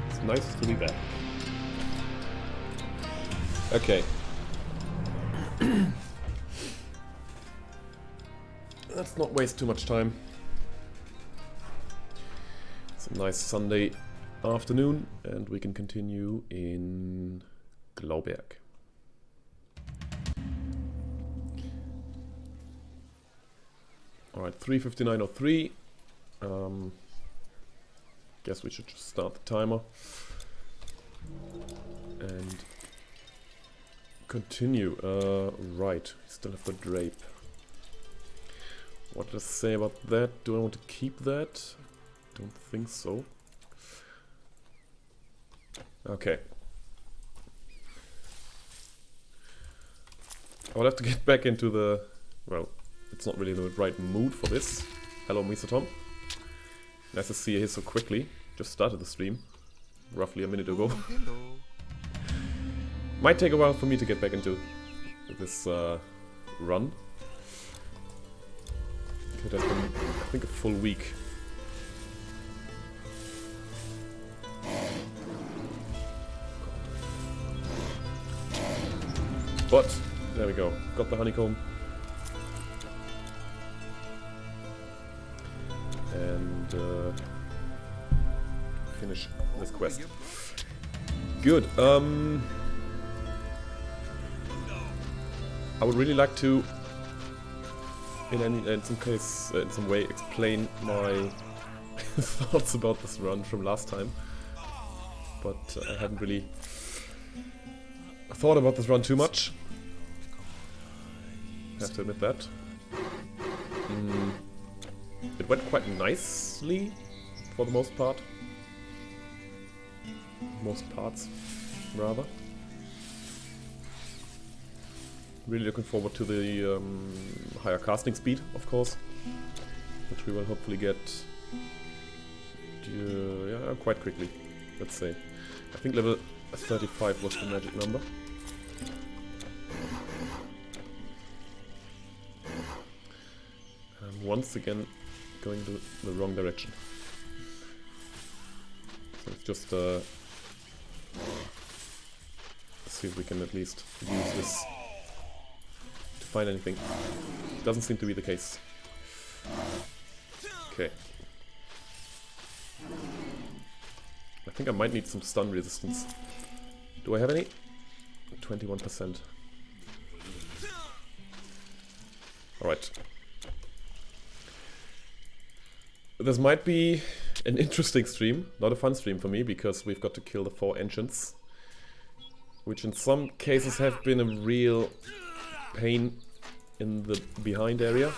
It's nice to be back. Okay. Let's not waste too much time. It's a nice Sunday afternoon, and we can continue in Glauberg. Alright, 3:59:03. Guess we should just start the timer and continue. Right, we still have the drape. What does it say about that? Do I want to keep that? Don't think so. Okay. I'll have to get back into the... well, it's not really the right mood for this. Hello, Mr. Tom. Nice to see you here so quickly. Just started the stream, roughly a minute ago. Hello. Might take a while for me to get back into this run. It has been, I think, a full week. But, there we go. Got the honeycomb. And finish this quest. Good. I would really like to, in some way, explain my thoughts about this run from last time. But I hadn't really thought about this run too much. I have to admit that. It went quite nicely, for the most part. Most parts, rather. Really looking forward to the higher casting speed, of course, which we will hopefully get yeah, quite quickly, let's say. I think level 35 was the magic number. And once again, going the wrong direction. So it's just let's see if we can at least use this to find anything. Doesn't seem to be the case. Okay. I think I might need some stun resistance. Do I have any? 21%. Alright. This might be an interesting stream, not a fun stream for me, because we've got to kill the 4 ancients, which in some cases have been a real pain in the behind area.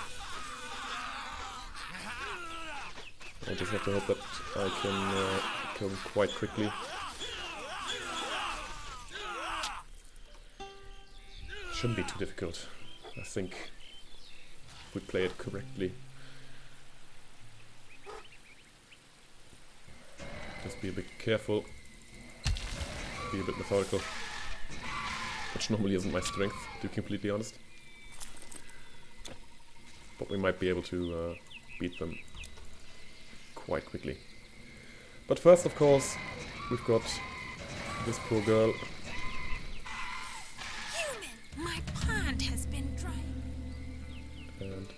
I just have to hope that I can kill them quite quickly. Shouldn't be too difficult, I think, if we play it correctly. Just be a bit careful, be a bit methodical, which normally isn't my strength, to be completely honest. But we might be able to beat them quite quickly. But first, of course, we've got this poor girl. Human, my pond has been dry. And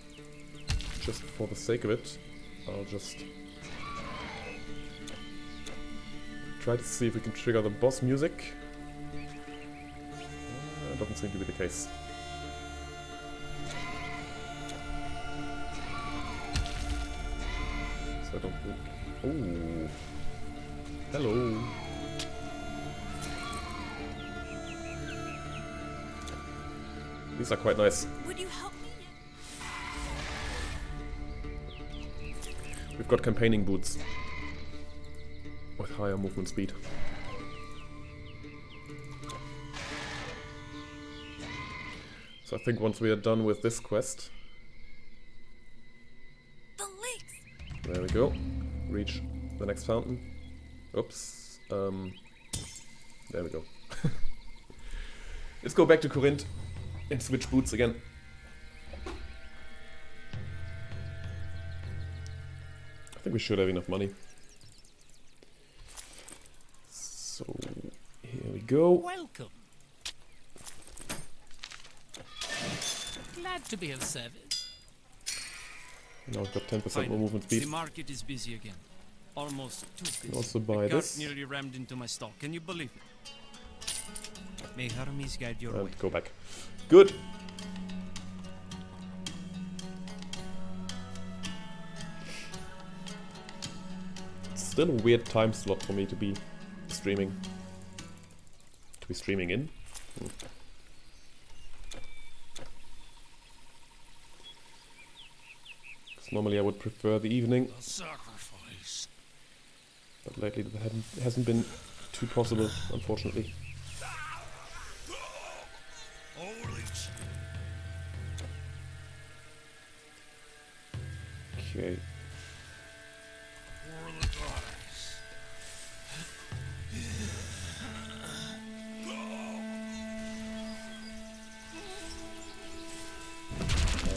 just for the sake of it, I'll just try to see if we can trigger the boss music. Doesn't seem to be the case. So I don't think... ooh. Hello. These are quite nice. Would you help me? We've got campaigning boots with higher movement speed. So I think once we are done with this quest, The lakes. there we go, reach the next fountain. Oops, there we go. Let's go back to Corinth and switch boots again. I think we should have enough money. So here we go. Welcome. Glad to be of service. Now we've got 10% more Finally, movement the speed. market is busy again. Almost too busy. Also buy The cart this. nearly rammed into my stall. Can you believe it? May Hermes guide your way. And go back. Good. It's still a weird time slot for me to be streaming. To be streaming in. Hmm. 'Cause normally I would prefer the evening, Sacrifice. but lately that hasn't been too possible, unfortunately. Okay.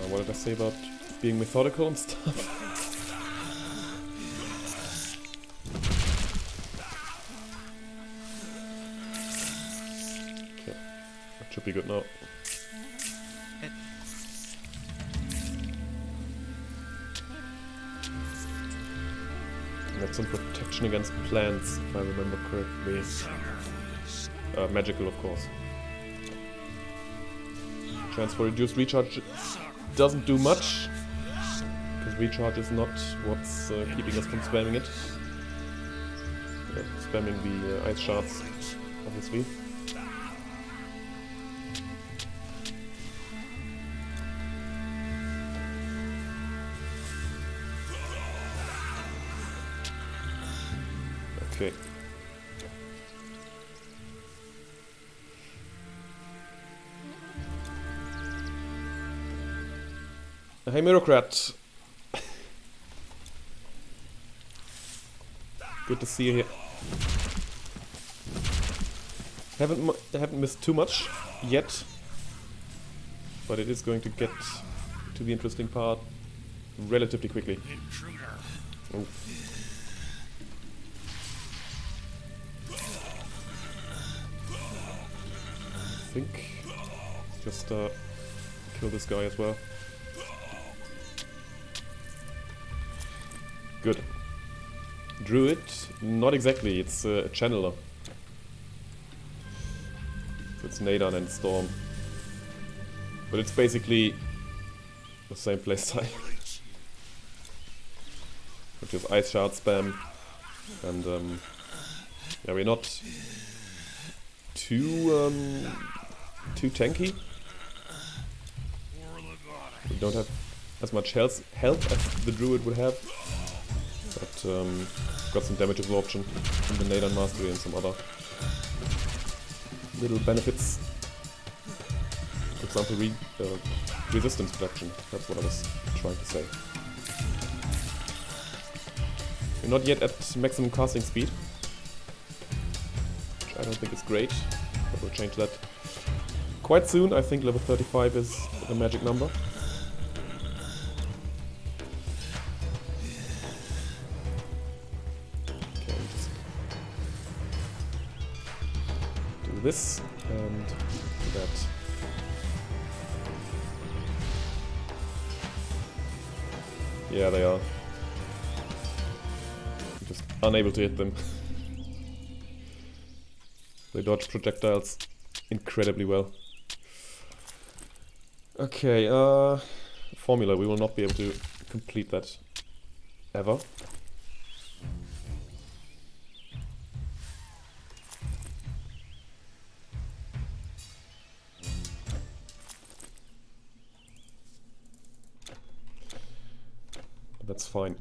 What did I say about being methodical and stuff? Okay, that should be good now. And that's some protection against plants, if I remember correctly. Magical, of course. Chance for reduced recharge doesn't do much, because recharge is not what's keeping us from spamming it. Spamming the ice shards, obviously. Okay. Hey, Mirocrat. Good to see you here. Haven't missed too much yet, but it is going to get to the interesting part relatively quickly. Oh. I think just kill this guy as well. Good. Druid? Not exactly, it's a channeler. So it's Nadan and Storm. But it's basically the same playstyle. Which is Ice Shard spam. And yeah, we're not too tanky. We don't have as much health as the Druid would have. But got some damage absorption from the Nadan Mastery and some other little benefits. For example, resistance reduction. That's what I was trying to say. We're not yet at maximum casting speed, which I don't think is great, but we'll change that quite soon. I think level 35 is the magic number. This and that. Yeah, they are. I'm just unable to hit them. They dodge projectiles incredibly well. Okay, formula. We will not be able to complete that ever. That's fine.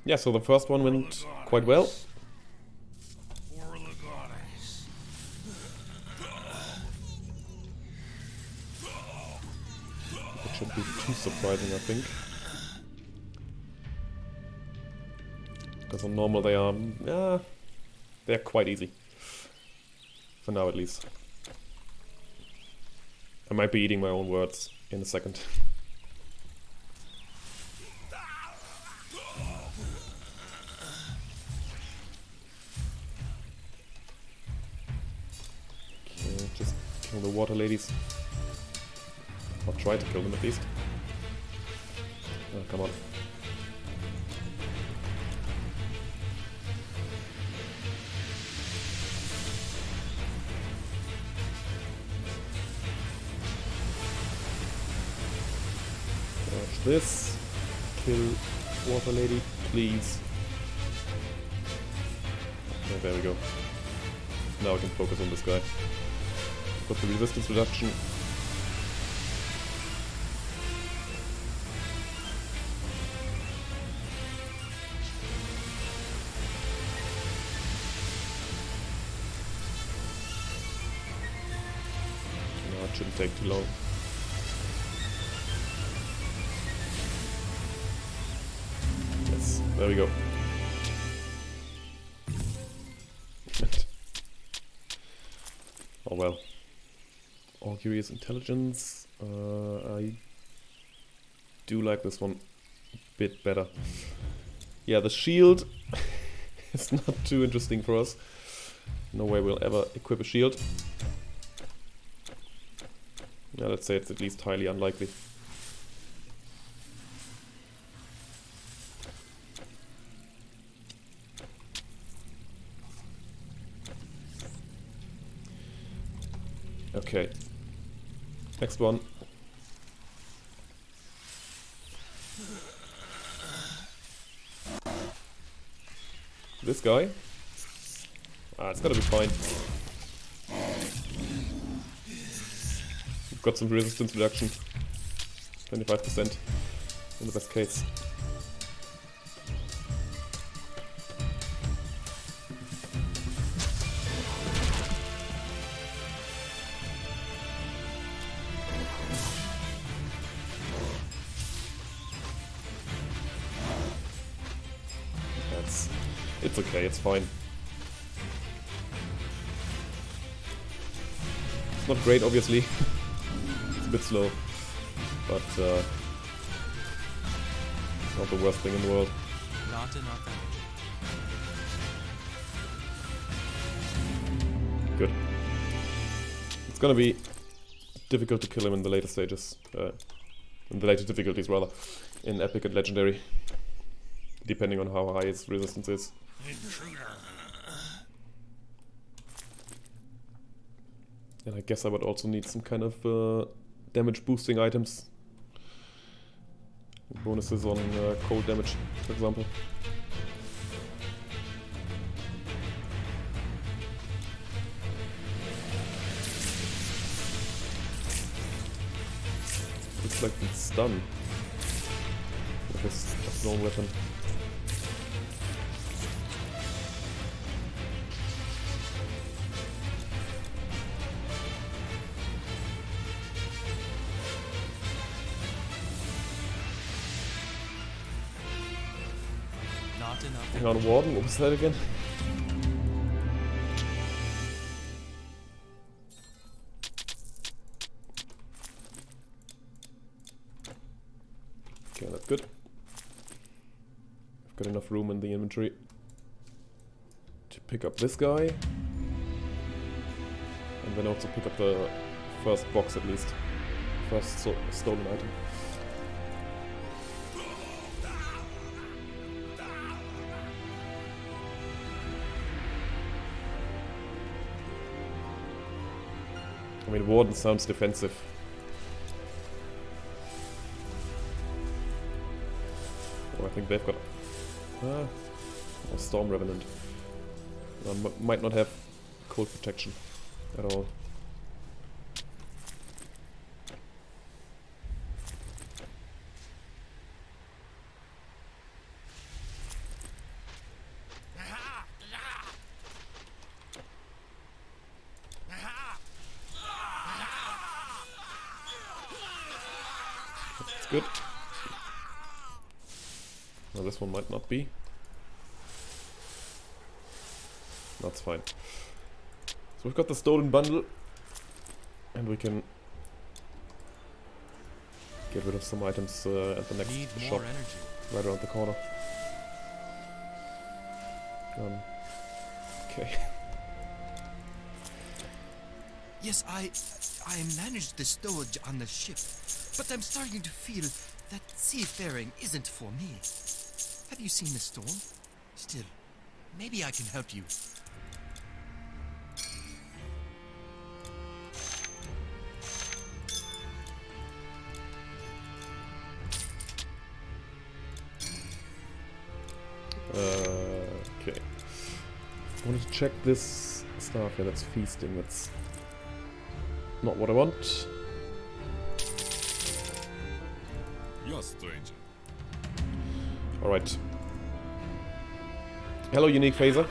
Yeah, so the first one went quite well. It shouldn't be too surprising, I think. Because on normal they are quite easy. For now at least. I might be eating my own words in a second. Kill the water ladies. Or try to kill them at least. Oh, come on. Watch this. Kill water lady, please. Oh, there we go. Now I can focus on this guy. Got the resistance reduction. No, it shouldn't take too long. Yes, there we go. Oh well. Augury's intelligence. I do like this one a bit better. Yeah, the shield is not too interesting for us. No way we'll ever equip a shield. Yeah, let's say it's at least highly unlikely. Okay. Next one. This guy. Ah, it's gotta be fine. We've got some resistance reduction. 25% in the best case. It's okay, it's fine. It's not great, obviously. It's a bit slow, but not the worst thing in the world. Not enough energy. Good. It's gonna be difficult to kill him in the later stages. In the later difficulties, rather. In Epic and Legendary. Depending on how high his resistance is. And I guess I would also need some kind of damage boosting items. Bonuses on cold damage, for example. Looks like it's stunned with his own weapon. Hang on, Warden, what was that again? Okay, that's good. I've got enough room in the inventory to pick up this guy. And then also pick up the first box at least. First stolen item. I mean, Warden sounds defensive. Oh, I think they've got a Storm Revenant. Might not have cold protection at all. Good. Well, this one might not be. That's fine. So we've got the stolen bundle, and we can get rid of some items at the next shop, right around the corner. Okay. Yes, I managed the stowage on the ship, but I'm starting to feel that seafaring isn't for me. Have you seen the storm? Still, maybe I can help you. Okay. I wanted to check this stuff. Yeah, that's feasting. That's not what I want. You're a stranger. Alright. Hello, unique phaser.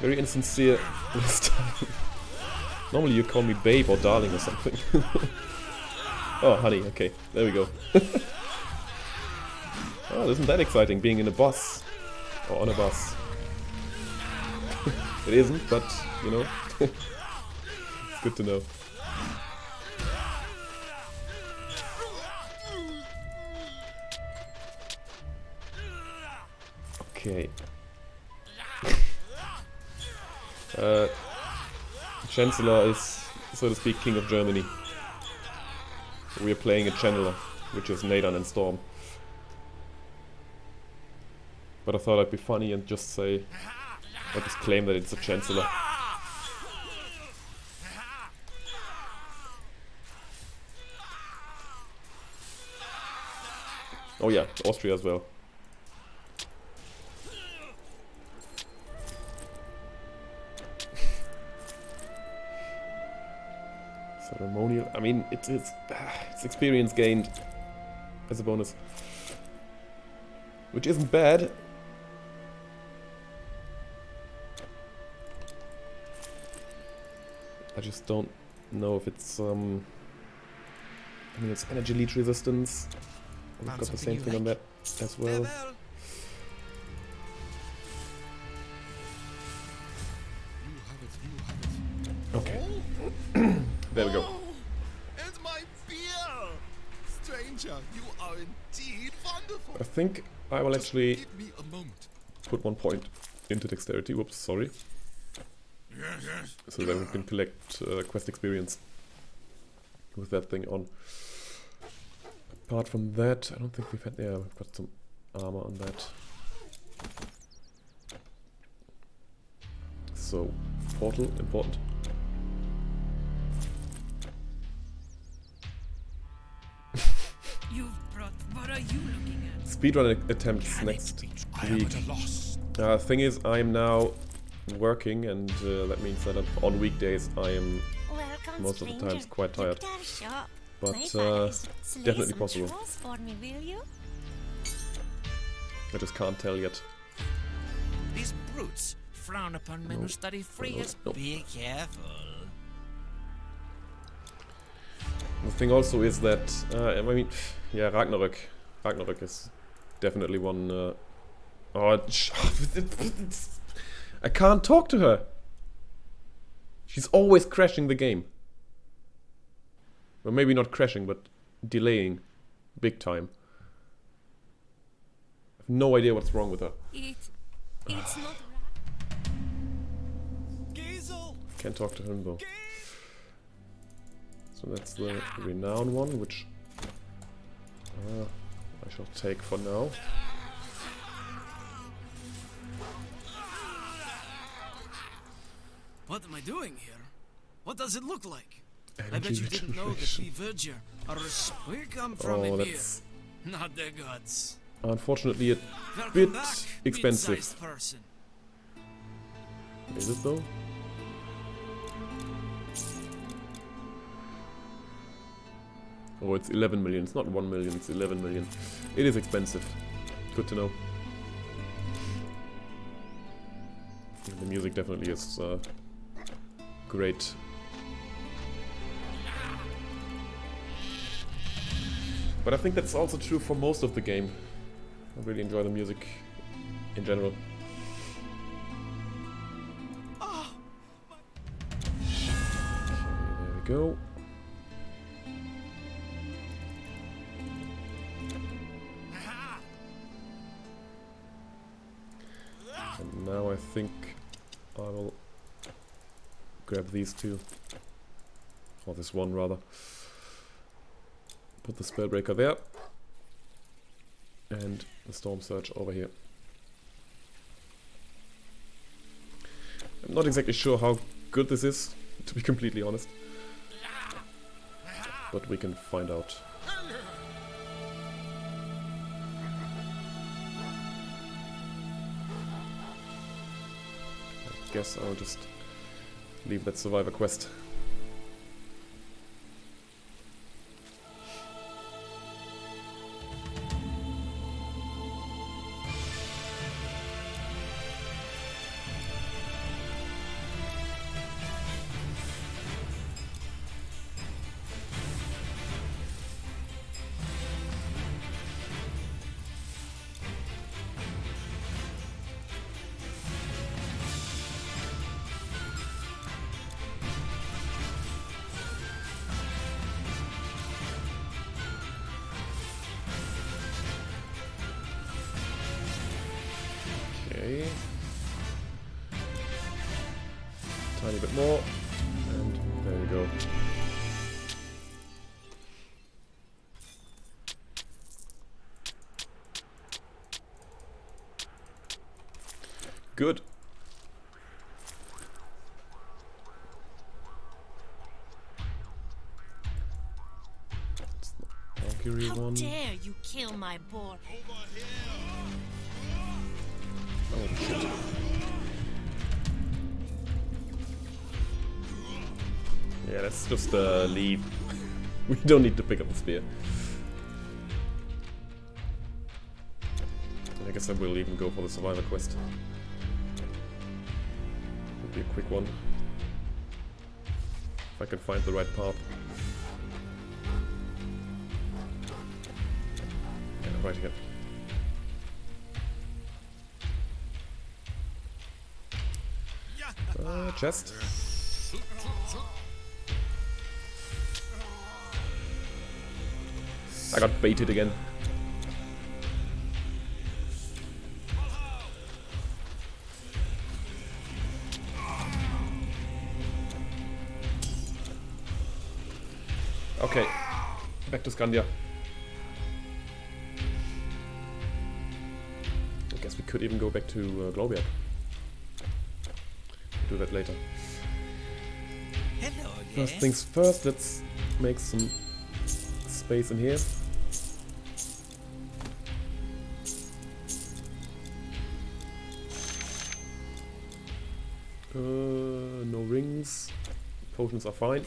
Very insincere this time. Normally you call me babe or darling or something. Oh, honey, okay. There we go. Oh, isn't that exciting, being in a bus? Or on a bus. It isn't, but, you know. It's good to know. Okay. Chancellor is, so to speak, King of Germany. We are playing a Channeler, which is Nathan and Storm. But I thought I'd be funny and just say, or just claim that it's a Chancellor. Oh yeah, Austria as well. Ceremonial. I mean, it's experience gained as a bonus, which isn't bad. I just don't know if it's I mean, it's energy leech resistance. We've got the same thing on that as well. Okay. There we go. And my beer! Stranger, you are indeed wonderful. I think I will actually Give me a moment. put 1 point into dexterity. Whoops, sorry. Yes. So that we can collect quest experience with that thing on. Apart from that, I don't think we've had... Yeah, we've got some armor on that. So, portal, important. You've brought. What are you looking at? Speedrun attempts next week. Thing is, I'm now working, and that means that on weekdays I am Welcome, most of the stranger. times quite tired. Look at our shop. But My father is slay definitely some possible. trolls for me, will you? I just can't tell yet. These brutes frown upon men who study freers. Nope. Be careful. The thing also is that, I mean, yeah, Ragnarök. Ragnarök is definitely one... I can't talk to her! She's always crashing the game. Well, maybe not crashing, but delaying. Big time. I have no idea what's wrong with her. It's not Giesel! Can't talk to him though. So that's the renown one, which I shall take for now. What am I doing here? What does it look like? I Energy bet you didn't know that we regeneration. Verger are. We come from Oh, Epirus, that's not the gods. unfortunately a Welcome bit back, expensive. mid-sized person. Is it though? Oh, it's 11 million. It's not 1 million, it's 11 million. It is expensive. Good to know. The music definitely is great. But I think that's also true for most of the game. I really enjoy the music in general. Okay, there we go. And now I think I will grab these two. Or this one, rather. Put the Spellbreaker there. And the Storm Surge over here. I'm not exactly sure how good this is, to be completely honest. But we can find out. I guess I'll just leave that Survivor quest. Okay. Tiny bit more, and there we go. Good. It's the Valkyrie How one. dare you kill my boar? Oh shit. Yeah, let's just leave. We don't need to pick up the spear. I guess I will even go for the Survivor quest. Would be a quick one. If I can find the right path. Yeah, right here. Chest. I got baited again. Okay, back to Scandia. I guess we could even go back to Glauberg. Do that later. Hello again. First things first, let's make some space in here. No rings. Potions are fine.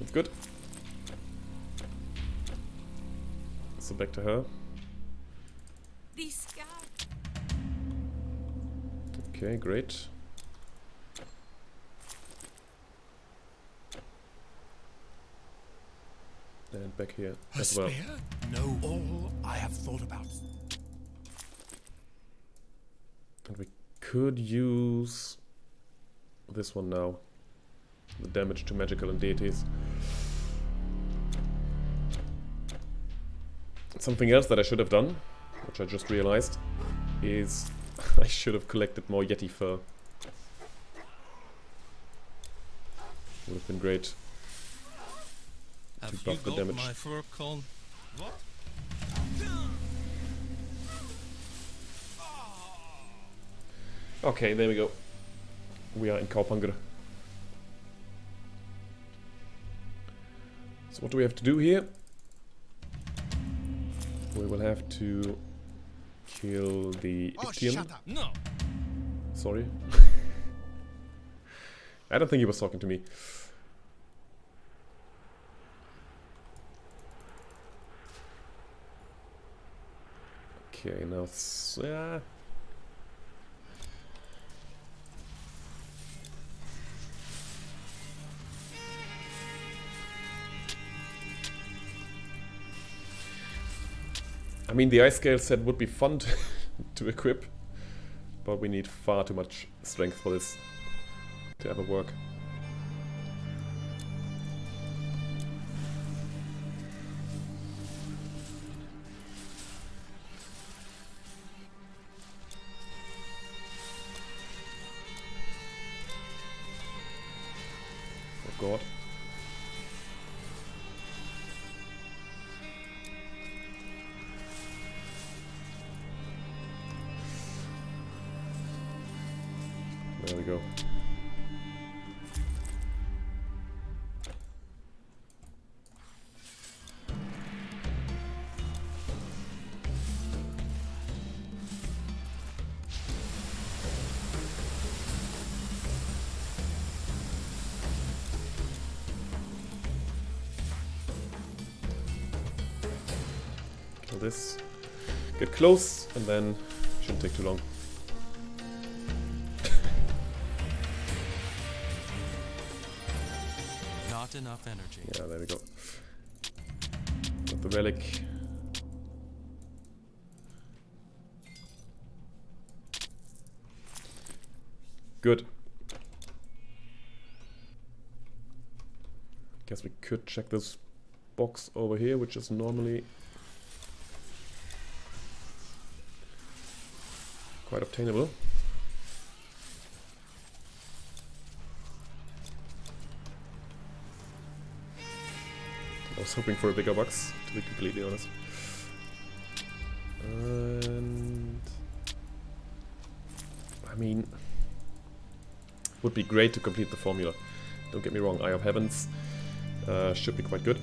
That's good. So back to her. This guy. Okay, great. And back here A as well. spear? No, all I have thought about. And we could use this one now. The damage to magical and deities. Something else that I should have done, which I just realized, is I should have collected more Yeti fur. Would have been great. Have To you buff the got damage. my fur con? What? Okay, there we go. We are in Kaupanger. So what do we have to do here? We will have to kill the Oh, Ictium. shut up. No. Sorry. I don't think he was talking to me. Okay, now yeah. I mean, the ice scale set would be fun to equip, but we need far too much strength for this to ever work. Kill this. Get close, and then shouldn't take too long. Not enough energy. Yeah, there we go. Got the relic. Good. Guess we could check this box over here, which is normally quite obtainable. I was hoping for a bigger box, to be completely honest. And I mean, would be great to complete the formula. Don't get me wrong, Eye of Heavens should be quite good.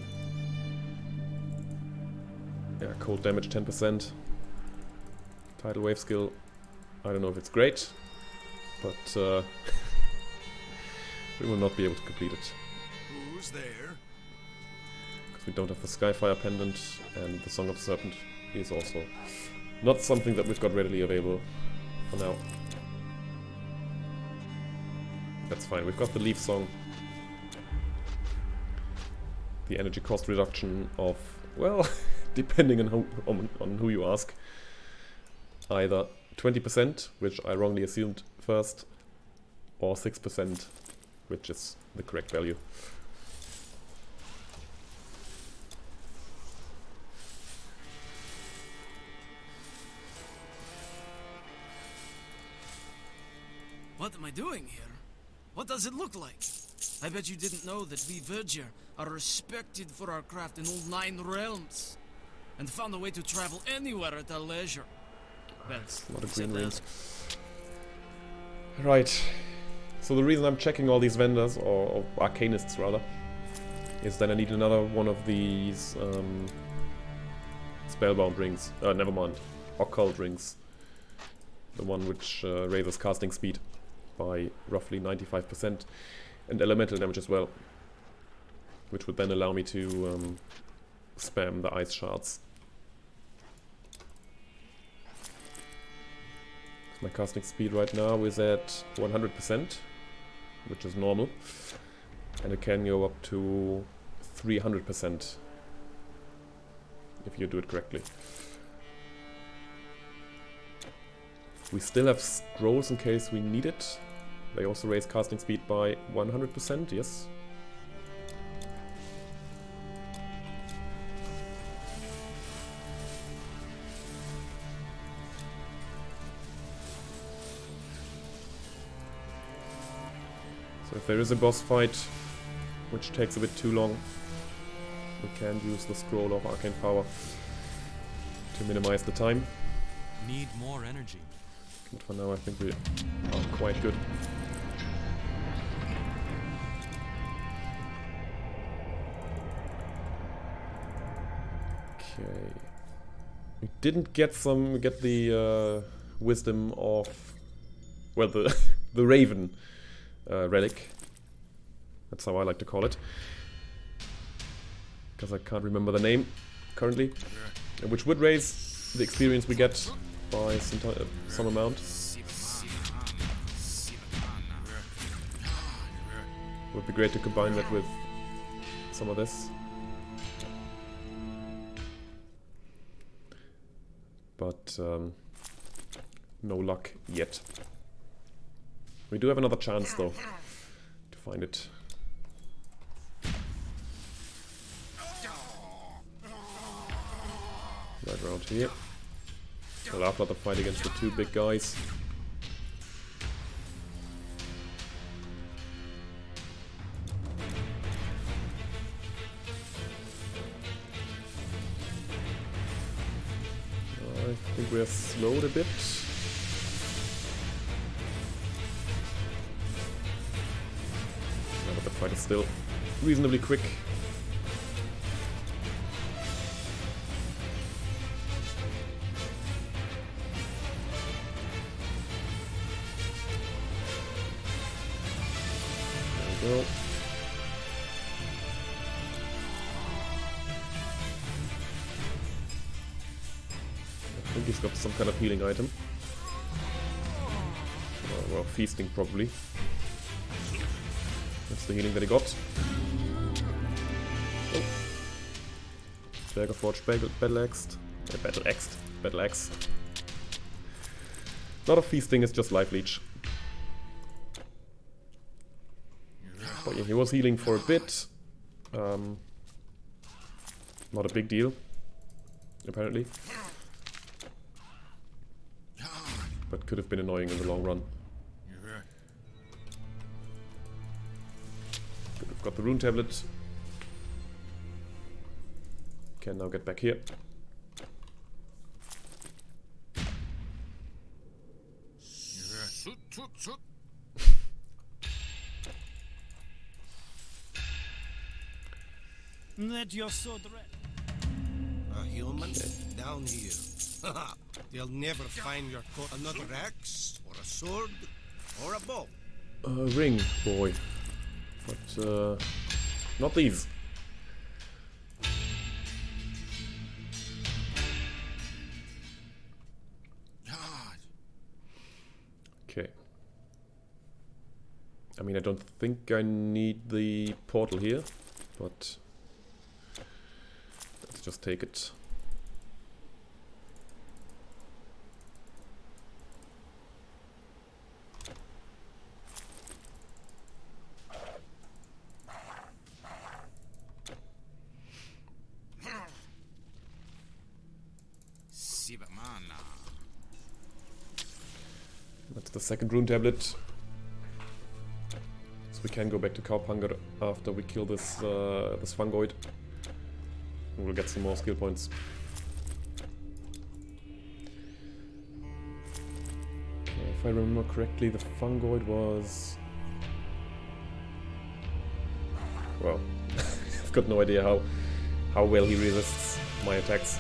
Yeah, cold damage 10%. Tidal wave skill, I don't know if it's great, but we will not be able to complete it. Who's there? Because we don't have the Skyfire pendant, and the Song of the Serpent is also not something that we've got readily available for now. That's fine, we've got the Leaf Song. The energy cost reduction of, well, depending on who you ask, either 20%, which I wrongly assumed first, or 6%, which is the correct value. What am I doing here? What does it look like? I bet you didn't know that we Verger are respected for our craft in all 9 realms, and found a way to travel anywhere at our leisure. It's not a green ring. Right. So the reason I'm checking all these vendors, or arcanists rather, is that I need another one of these spellbound rings. Never mind. Occult rings. The one which raises casting speed by roughly 95%, and elemental damage as well, which would then allow me to spam the ice shards. My casting speed right now is at 100%, which is normal, and it can go up to 300% if you do it correctly. We still have scrolls in case we need it. They also raise casting speed by 100%, yes. So if there is a boss fight which takes a bit too long, we can use the scroll of arcane power to minimize the time. Need more energy. But for now I think we are quite good. Okay. We didn't get the wisdom of, well, the the Raven relic. That's how I like to call it, because I can't remember the name currently, which would raise the experience we get by some amount. Would be great to combine that with some of this. But no luck yet. We do have another chance though to find it. Right around here. Well, after the fight against the 2 big guys. I think we are slowed a bit. Yeah, but the fight is still reasonably quick. There we go. I think he's got some kind of healing item. Oh, well, feasting probably. That's the healing that he got. Oh. Daggerforge battle-axed. Battle-axed. Not a feasting, it's just life leech. But yeah, he was healing for a bit. Not a big deal, apparently. But could have been annoying in the long run. Good, we've got the rune tablet. Can now get back here. Let your sword rest. A human? Down here. They'll never find your coat. Another axe, or a sword, or a bow. A ring, boy. But, not these. Okay. I mean, I don't think I need the portal here, but let's just take it. That's the second rune tablet. So we can go back to Kaupanger after we kill this this fungoid. And we'll get some more skill points. Okay, if I remember correctly, the fungoid was... Well, I've got no idea how well he resists my attacks.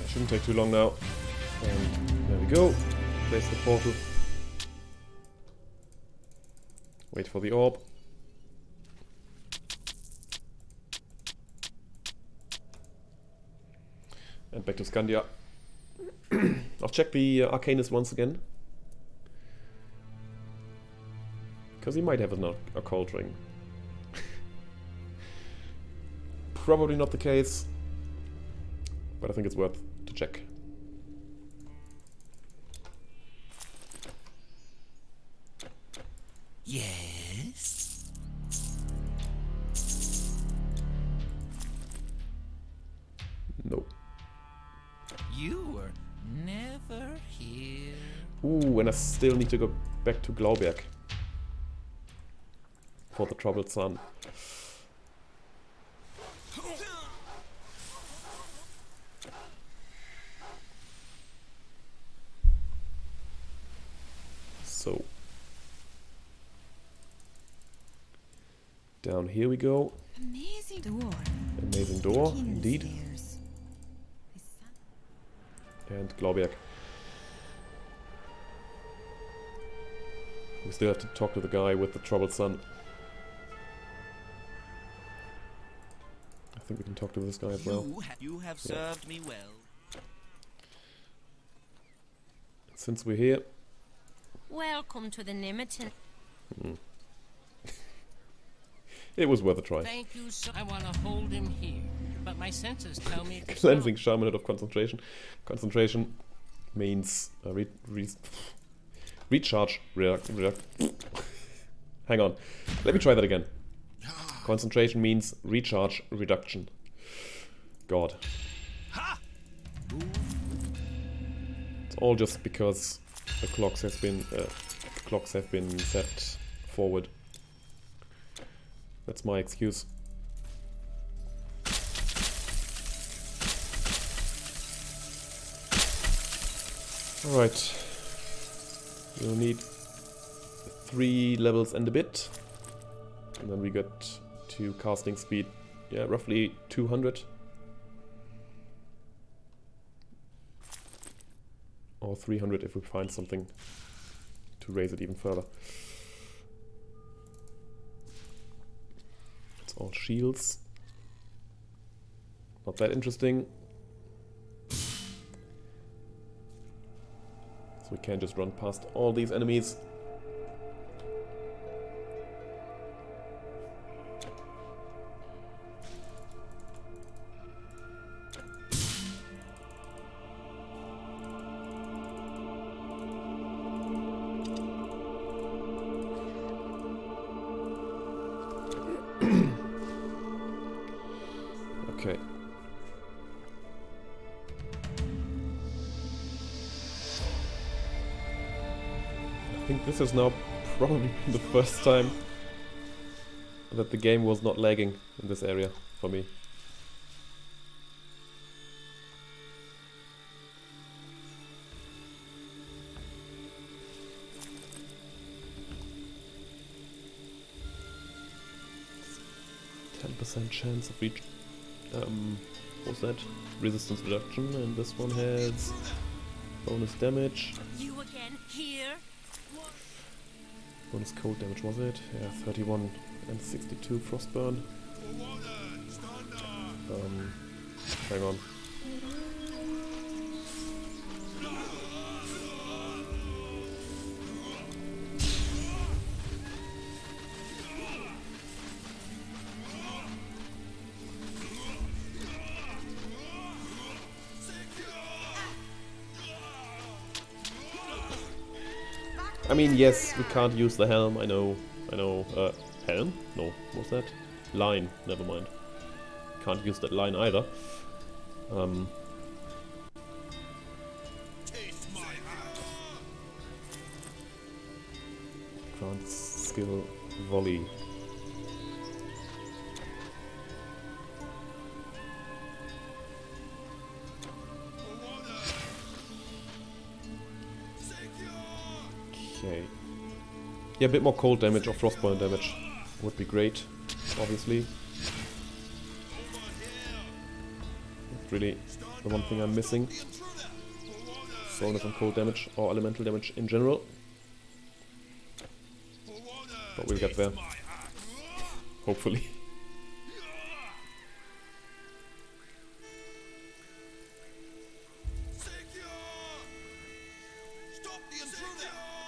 Shouldn't take too long now. And there we go. Place the portal. Wait for the orb. And back to Scandia. I'll check the Arcanist once again. Because he might have an occult ring. Probably not the case. But I think it's worth to check. Yes? No. You were never here. Ooh, and I still need to go back to Glauberg. For the troubled sun. So, down here we go. Amazing door. Amazing door, indeed. And Glauberg. We still have to talk to the guy with the troubled sun. I think we can talk to this guy as well. You have served me well. Since we're here, Welcome to the Nimitan. it was worth a try. Thank you, sir. I want to hold him here, but my senses tell me to Cleansing Shamanate of Concentration. Concentration means recharge. Hang on. Let me try that again. Concentration means recharge reduction. God. It's all just because the clocks have been set forward. That's my excuse. Alright. We'll need 3 levels and a bit. And then we get to casting speed, yeah, roughly 200. Or 300 if we find something to raise it even further. It's all shields. Not that interesting. So we can just run past all these enemies. Okay. I think this is now probably the first time that the game was not lagging in this area for me. Chance of reach. What's that? Resistance reduction, and this one has bonus damage. You again here? Bonus cold damage, was it? Yeah, 31 and 62 frostburn. Hang on. I mean, yes, we can't use the helm, I know, helm? No, what's that? Line, never mind. Can't use that line either. Grant skill volley. Okay. Yeah, a bit more cold damage or frostburn damage would be great, obviously. That's really the one thing I'm missing. Bonus on cold damage or elemental damage in general. But we'll get there. Hopefully.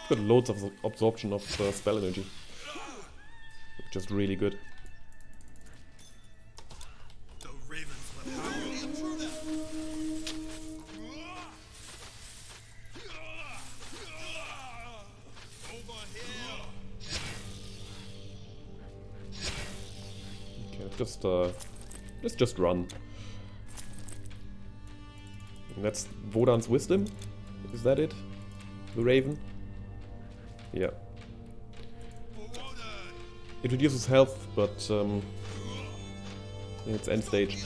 Got loads of absorption of spell energy, which is really good. Okay, let's just run. And that's Wodan's wisdom. Is that it? The Raven. Yeah. It reduces health, but in its end stage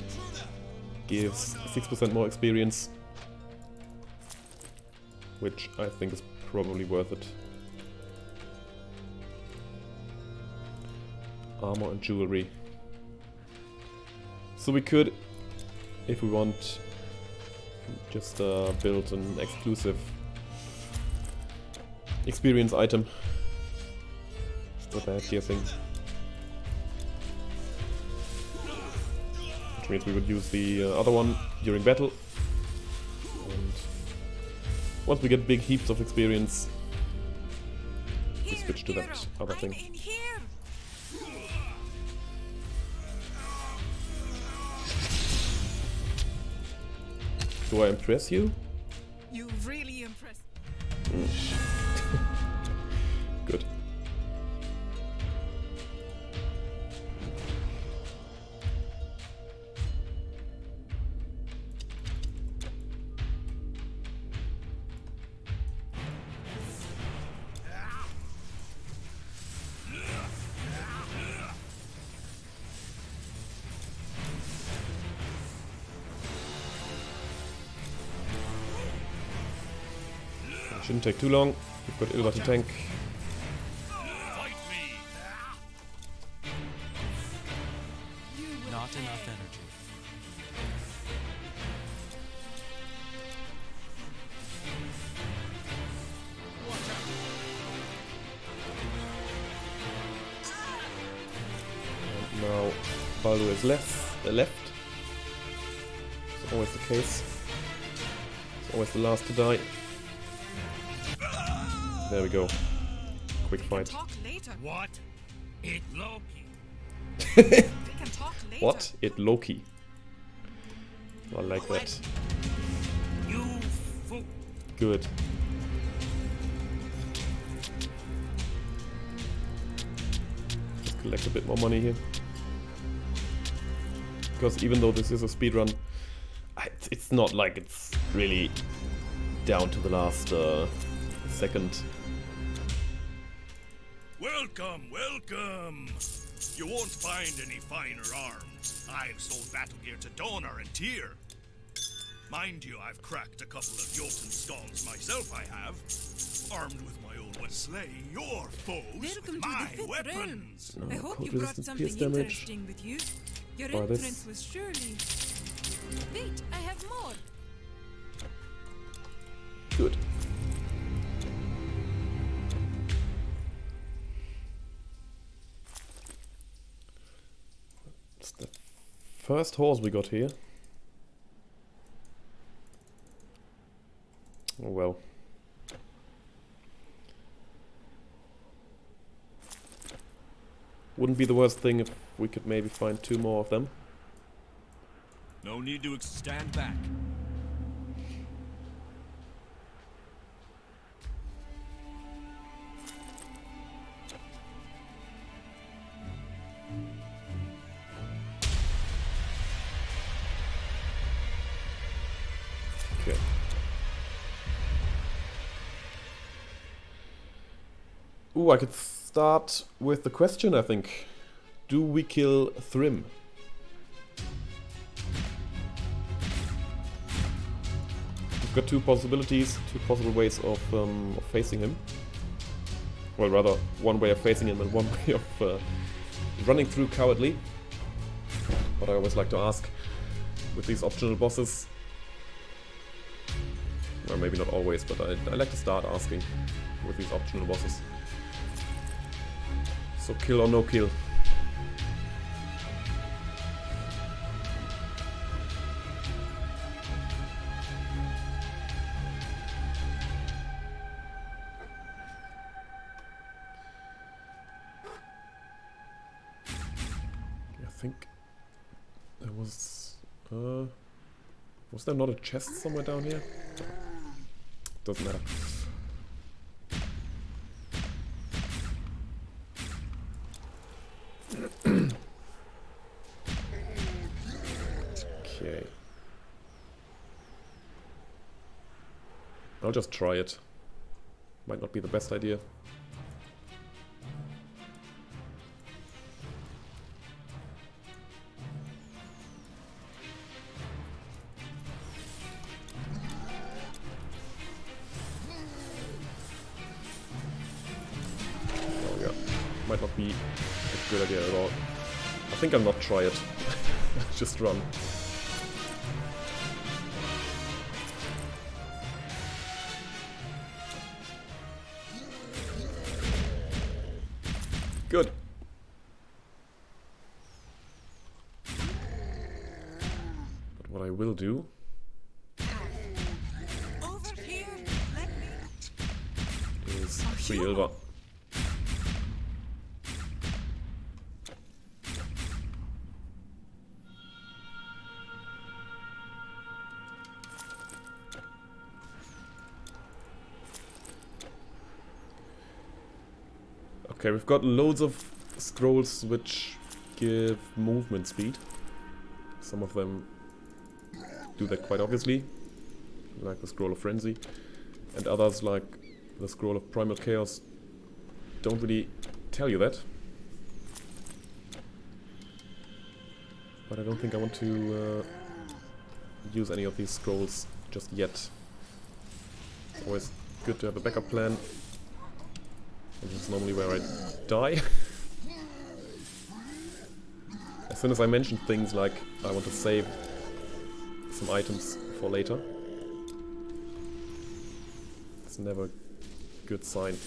gives 6% more experience, which I think is probably worth it. Armor and jewelry. So we could, if we want, just build an exclusive experience item with the headgear thing. Which means we would use the other one during battle. And once we get big heaps of experience, we switch to that other thing. Do I impress you? You really impressed. Good. Shouldn't take too long. We've got Ilva to tank. Fight me. Not enough energy. And now Baldur is left. It's always the case. It's always the last to die. There we go. Quick fight. Talk later. What? It Loki. We can talk later. What? It Loki. I like that. You fool. Good. Just collect a bit more money here. Because even though this is a speedrun, it's not like it's really down to the last second. Welcome, welcome. You won't find any finer arms. I've sold battle gear to Donor and Tyr. Mind you, I've cracked a couple of Jotun skulls myself, I have. Armed with my own weapon. Slay your foes Welcome with to my the fifth weapons. realm. I No, hope cold you brought resistance, something pierce damage. interesting with you. Your Buy this. entrance was surely... Wait, I have more. Good. It's the first horse we got here. Oh well. Wouldn't be the worst thing if we could maybe find 2 more of them. No need to stand back. Okay. Ooh, I could start with the question, I think. Do we kill Thrym? We've got 2 possibilities, 2 possible ways of facing him. Well, rather, one way of facing him and one way of running through cowardly. But I always like to ask with these optional bosses. Well, maybe not always, but I like to start asking with these optional bosses. So kill or no kill? I think there was there not a chest somewhere down here? Doesn't matter. Okay. I'll just try it. Might not be the best idea. Oh yeah, might not be a good idea at all. I think I'll not try it. Just run. Good. But what I will do Over here, let me... is free Ilva. Okay, we've got loads of scrolls which give movement speed. Some of them do that quite obviously, like the Scroll of Frenzy, and others, like the Scroll of Primal Chaos, don't really tell you that. But I don't think I want to use any of these scrolls just yet. It's always good to have a backup plan. This is normally where I die. As soon as I mention things like I want to save some items for later, it's never a good sign.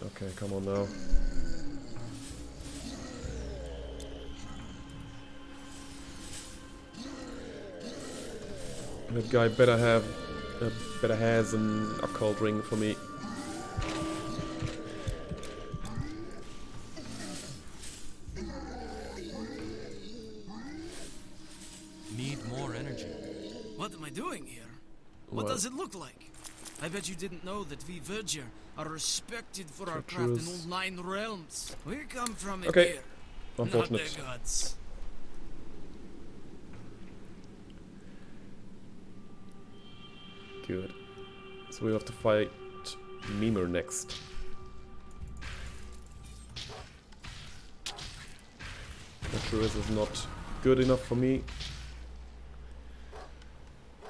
Okay, come on now. That guy better has an occult ring for me. Need more energy. What am I doing here? What Well, does it look like? I bet you didn't know that we Verger are respected for our craft in Treacherous. all 9 realms. We come from Okay. Epirus, not Unfortunate. the gods. Good. So we have to fight Mimer next. Epirus is not good enough for me.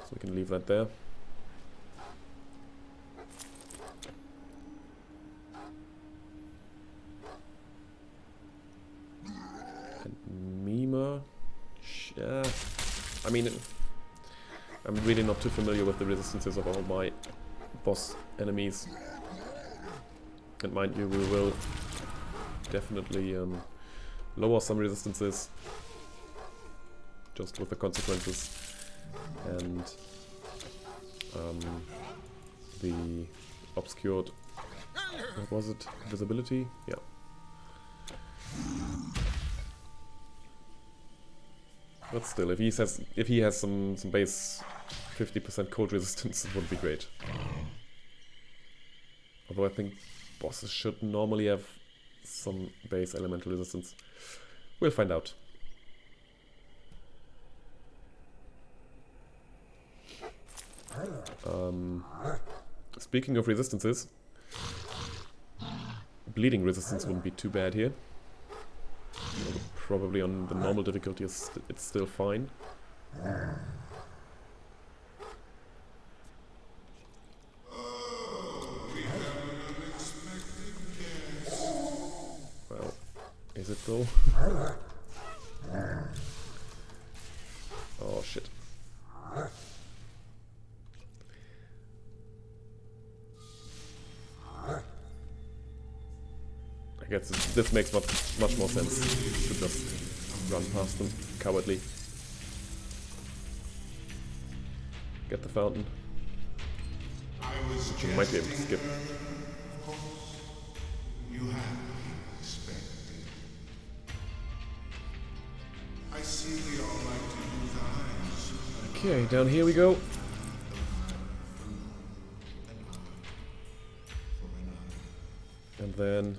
So we can leave that there. And Mimer. Yeah. I mean, I'm really not too familiar with the resistances of all my boss enemies. And mind you, we will definitely lower some resistances just with the consequences. And the obscured, what was it? Visibility? Yeah. But still, if he has some base 50% cold resistance, it would be great. Although I think bosses should normally have some base elemental resistance. We'll find out. Speaking of resistances, bleeding resistance wouldn't be too bad here. Probably on the normal difficulty it's still fine. Well, is it though? Oh shit. I guess this makes much more sense to just run past them cowardly. Get the fountain. Which you might be able to skip. You have been expected. I see the Almighty with eyes. Okay, down here we go. And then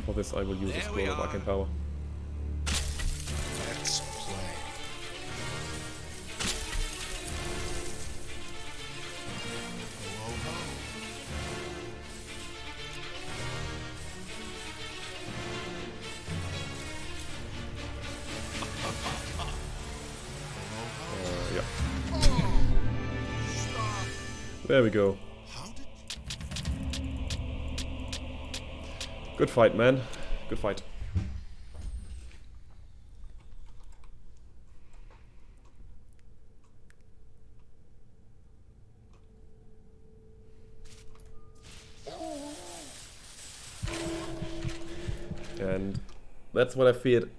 for this I will use a scroll of arcane power. Let's play. Ho, ho, ho. Yeah. There we go. Good fight, man. Good fight. And that's what I feared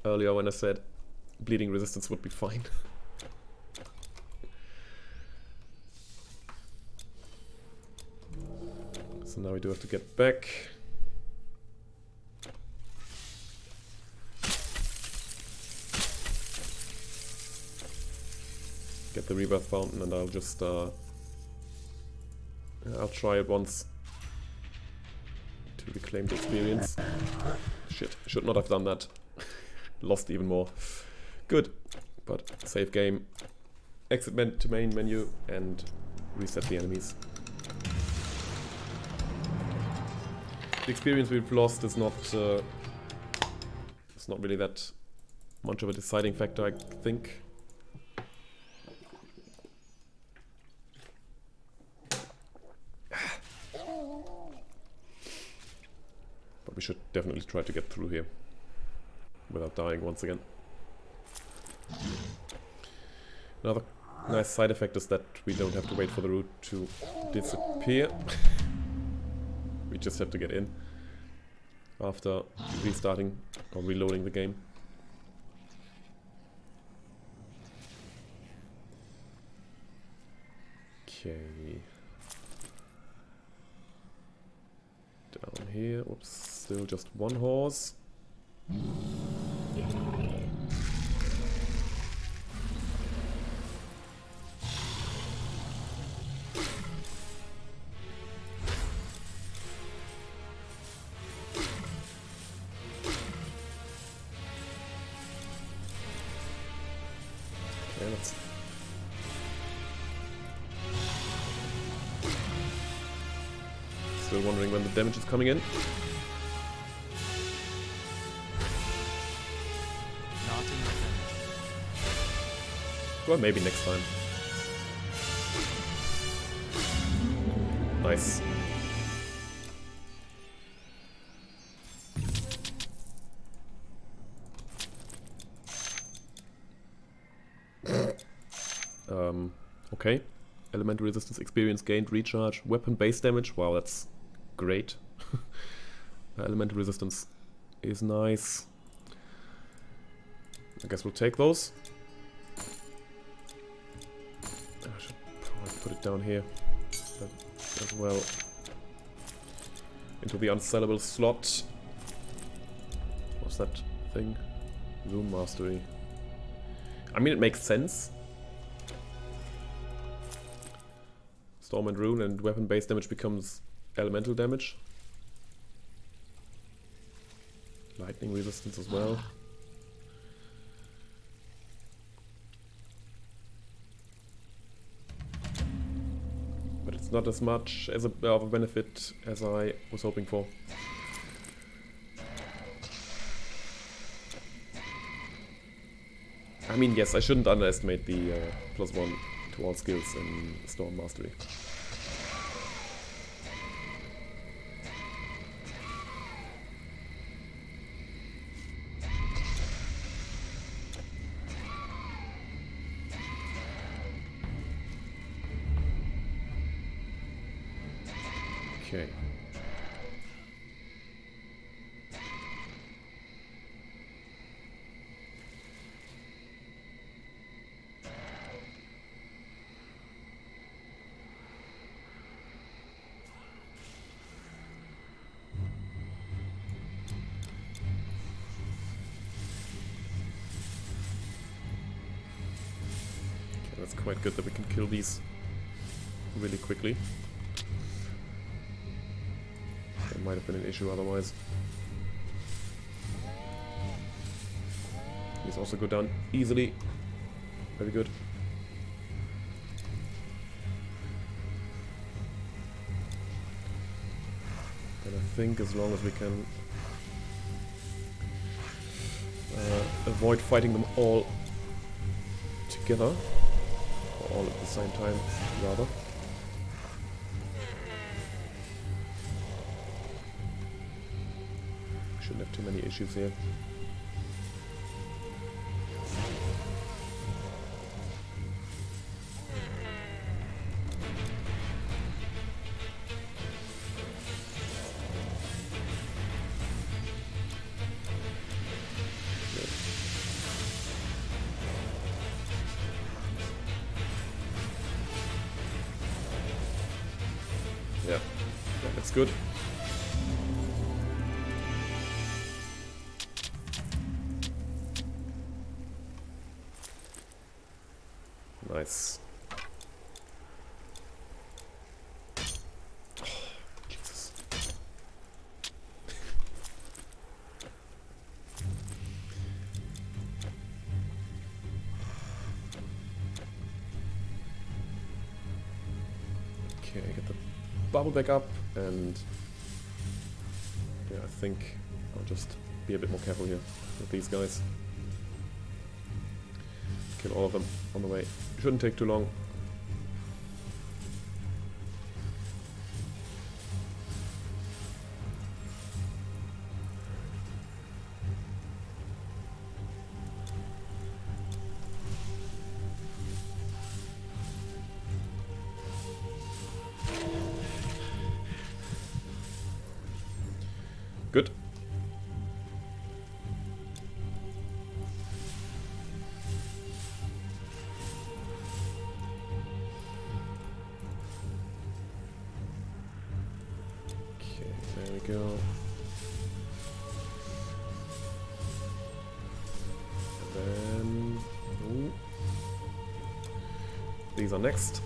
earlier when I said bleeding resistance would be fine. So now we do have to get back. Get the rebirth fountain and I'll just I'll try it once to reclaim the experience. Shit, should not have done that. Lost even more. Good, but save game. Exit to main menu and reset the enemies. the experience we've lost is not it's not really that much of a deciding factor, I think. But we should definitely try to get through here without dying once again. Another nice side effect is that we don't have to wait for the root to disappear. We just have to get in after restarting or reloading the game. Okay. Down here. Oops, still just one horse. Okay, let's... Still wondering when the damage is coming in. Not enough damage. Well, maybe next time. Nice. Okay. Elemental resistance experience gained, recharge, weapon base damage. Wow, that's great. Elemental resistance is nice. I guess we'll take those. I should probably put it down here as well. Into the unsellable slot. What's that thing? Rune mastery. I mean, it makes sense. Storm and Rune, and weapon base damage becomes elemental damage. Lightning resistance as well. But it's not as much as of a benefit as I was hoping for. I mean, yes, I shouldn't underestimate the +1 to all skills in Storm Mastery. Okay. That's quite good that we can kill these really quickly. That might have been an issue otherwise. These also go down easily. Very good. And I think as long as we can avoid fighting them all together, or all at the same time, rather. Shouldn't have too many issues here. Yeah, that's good. Nice. Oh, Jesus. Okay, get the bubble back up and Yeah, I think I'll just be a bit more careful here with these guys. Kill all of them on the way. Shouldn't take too long. Good. Okay, there we go. And then... ooh. These are next.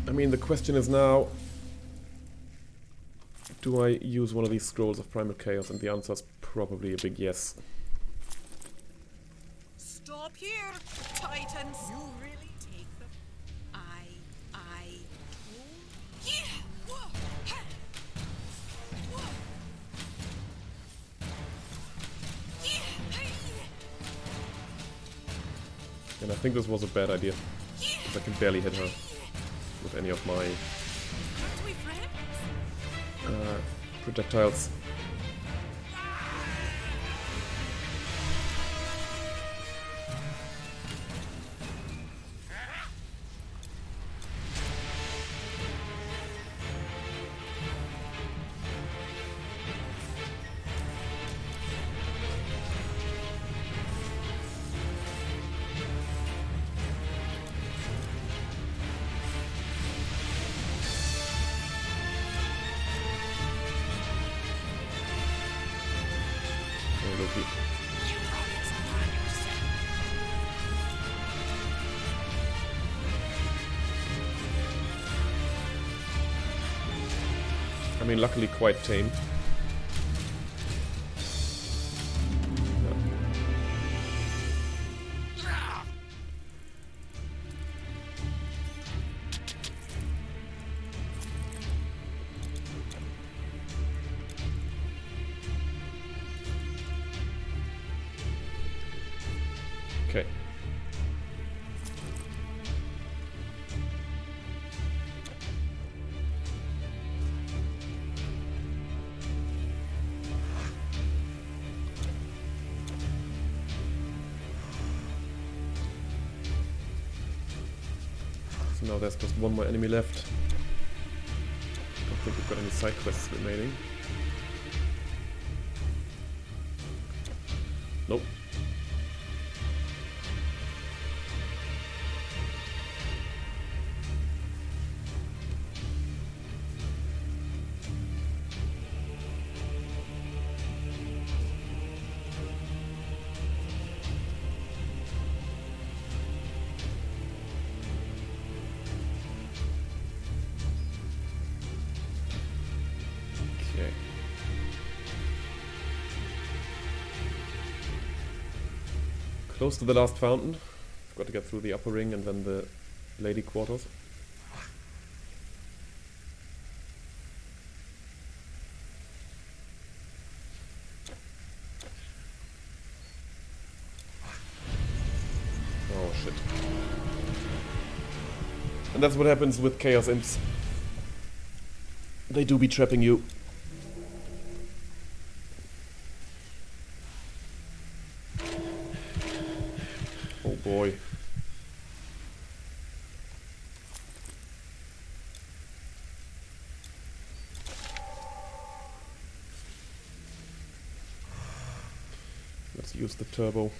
I mean, the question is now, do I use one of these scrolls of Primal Chaos? And the answer is probably a big yes. Stop here, Titans. You really take them. Yeah. Whoa. Ha. Whoa. Yeah. Hey. And I think this was a bad idea. I can barely hit her with any of my Aren't we friends? projectiles. I mean, luckily quite tame. Okay. So now there's just one more enemy left. I don't think we've got any side quests remaining. Nope. Okay. Close to the last fountain. I've got to get through the upper ring and then the lady quarters. Oh shit. And that's what happens with Chaos Imps. They do be trapping you. Oh boy. Let's use the turbo.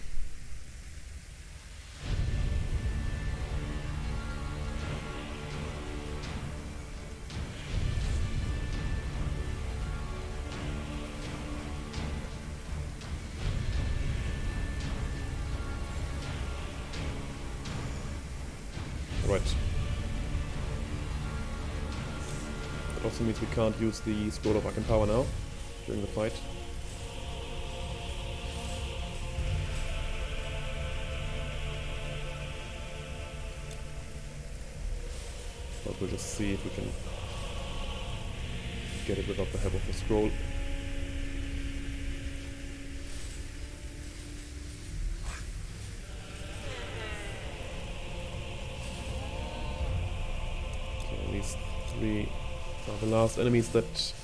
Right. That also means we can't use the Scroll of Arcane Power now during the fight. see if we can get it without the help of the scroll. So these three are the last enemies that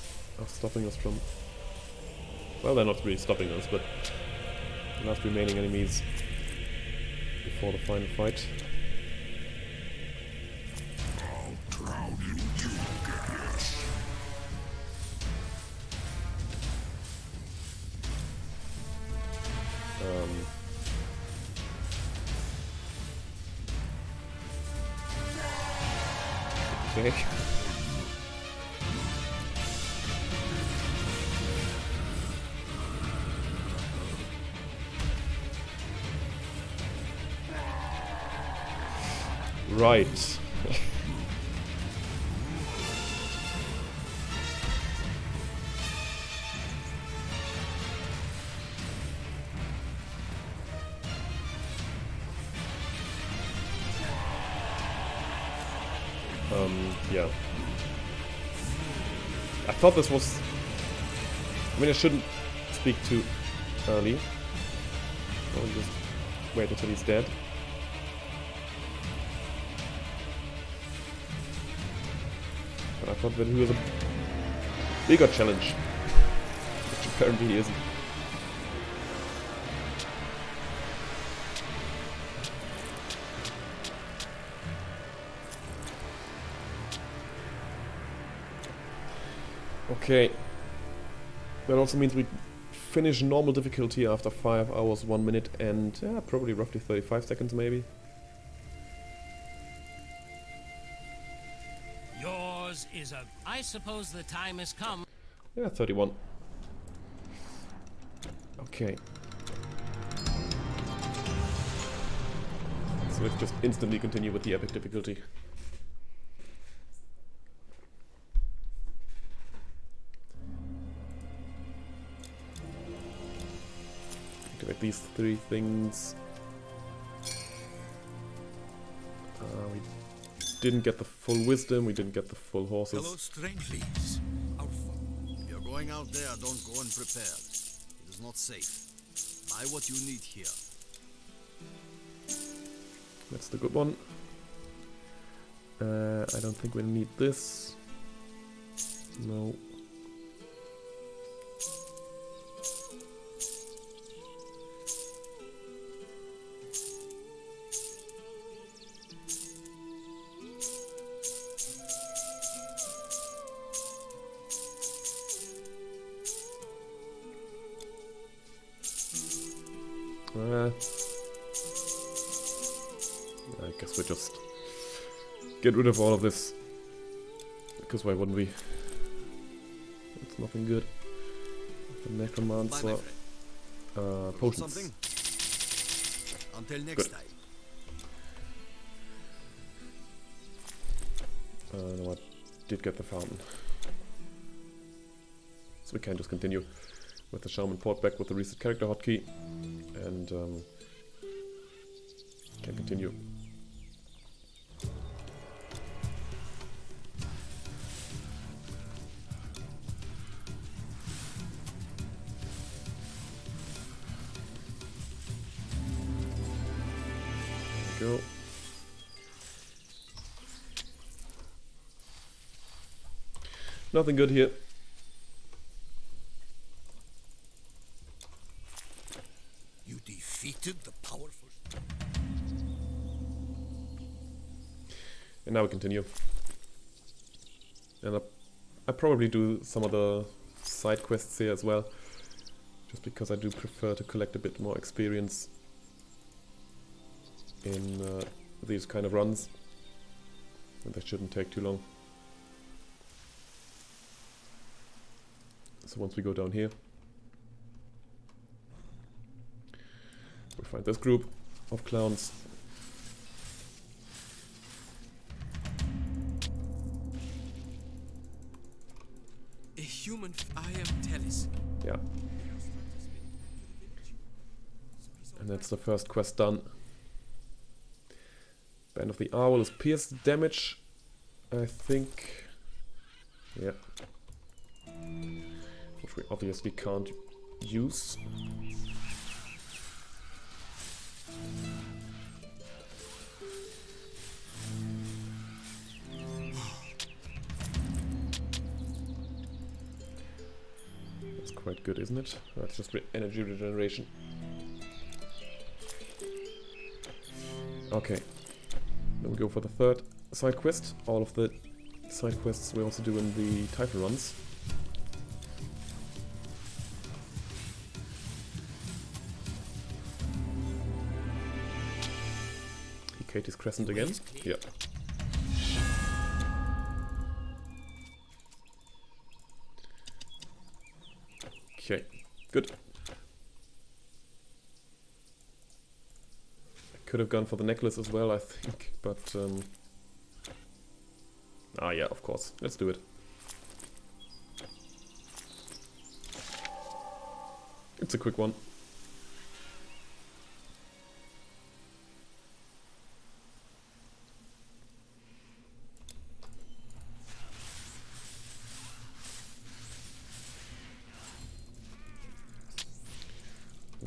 are stopping us from... Well, they're not really stopping us, but the last remaining enemies before the final fight. Okay. Right. Yeah. I thought this was... I mean, I shouldn't speak too early. I'll just wait until he's dead. But I thought that he was a bigger challenge, which apparently he isn't. Okay, that also means we finish normal difficulty after 5 hours, 1 minute and probably roughly 35 seconds maybe. Yours is a... I suppose the time has come. Yeah, 31. Okay. So let's just instantly continue with the epic difficulty. Activate these 3 things. We didn't get the full wisdom, we didn't get the full horses. Hello, strangelings. If you're going out there, don't go unprepared. It is not safe. Buy what you need here. That's the good one. I don't think we need this. No. I guess we just get rid of all of this, because why wouldn't we? It's nothing good. The necromancer, potions. Until next Good. time. No, I did get the fountain, so we can just continue with the shaman port back with the reset character hotkey, and can continue. There we go. Nothing good here. You defeated the powerful... And now we continue. And I probably do some of the side quests here as well, just because I do prefer to collect a bit more experience in these kind of runs, and they shouldn't take too long. So once we go down here, we find this group of clowns. A human... I am Telis. Yeah. And that's the first quest done. Band of the Owl is pierced damage I think... yeah. Which we obviously can't use. That's quite good, isn't it? That's just energy regeneration. Okay. Then we go for the third side quest. All of the side quests we also do in the title runs. Katie's Crescent again. Yeah. Okay, good. I could have gone for the necklace as well, I think, but ah yeah, of course. Let's do it. It's a quick one.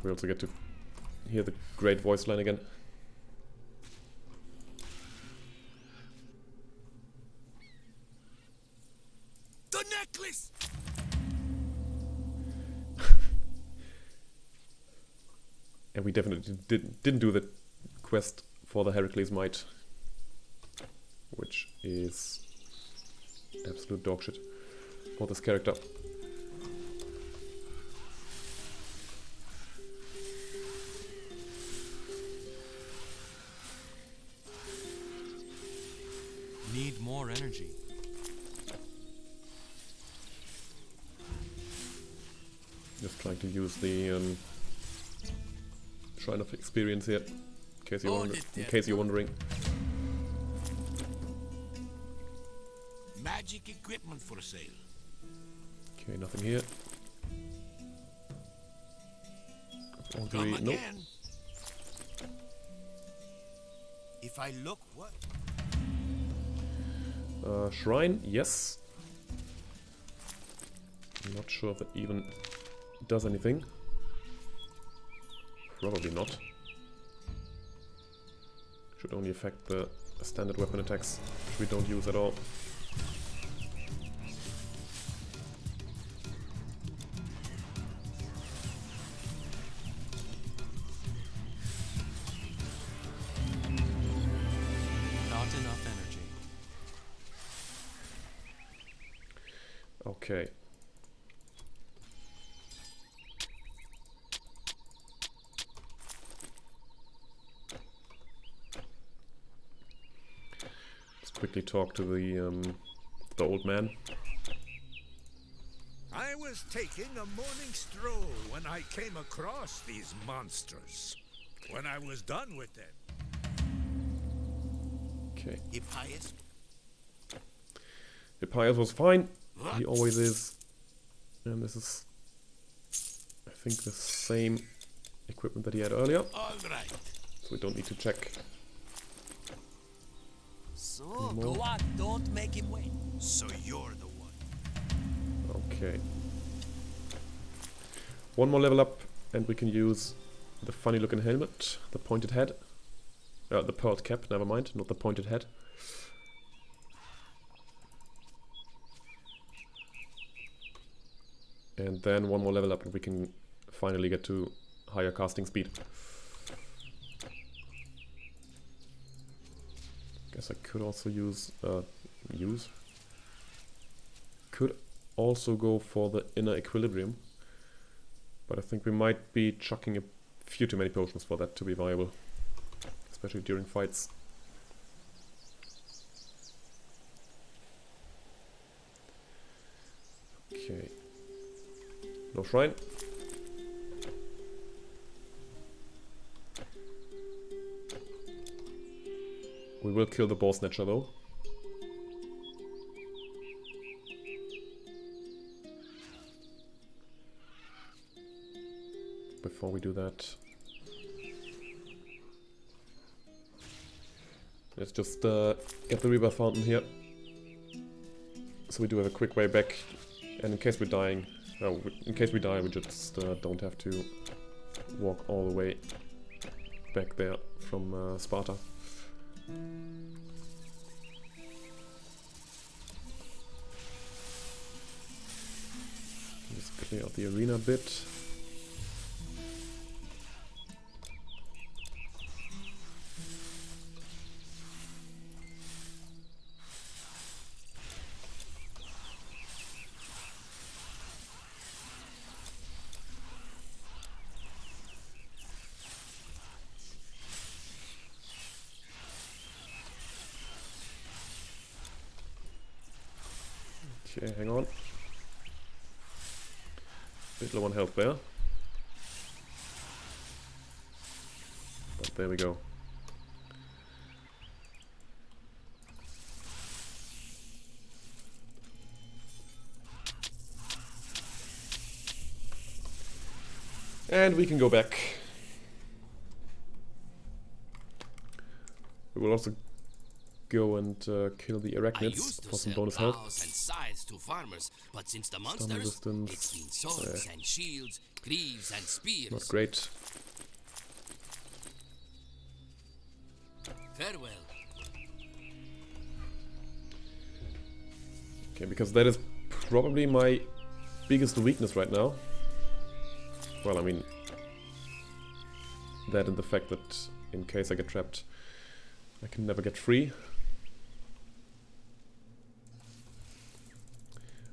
We also get to hear the great voice line again. The necklace! And we definitely didn't do the quest for the Heracles Might, which is absolute dogshit for this character. Need more energy. Just trying to use the Shrine of Experience here, in case you're wondering. Magic equipment for sale. Okay, nothing here. Come Nope. again. If I look, what? Shrine, yes. I'm not sure if it even does anything. Probably not. Should only affect the standard weapon attacks, which we don't use at all. Not enough energy. Okay. Let's quickly talk to the old man. I was taking a morning stroll when I came across these monsters. When I was done with them. Okay. Epirus? Epirus was fine. He always is. And this is, I think, the same equipment that he had earlier. All right. So we don't need to check. So, go on, don't make him wait. So you're the one. Okay. One more level up, and we can use the funny looking helmet, the pointed head. The pearled cap, never mind, not the pointed head. And then one more level up, and we can finally get to higher casting speed. Guess I could also could also go for the inner equilibrium, but I think we might be chucking a few too many potions for that to be viable, especially during fights. Okay. No shrine. We will kill the boss snatcher though. Before we do that, let's just get the rebirth fountain here. So we do have a quick way back, and in case we're dying, in case we die, we just don't have to walk all the way back there from Sparta. Just clear out the arena a bit. Okay, hang on. Bit low on health there. But there we go. And we can go back. We will also go and kill the arachnids for some bonus health. And scythes to farmers, but since the monsters, resistance. it's been swords and shields, greaves and spears. Not great. Farewell. Okay, because that is probably my biggest weakness right now. Well, I mean, that and the fact that in case I get trapped, I can never get free.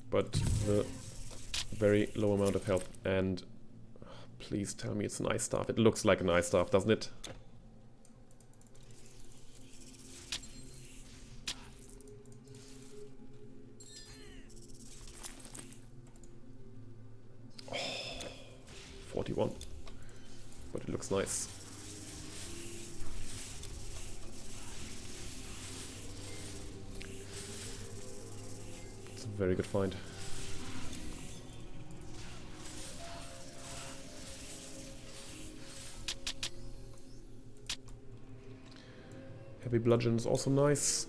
But the very low amount of health, and please tell me it's an ice staff. It looks like an ice staff, doesn't it? Oh, 41. But it looks nice. Very good find. Heavy bludgeon is also nice.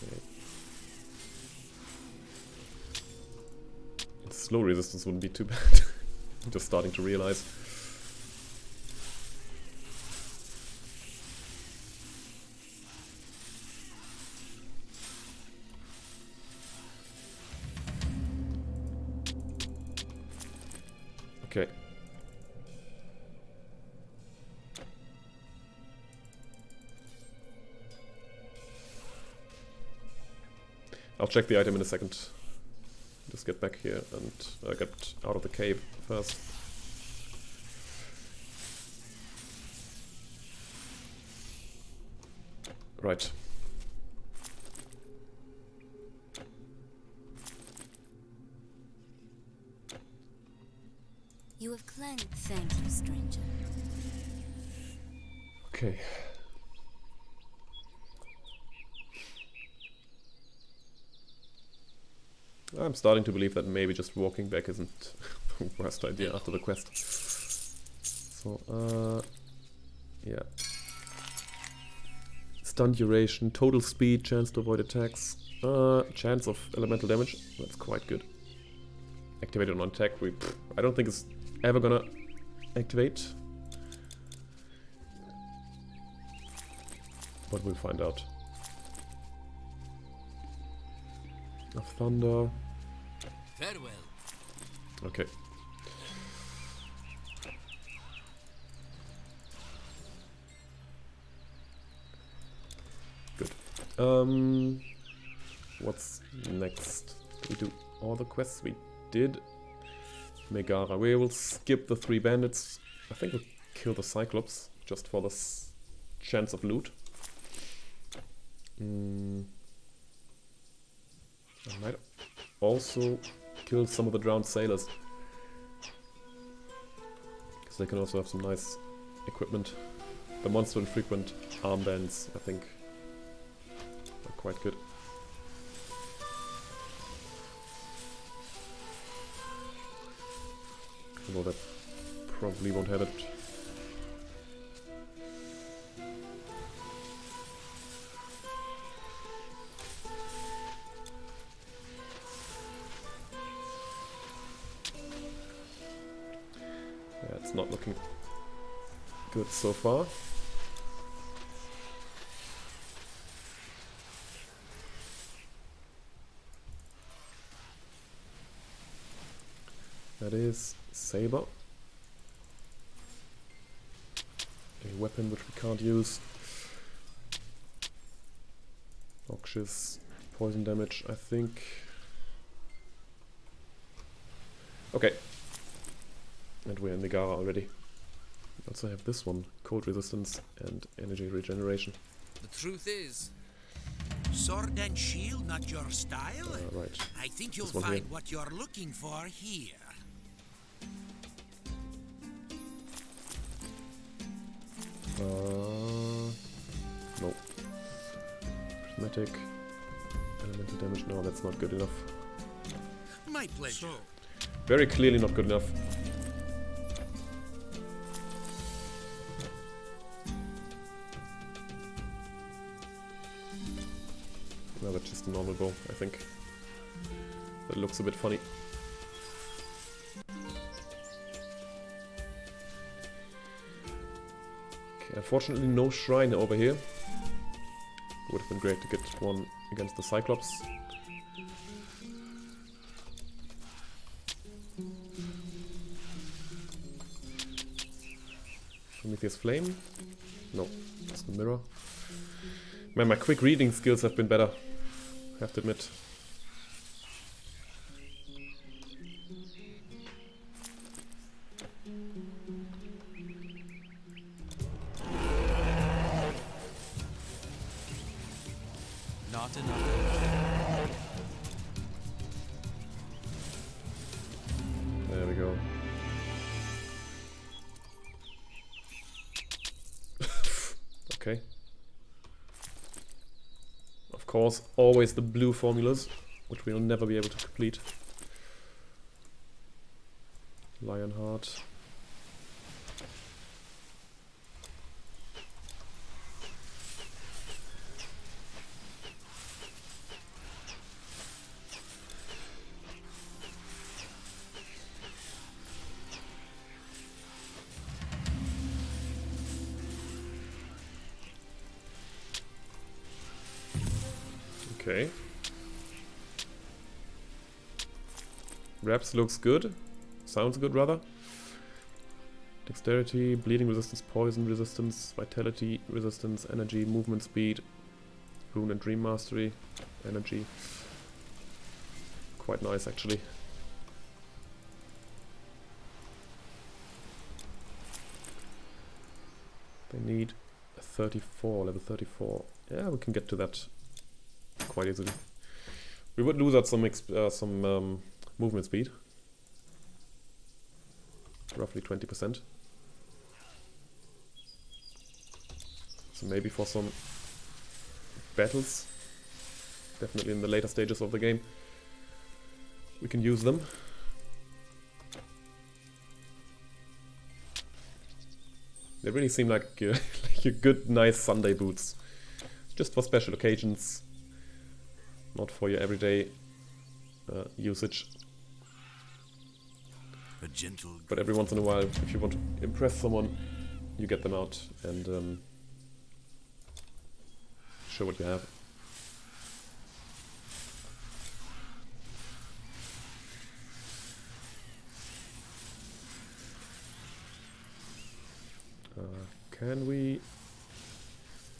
Okay. Slow resistance wouldn't be too bad. I'm just starting to realize. Okay. I'll check the item in a second. Just get back here and get out of the cave first. Right. You have cleansed. Thank you, stranger. Okay. I'm starting to believe that maybe just walking back isn't the worst idea after the quest. So, yeah. Stun duration, total speed, chance to avoid attacks, chance of elemental damage. That's quite good. Activated on attack. I don't think it's ever gonna activate, but we'll find out. Of thunder. Farewell. Okay. Good. What's next? Did we do all the quests? We did. Megara. We will skip the 3 bandits. I think we'll kill the Cyclops just for this chance of loot. I might also kill some of the drowned sailors, because they can also have some nice equipment. The monster infrequent armbands, I think, are quite good. Although that probably won't have it. not looking good so far. That is Saber. A weapon which we can't use. Noxious poison damage, I think. Okay. And we're in the Gara already. We also have this one, cold resistance and energy regeneration. The truth is, Sword and shield, not your style? Right. I think you'll This one find here. what you're looking for here. No. Prismatic. Elemental damage, no, that's not good enough. My pleasure. Very clearly not good enough. No, that's just a normal bow, I think. That looks a bit funny. Okay, unfortunately no shrine over here. Would have been great to get one against the Cyclops. Prometheus Flame? No, it's the mirror. Man, my quick reading skills have been better, I have to admit. Not enough. There we go. Okay. Of course, always the blue formulas, which we'll never be able to complete. Lionheart. Okay. Reps looks good. Sounds good, rather. Dexterity, bleeding resistance, poison resistance, vitality resistance, energy, movement speed, rune and dream mastery, energy. Quite nice, actually. They need a 34, level 34. Yeah, we can get to that quite easily. We would lose out some movement speed, roughly 20%. So maybe for some battles, definitely in the later stages of the game, we can use them. They really seem like, like a good, nice Sunday boots, just for special occasions. Not for your everyday usage. A gentle. But every once in a while, if you want to impress someone, you get them out and show what you have. Can we?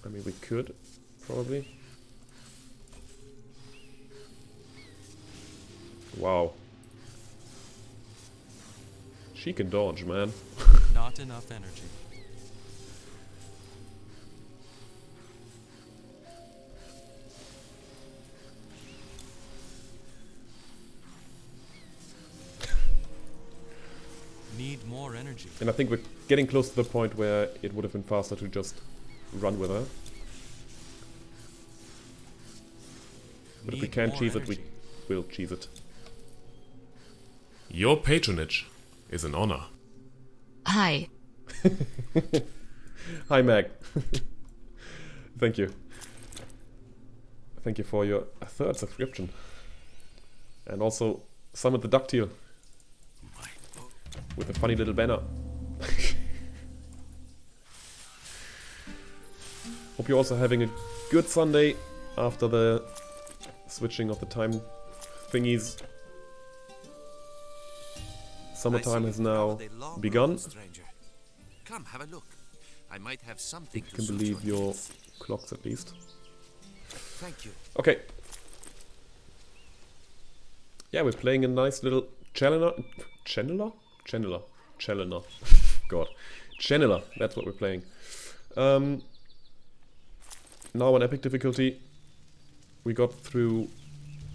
I mean, we could, probably. Wow. She can dodge, man. Not enough energy. Need more energy. And I think we're getting close to the point where it would have been faster to just run with her. But if we can't cheese it, we will cheese it. Your patronage is an honor. Hi. Hi, Mag. Thank you. Thank you for your third subscription. And also, Summon the Ducktail. With a funny little banner. Hope you're also having a good Sunday after the switching of the time thingies. Summertime has now begun. Stranger. Come, have a look. I might have something If you can believe your needs. clocks at least. Thank you. Okay. Yeah, we're playing a nice little channeler. God. Channeler, that's what we're playing. Now on epic difficulty. We got through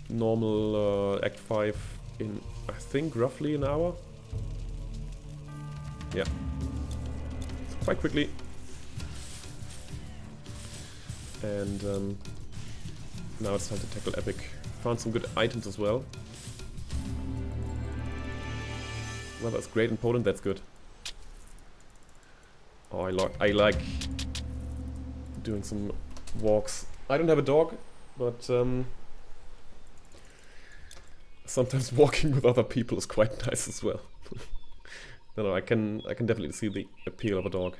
normal Act 5 in, I think, roughly an hour. Yeah. So quite quickly. And now it's time to tackle epic. Found some good items as well. Weather's great in Poland, that's good. Oh, I like doing some walks. I don't have a dog, but sometimes walking with other people is quite nice as well. No, I can definitely see the appeal of a dog.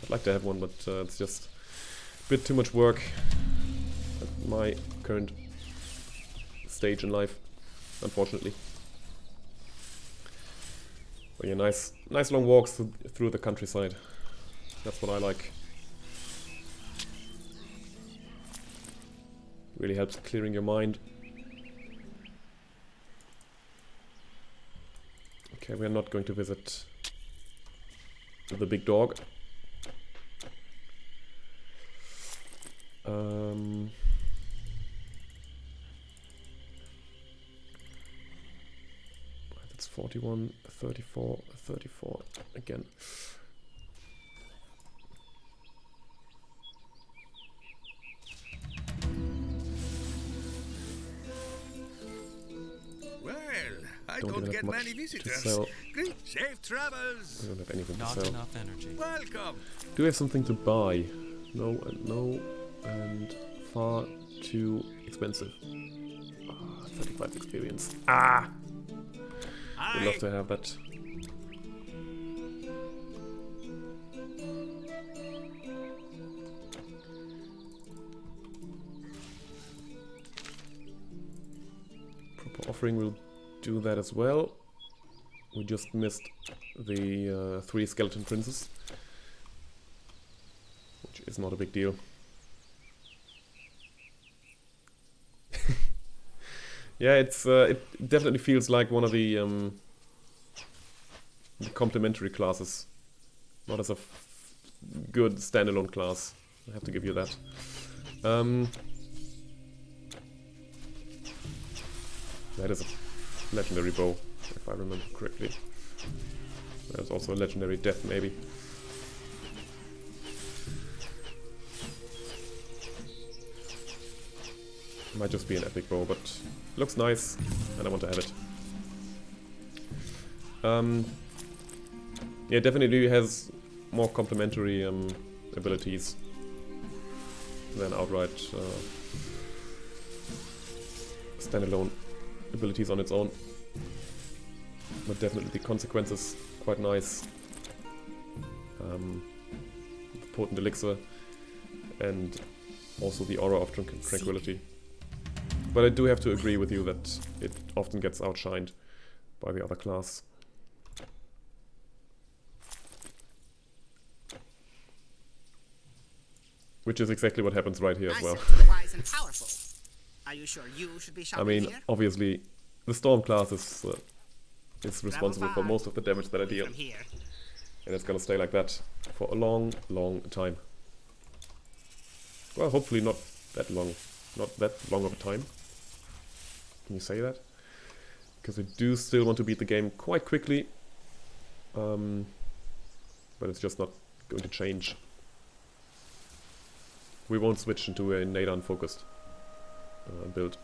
I'd like to have one, but it's just a bit too much work at my current stage in life, unfortunately. But yeah, nice long walks through the countryside. That's what I like. Really helps clearing your mind. Okay, we're not going to visit the big dog. That's 41, 34, 34 again. Well, I Don't don't even get have much many to visitors. sell. Great, safe travels. I don't have anything to Not sell. enough energy. Welcome. Do we have something to buy? No and no, and far too expensive. 35 experience. Ah! Would love to have that. Proper offering will do that as well. We just missed the 3 skeleton princes, which is not a big deal. Yeah, it definitely feels like one of the complementary classes, not as a good standalone class. I have to give you that. That is a legendary bow, if I remember correctly. There's also a legendary death, maybe. Might just be an epic bow, but looks nice, and I want to have it. Yeah, definitely has more complementary abilities than outright standalone abilities on its own. But definitely the consequences quite nice. The potent elixir and also the aura of tranquility. But I do have to agree with you that it often gets outshined by the other class. Which is exactly what happens right here as well. The wise and powerful. Are you sure you should be I shopping mean, here? obviously, the Storm class is responsible for most of the damage that I deal. And it's gonna stay like that for a long, long time. Well, hopefully not that long. Not that long of a time. Can you say that? Because we do still want to beat the game quite quickly. But it's just not going to change. We won't switch into a Nadan focused build.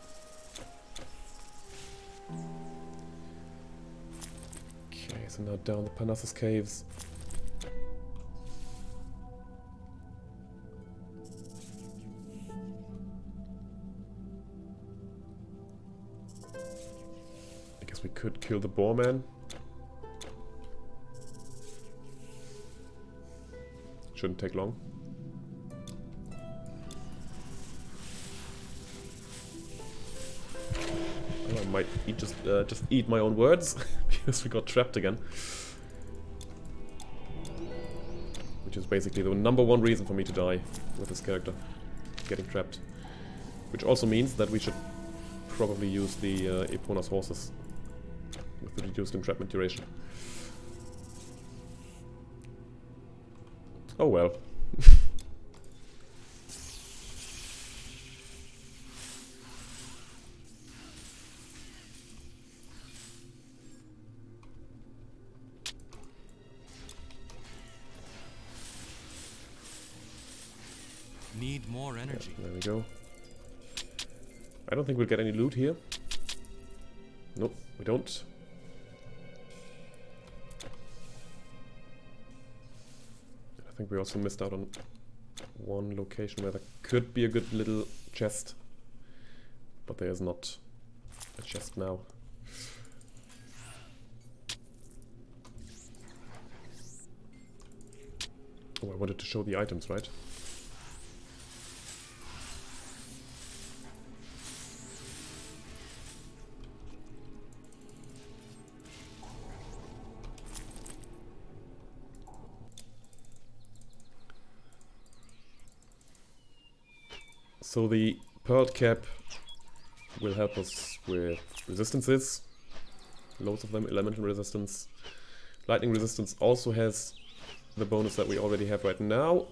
Okay, so now down the Parnassus Caves. I guess we could kill the boar man. Shouldn't take long. I might just eat my own words, because we got trapped again. Which is basically the #1 reason for me to die with this character. Getting trapped. Which also means that we should probably use the Epona's horses with the reduced entrapment duration. Oh well. Need more energy. Yeah, there we go. I don't think we'll get any loot here. Nope, we don't. I think we also missed out on one location where there could be a good little chest. But there is not a chest now. Oh, I wanted to show the items, right? So the Pearl Cap will help us with resistances, loads of them, elemental resistance. Lightning resistance also has the bonus that we already have right now,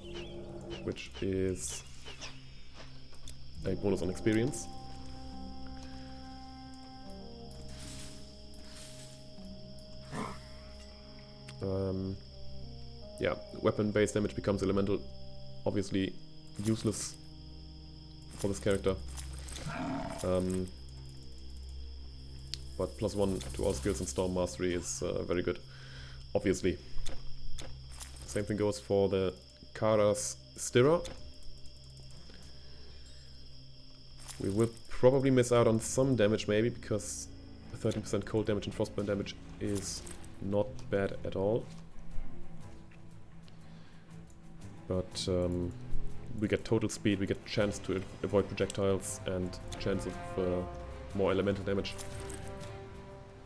which is a bonus on experience. Yeah, weapon-based damage becomes elemental, obviously useless for this character. But +1 to all skills in Storm Mastery is very good, obviously. Same thing goes for the Kara's Stirrer. We will probably miss out on some damage maybe, because 13% cold damage and frostburn damage is not bad at all. But we get total speed, we get chance to avoid projectiles and chance of more elemental damage,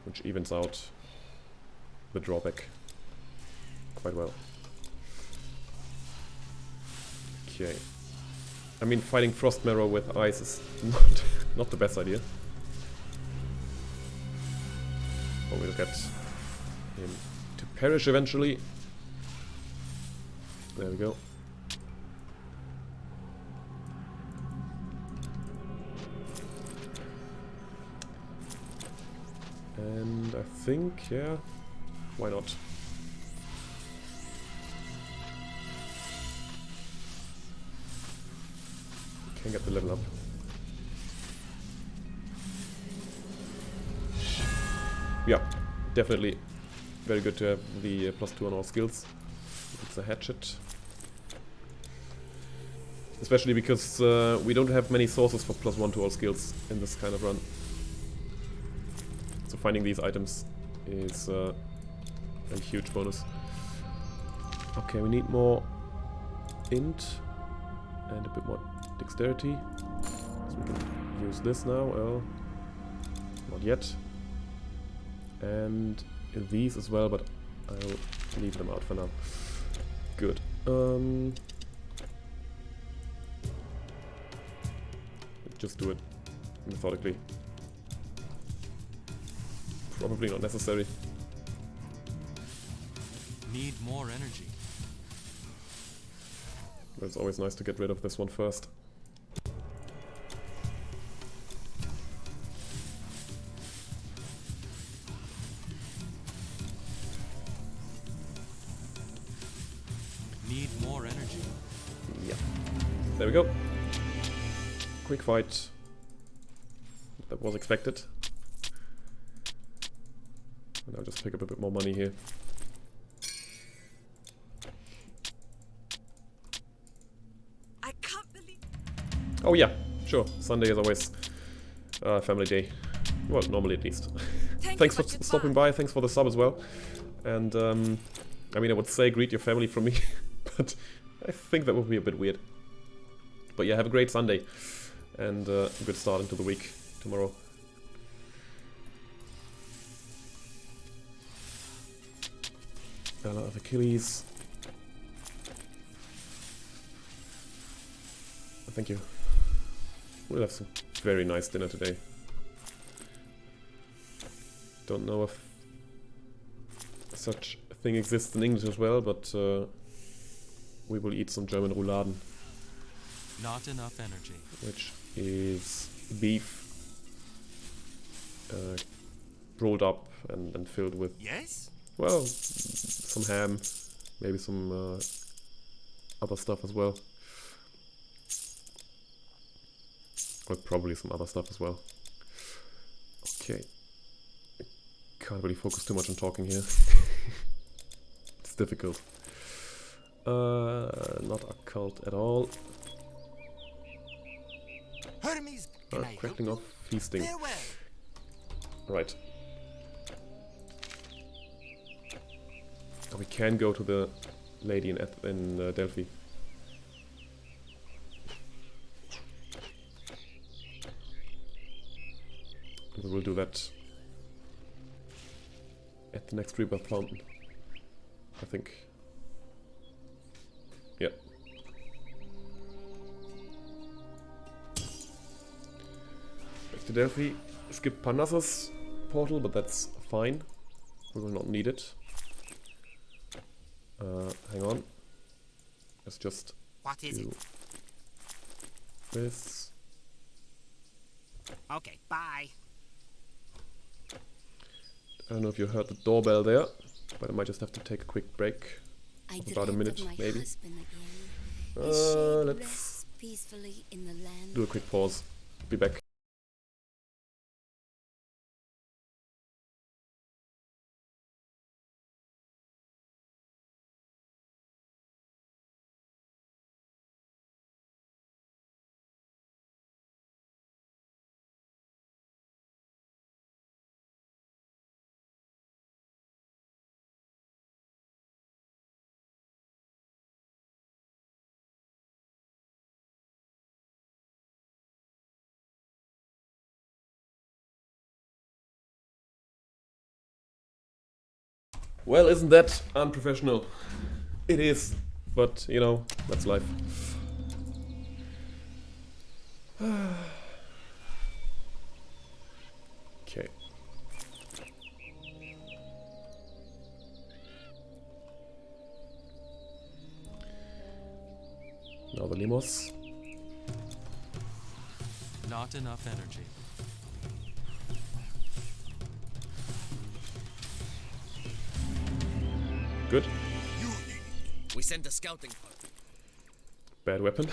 which evens out the drawback quite well. Okay. I mean, fighting Frost Marrow with ice is not the best idea. But we'll get him to perish eventually. There we go. And I think, yeah, why not? Can get the level up. Yeah, definitely very good to have the +2 on all skills. It's a hatchet. Especially because we don't have many sources for +1 to all skills in this kind of run. So finding these items is a huge bonus. Okay, we need more int and a bit more dexterity. So we can use this now. Well, not yet. And these as well, but I'll leave them out for now. Good. Just do it methodically. Probably not necessary. Need more energy. But it's always nice to get rid of this one first. Need more energy. Yeah. There we go. Quick fight. That was expected. And I'll just pick up a bit more money here. I can't believe. Oh yeah, sure. Sunday is always family day. Well, normally at least. Thanks for stopping by. Thanks for the sub as well. And I mean, I would say greet your family from me, but I think that would be a bit weird. But yeah, have a great Sunday and a good start into the week tomorrow. Valor of Achilles. Thank you. We'll have some very nice dinner today. Don't know if such a thing exists in English as well, but we will eat some German Rouladen. Not enough energy. Which is beef rolled up and filled with, yes? Well, some ham, maybe some other stuff as well. Or probably some other stuff as well. Okay. Can't really focus too much on talking here. It's difficult. Not occult at all. Hermes, crackling off, feasting. Right. We can go to the lady in Delphi. We will do that at the next rebirth fountain, I think. Yeah. Back to Delphi. Skip Parnassus portal, but that's fine. We will not need it. Hang on. Let's just What is do it? this. Okay, bye. I don't know if you heard the doorbell there, but I might just have to take a quick break. Of about a minute, maybe. Let's peacefully in the land. do a quick pause. Be back. Well, isn't that unprofessional? It is, but you know, that's life. Okay. Now the Limos. Not enough energy. Good. We sent a scouting party. Bad weapon.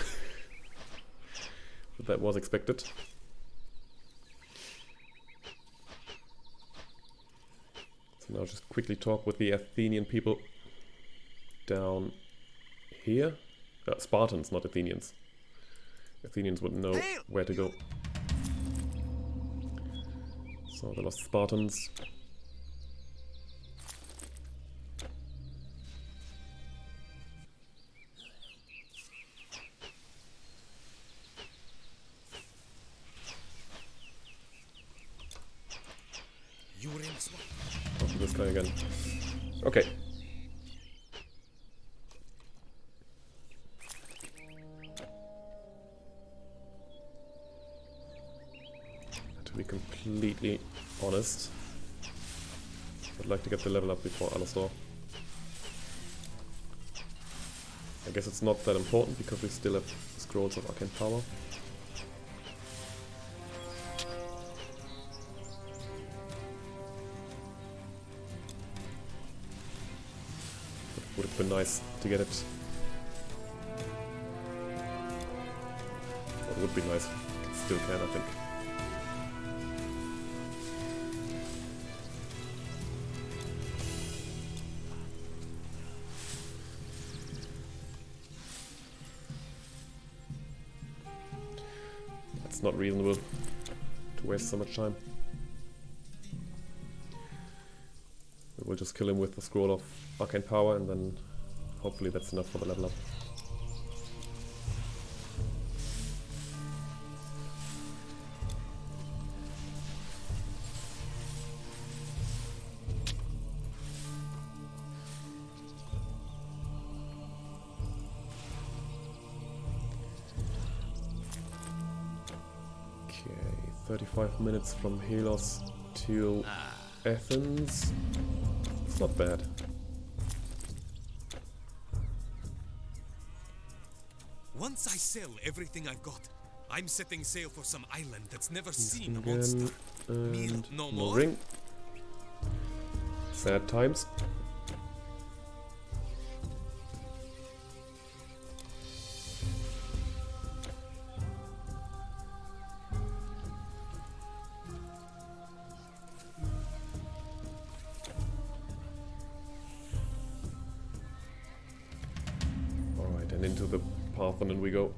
But that was expected. So now just quickly talk with the Athenian people down here. Spartans, not Athenians. Athenians wouldn't know where to go. So the lost Spartans. After this guy again. Okay. To be completely honest, I'd like to get the level up before Alastor. I guess it's not that important because we still have scrolls of arcane power. Would have been nice to get it. It would be nice. Still can, I think. It's not reasonable to waste so much time. We'll just kill him with the scroll of arcane power and then hopefully that's enough for the level up. 35 minutes from Helos to Athens. It's not bad. Once I sell everything I've got, I'm setting sail for some island that's never East seen a again, monster. Meal, and no no more? ring. Sad times. Alright, and into the Parthenon we go.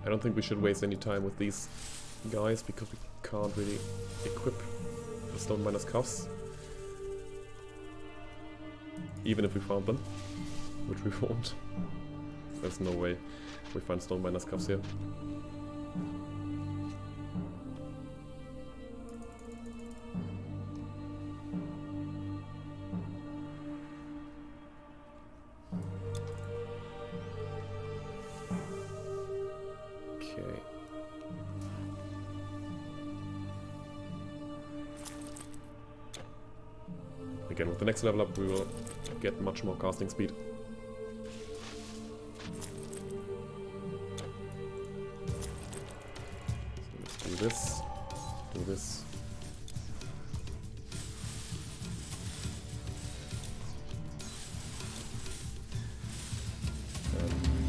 I don't think we should waste any time with these guys because we can't really equip the stone miners cuffs. Even if we found them, which we won't. There's no way we find stone miners cuffs here. Okay. Again, with the next level up, we will get much more casting speed. So let's do this. Do this.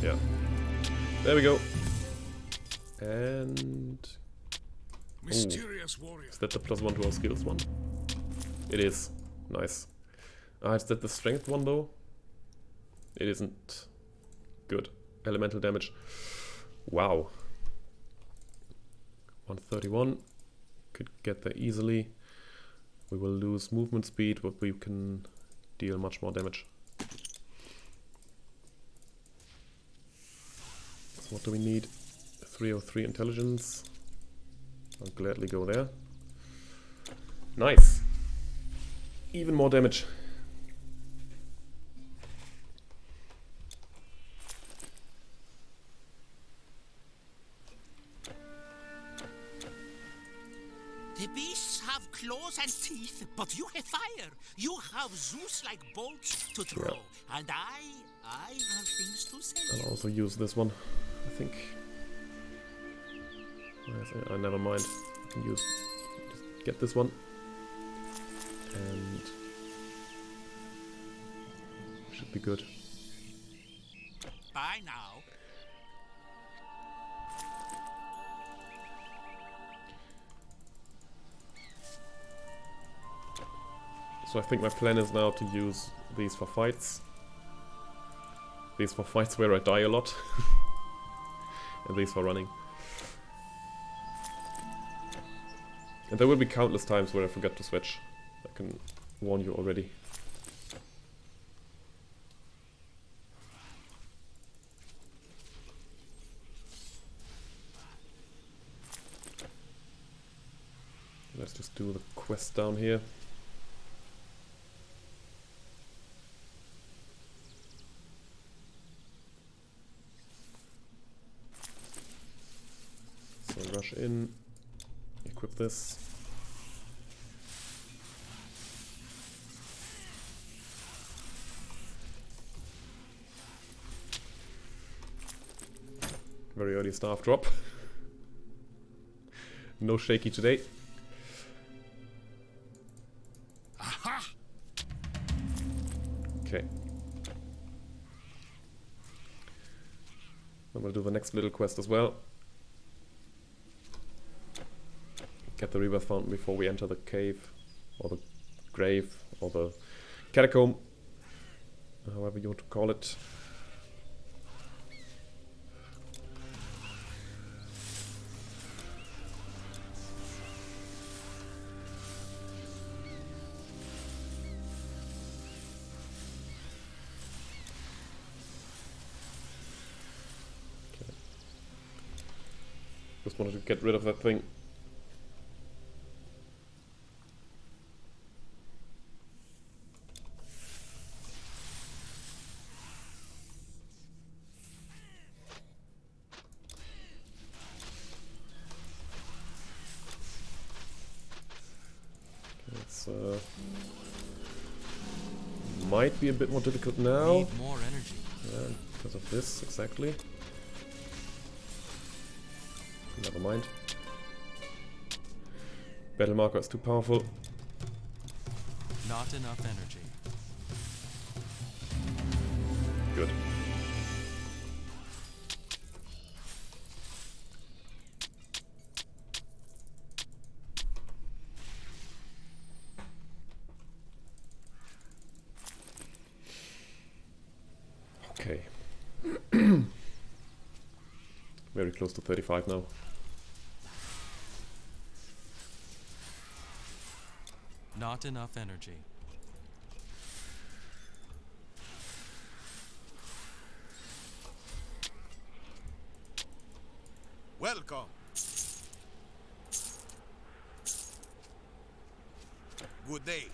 Yeah. There we go. And Mysterious warrior. Is that the +1 to our skills one? It is. Nice. Is that the strength one though? It isn't. Good. Elemental damage. Wow. 131. Could get there easily. We will lose movement speed, but we can deal much more damage. So what do we need? 303 intelligence. I'll gladly go there. Nice. Even more damage. The beasts have claws and teeth, but you have fire. You have Zeus-like bolts to throw, and I have things to sell. I'll also use this one, I think. Never mind. I can use. Just get this one. And should be good. Bye now. So I think my plan is now to use these for fights. These for fights where I die a lot. And these for running. And there will be countless times where I forget to switch. I can warn you already. Let's just do the quest down here. So rush in, equip this. Very early staff drop. No shaky today. Aha! Okay. And we'll do the next little quest as well. Get the rebirth fountain before we enter the cave, or the grave, or the catacomb, however you want to call it. Just wanted to get rid of that thing. It's might be a bit more difficult now. Need more energy. Yeah, because of this, exactly. Never mind. Battle marker is too powerful. Not enough energy. Good. Okay. Very close to 35 now. Not enough energy. Welcome. Good day.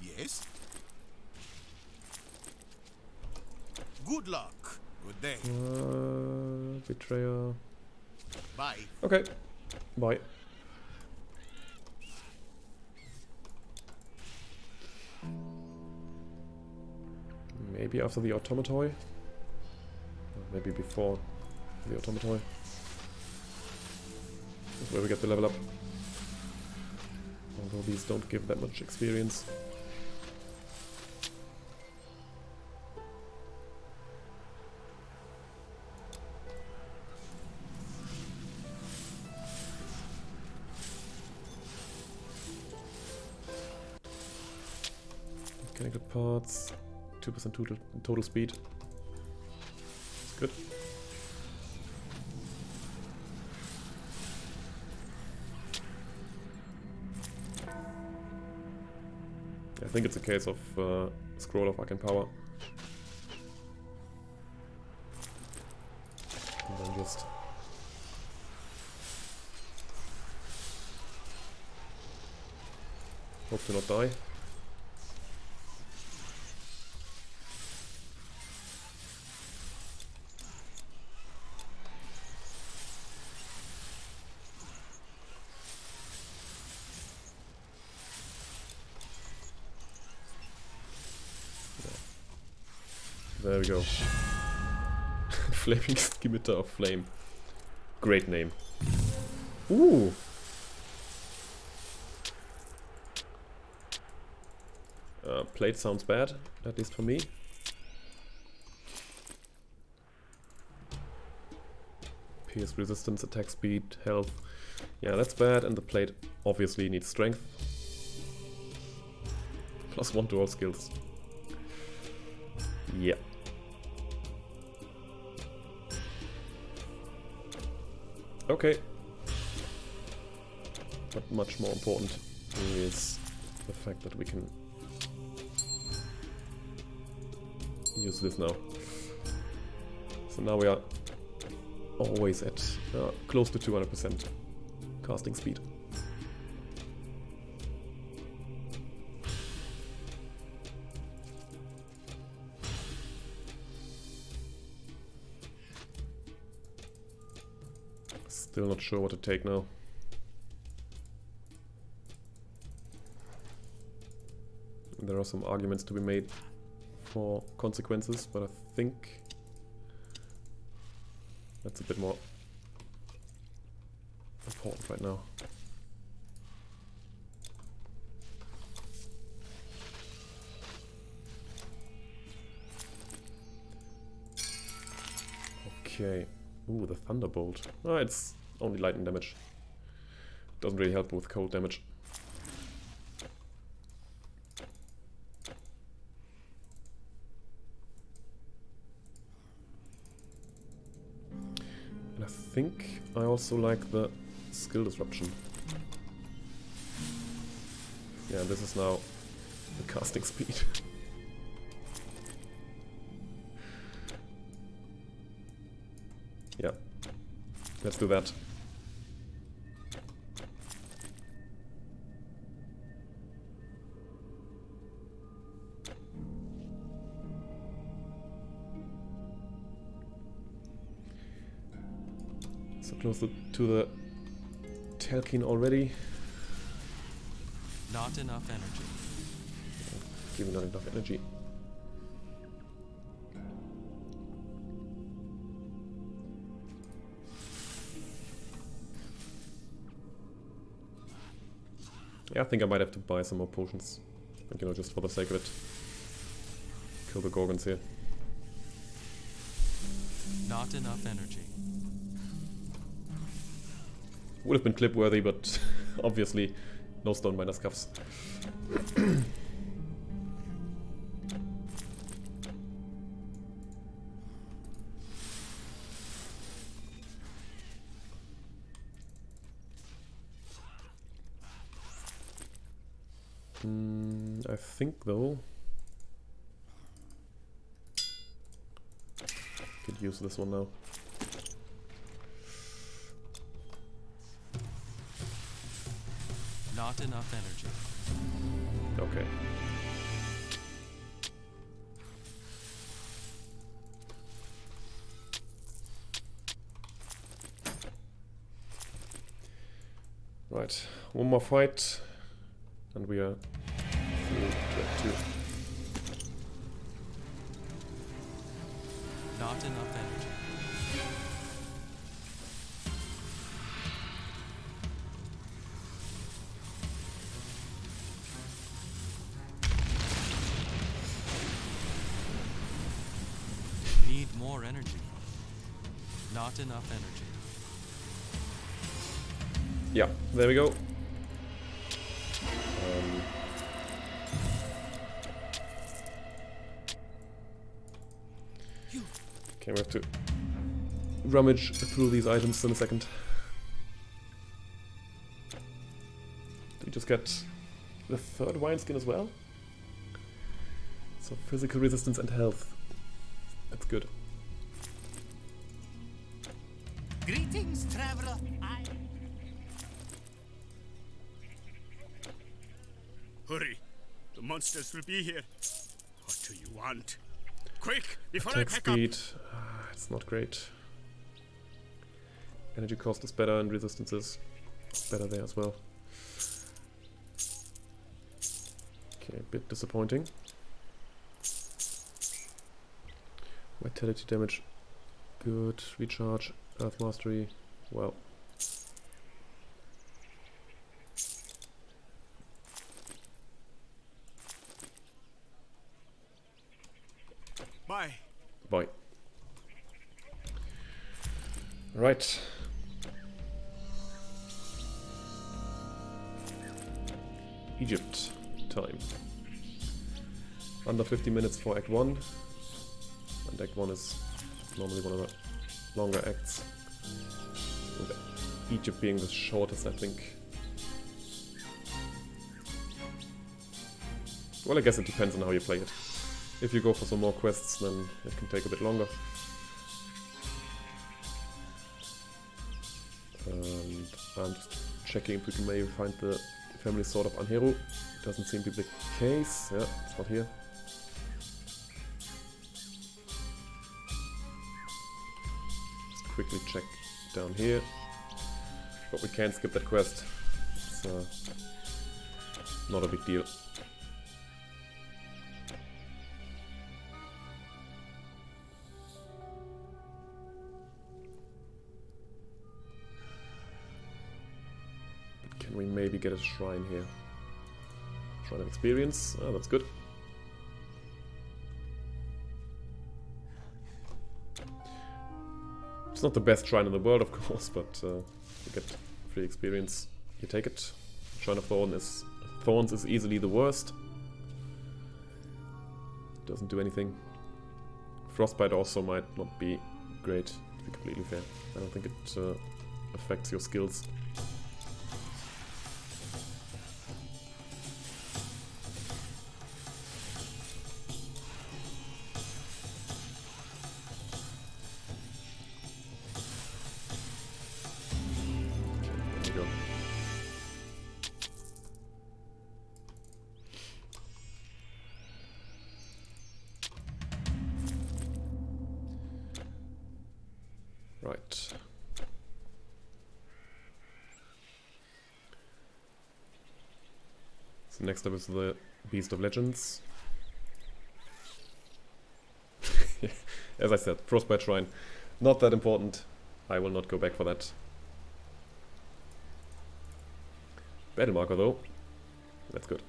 Yes? Good luck. Good day. Betrayer. Bye. Okay. Bye. Maybe after the automatoi? Or maybe before the automatoi. That's where we get the level up. Although these don't give that much experience. Mechanical parts, 2% total speed. It's good. I think it's a case of scroll of arcane power. And then just hope to not die. There we go. Flaming Scimitar of Flame. Great name. Ooh! Plate sounds bad, at least for me. Pierce resistance, attack speed, health. Yeah, that's bad, and the plate obviously needs strength. +1 to all skills. Yeah. Okay. But much more important is the fact that we can use this now. So now we are always at close to 200% casting speed. Still not sure what to take now. There are some arguments to be made for consequences, but I think that's a bit more important right now. Okay. Ooh, the Thunderbolt. Oh, it's only lightning damage. Doesn't really help with cold damage. And I think I also like the skill disruption. Yeah, this is now the casting speed. Yeah. Let's do that. So close to the Telkin already. Not enough energy. Give me not enough energy. Yeah, I think I might have to buy some more potions. Like, you know, just for the sake of it. Kill the Gorgons here. Not enough energy. Would have been clip worthy, but obviously no stone miner scuffs. I think though could use this one now. Not enough energy. Okay. Right, one more fight, and we are through that too. Not enough energy. Need more energy. Not enough energy. Yeah, there we go. Okay, we have to rummage through these items in a second. Did we just get the third wineskin as well? So physical resistance and health. That's good. Greetings, traveler. Hurry! The monsters will be here. What do you want? Quick, before Attack I pack speed. It's not great. Energy cost is better and resistance is better there as well. Okay, a bit disappointing. Vitality damage. Good. Recharge. Earth mastery. Well. Bye. Bye. Right. Egypt time. Under 50 minutes for Act 1. And Act 1 is normally one of the longer acts. With Egypt being the shortest, I think. Well, I guess it depends on how you play it. If you go for some more quests, then it can take a bit longer. And I'm just checking if we can maybe find the family sword of Anheru. Doesn't seem to be the case. Yeah, it's not here. Just quickly check down here. But we can't skip that quest. It's not a big deal. Can we maybe get a shrine here? Shrine of experience. Oh, that's good. It's not the best shrine in the world, of course, but you get free experience. You take it. Shrine of Thorns is easily the worst. Doesn't do anything. Frostbite also might not be great, to be completely fair. I don't think it affects your skills. Right. So next up is the Beast of Legends. As I said, Frostbite Shrine. Not that important. I will not go back for that. Battle marker though. That's good.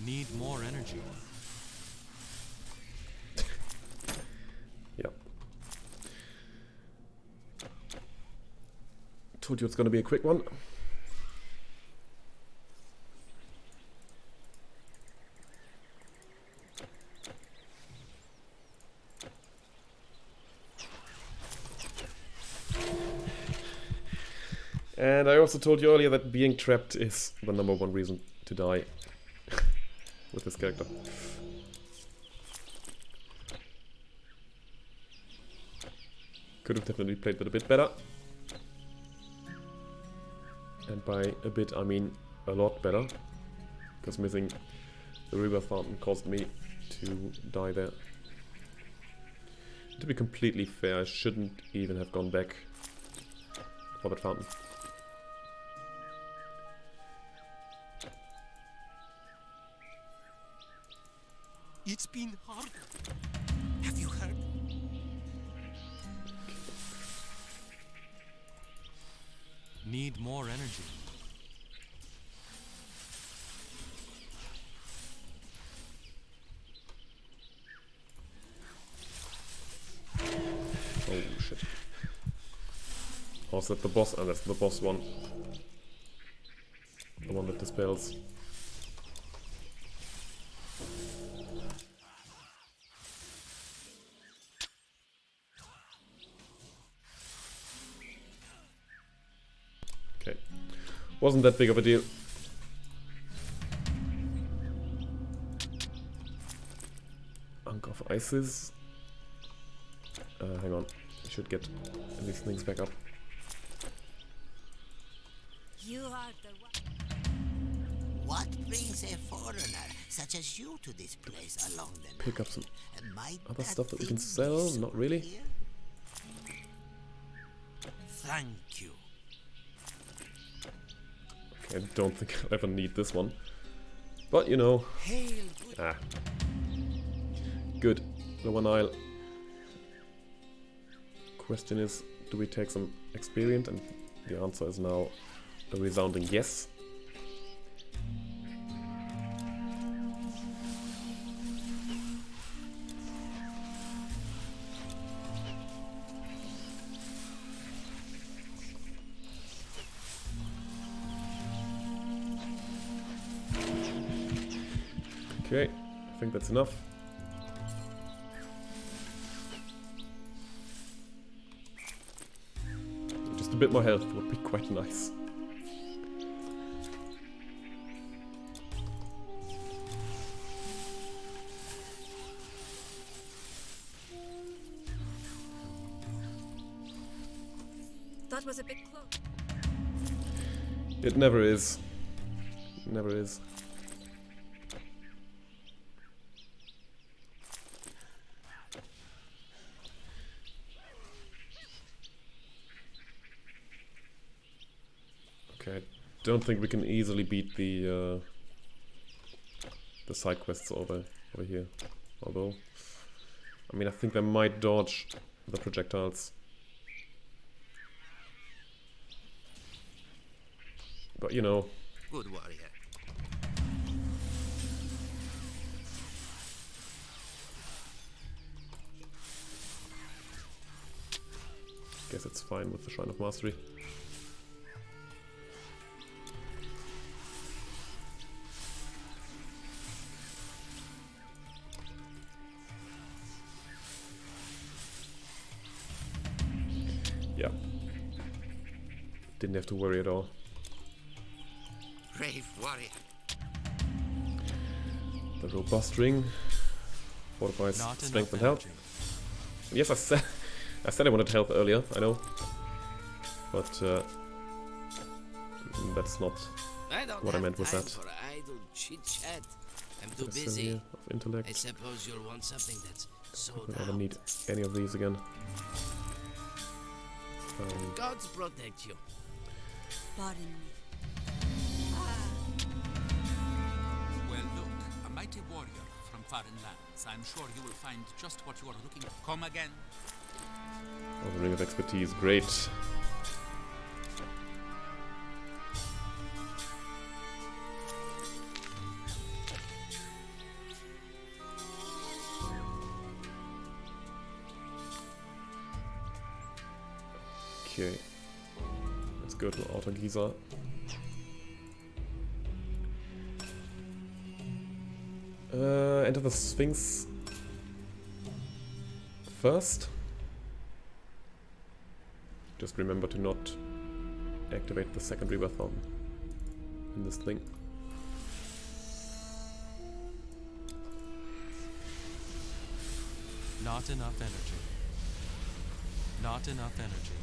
Need more energy. Yep. Told you it's gonna be a quick one. And I also told you earlier that being trapped is the #1 reason to die with this character. Could have definitely played that a bit better. And by a bit I mean a lot better. Because missing the rebirth fountain caused me to die there. To be completely fair, I shouldn't even have gone back for that fountain. It's been hard. Have you heard? Need more energy. Oh shit. Oh, is that the boss? Oh, that's the boss one. The one that dispels. Okay. Wasn't that big of a deal. Ankh of Isis. Hang on. I should get these things back up. You are the one. What brings a foreigner such as you to this place along the Pick up some Might other that stuff that we can thing sell. be Not really. here? Thank you. Okay, I don't think I'll ever need this one. But you know. Hail, Ah. Good. Lower Nile. Question is, do we take some experience? And the answer is now a resounding yes. Okay, I think that's enough. Just a bit more health would be quite nice. That was a bit close. It never is. It never is. Okay, I don't think we can easily beat the side quests over here. Although, I mean, I think they might dodge the projectiles. But you know. Good warrior. Guess it's fine with the Shrine of Mastery. Yeah. Didn't have to worry at all. Brave warrior. The robust ring fortifies Not strength and enough health. Yes, I said I said I wanted health earlier, I know. But that's not what I meant with that. For idle chit-chat. I'm too That's busy. of intellect. I suppose you'll want something that's sold I don't out. need any of these again. Gods protect you. Pardon me. Well, look, a mighty warrior from foreign lands. I'm sure you will find just what you are looking for. Come again. Oh, the Ring of Expertise, great. Okay, let's go to Outer Giza. Enter the Sphinx first. Just remember to not activate the second rebirth on in this thing. Not enough energy. Not enough energy.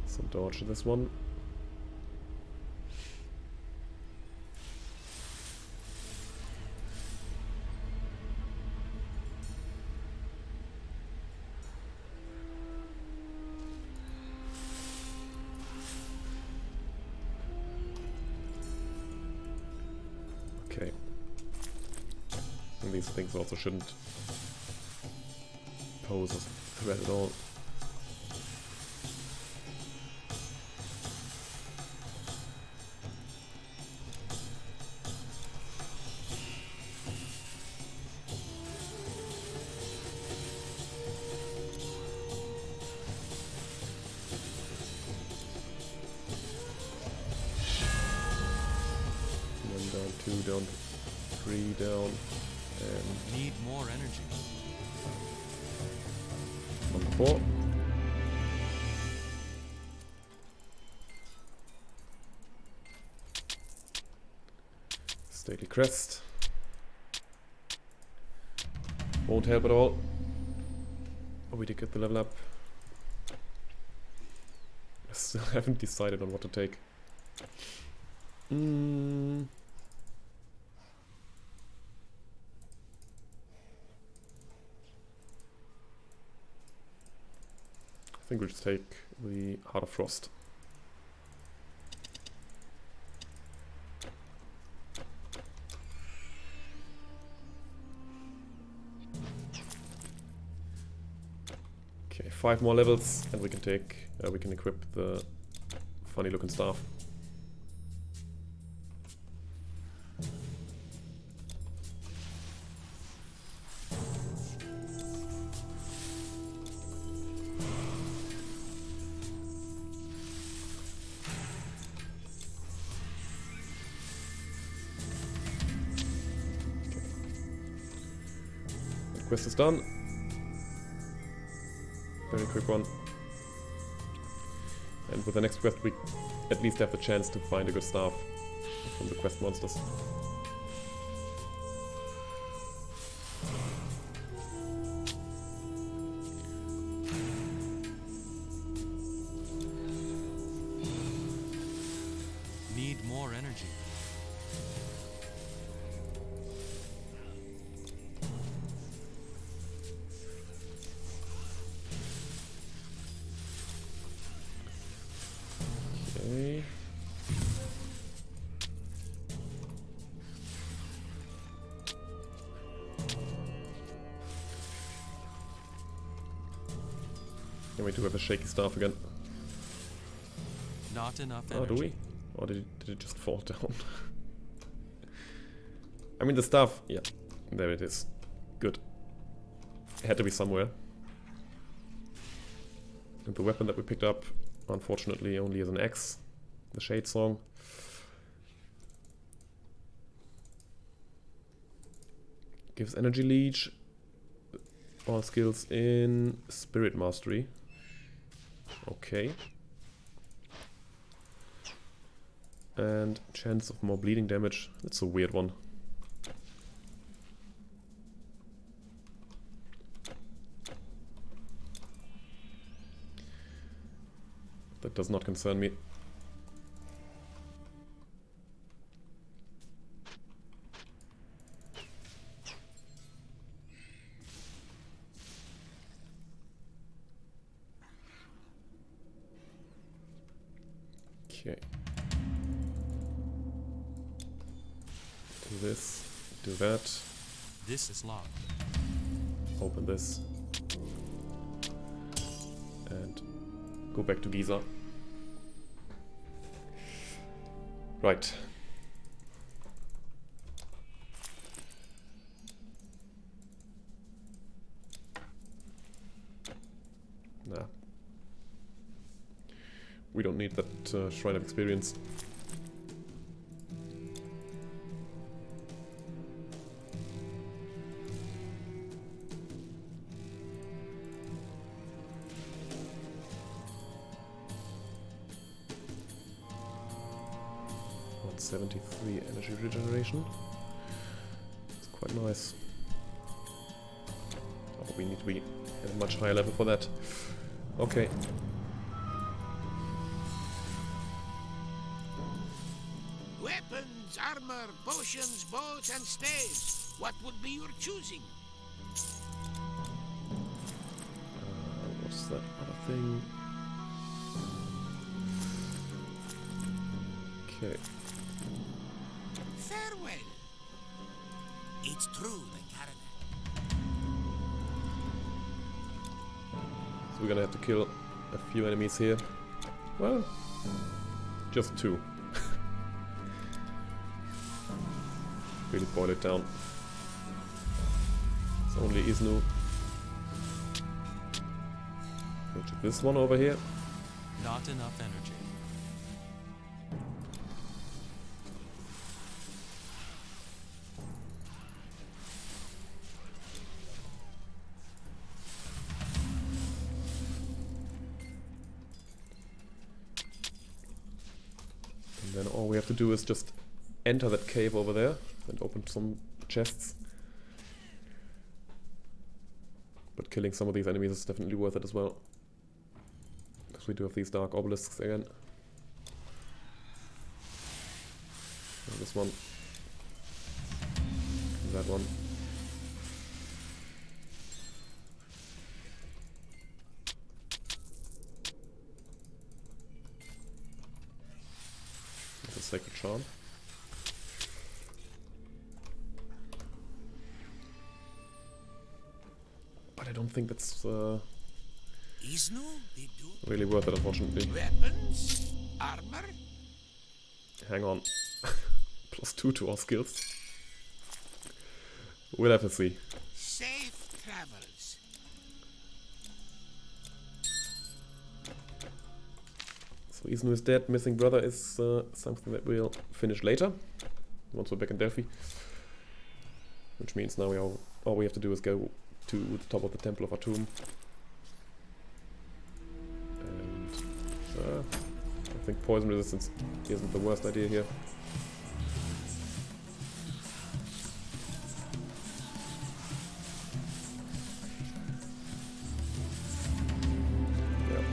So dodge this one. Okay. And these things also shouldn't pose a threat at all. Down, 3 down, and need more energy. Number 4. Stately Crest. Won't help at all. Oh, we did get the level up. I still haven't decided on what to take. I think we'll just take the Heart of Frost. Okay, 5 more levels, and we can take, we can equip the funny looking staff. Quest is done. Very quick one. And with the next quest we at least have the chance to find a good staff from the quest monsters. Need more energy. Okay. And we do have a shaky staff again. Not enough Oh, energy. do we? Or did it just fall down? I mean the staff, yeah, there it is. Good. It had to be somewhere. And the weapon that we picked up, unfortunately, only is an axe. The Shade Song. Gives energy leech. All skills in Spirit Mastery. Okay. And chance of more bleeding damage. That's a weird one. That does not concern me. Okay. Do this, do that. This is locked. Open this. And go back to Giza. Right. Nah. We don't need that Shrine of Experience. One 73 energy regeneration. It's quite nice. Oh, we need to be at a much higher level for that. Okay. Weapons, armor, potions, bows, and staves. What would be your choosing? What's that other thing? Okay. Farewell. It's true, the caravan. So we're gonna have to kill a few enemies here. Well, just 2. Really boil it down. It's only Isnu. Which is this one over here. Not enough energy. And then all we have to do is just enter that cave over there and open some chests. But killing some of these enemies is definitely worth it as well. Because we do have these dark obelisks again. And this one. And that one. That's a sacred charm. But I don't think that's really worth it, unfortunately. Weapons, armor. Hang on. +2 to all skills. We'll have to see. Safe travels. So Isnu is dead. Missing brother is something that we'll finish later, once we're back in Delphi. Which means now all we have to do is go to the top of the Temple of Atum. And I think poison resistance isn't the worst idea here. Yeah.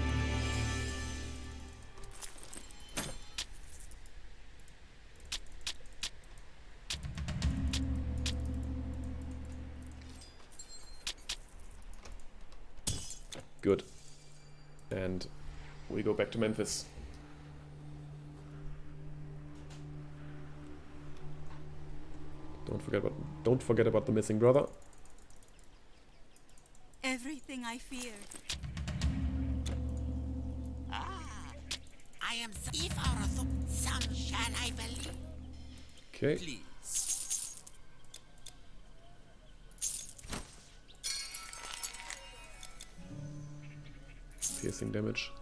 Good. And we go back to Memphis. Don't forget about the missing brother. Everything I feared. I am thief out of some shall I believe? Okay. Please. Piercing damage.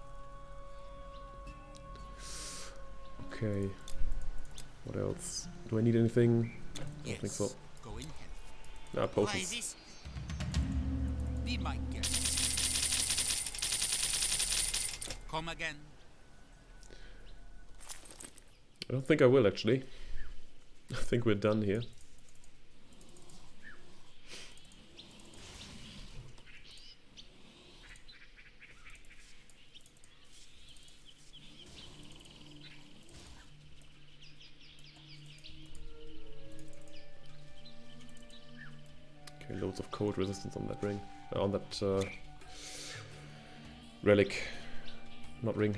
Okay. What else? Do I need anything? I don't think so. Go in Ah, Why potions. this? Be my guest. Come again. I don't think I will actually. I think we're done here. Okay, loads of cold resistance on that ring. On that relic. Not ring.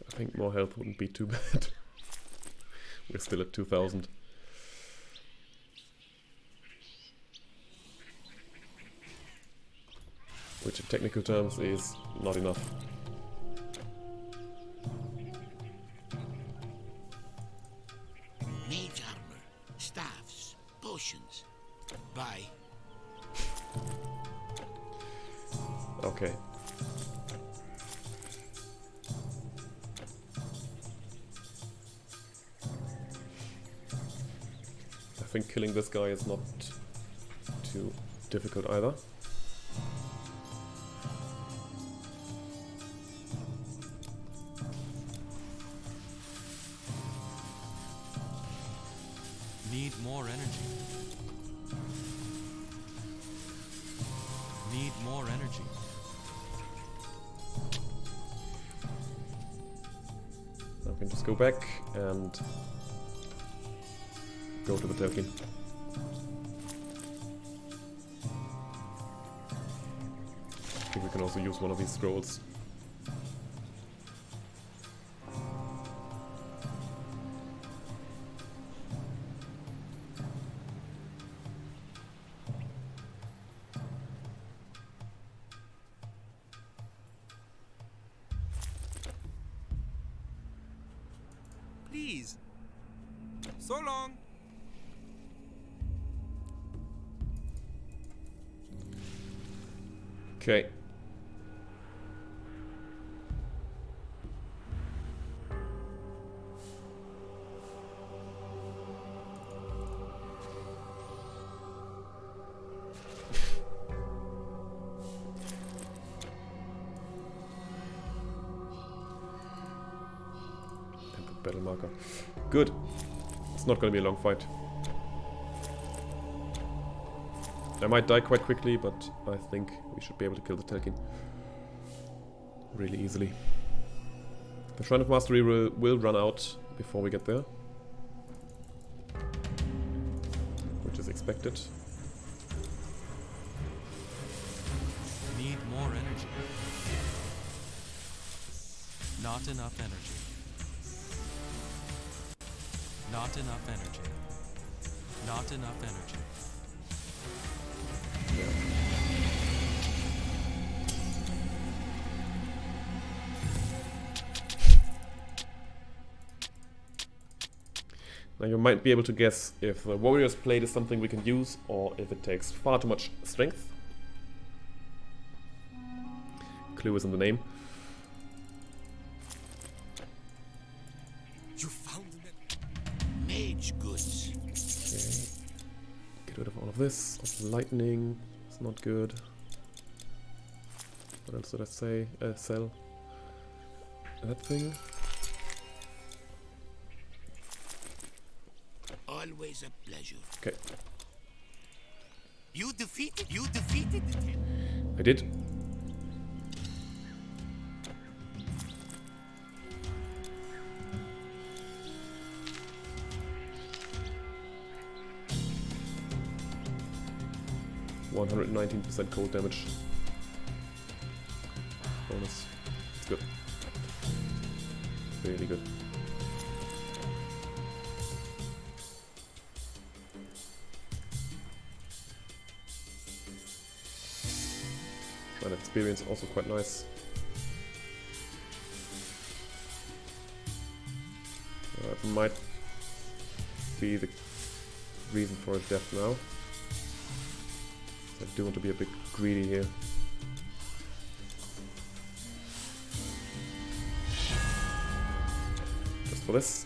I think more health wouldn't be too bad. We're still at 2000. Which in technical terms is not enough. Mage armor, staffs, potions. Buy. Okay. I think killing this guy is not too difficult either. Need more energy. Need more energy. Now we can just go back and go to the Tolkien. I think we can also use one of these scrolls. Please. So long. Okay. Battle marker. Good. It's not going to be a long fight. I might die quite quickly, but I think we should be able to kill the Tolkien really easily. The Shrine of Mastery will run out before we get there, which is expected. Need more energy. Not enough energy. Not enough energy. Not enough energy. Now you might be able to guess if the Warrior's Plate is something we can use or if it takes far too much strength. Clue is in the name. You found it. Mage goods. Okay. Get rid of all of this. Lightning is not good. What else did I say? Sell. That thing. Always a pleasure. Okay. You defeated the temple. I did. %119% cold damage. Bonus. It's good. Really good. And experience also quite nice. That might be the reason for his death now. I do want to be a bit greedy here. Just for this.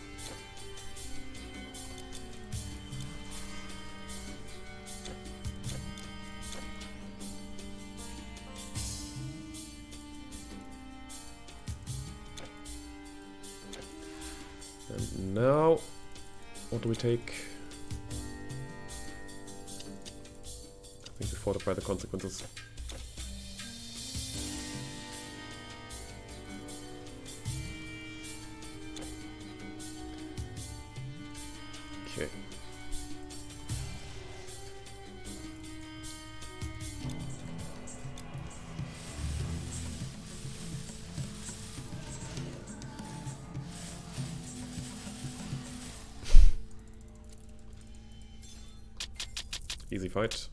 Now, what do we take? I think we fortify the consequences. Okay. Easy fight.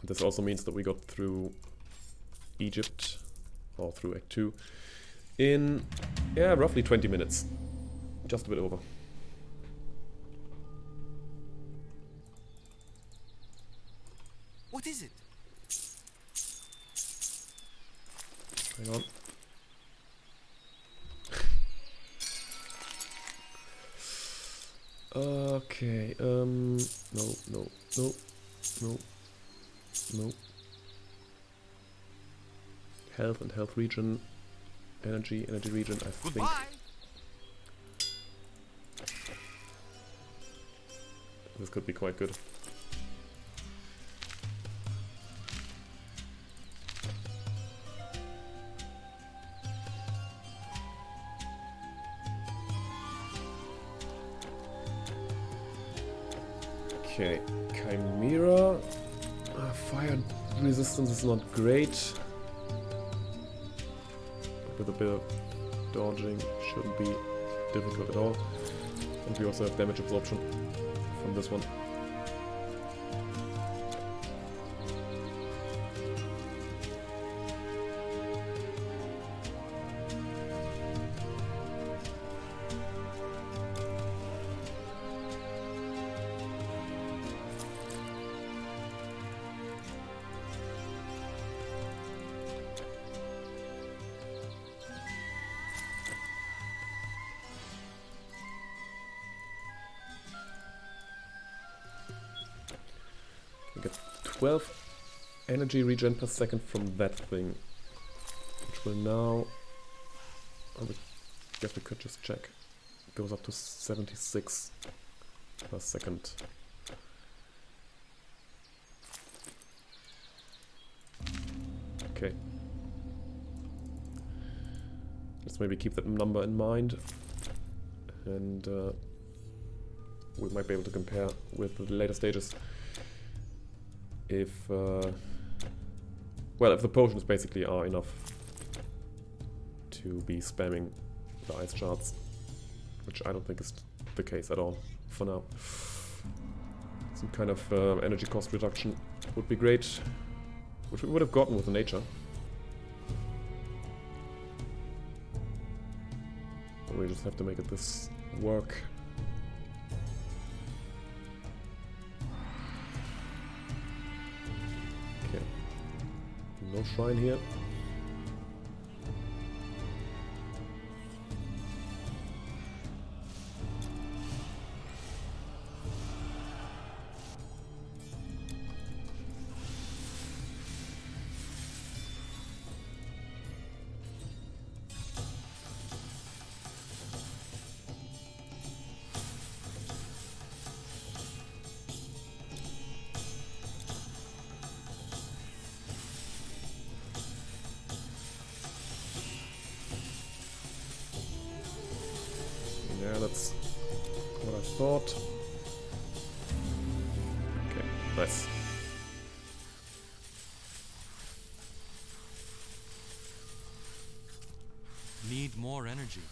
This also means that we got through Egypt, or through Act 2, in, yeah, roughly 20 minutes. Just a bit over. What is it? Hang on. Okay, no. Health and health region. Energy region, I think. This could be quite good. Okay, Chimera. Fire resistance is not great. With a bit of dodging, shouldn't be difficult at all. And we also have damage absorption from this one. We get 12 energy regen per second from that thing, which will now, I guess we could just check, it goes up to 76 per second. Okay. Let's maybe keep that number in mind, and we might be able to compare with the later stages. If, well, if the potions basically are enough to be spamming the ice shards, which I don't think is the case at all for now. Some kind of energy cost reduction would be great, which we would have gotten with the nature. But we just have to make it this work. No shrine here. Yeah, that's what I thought. Okay, nice. Need more energy.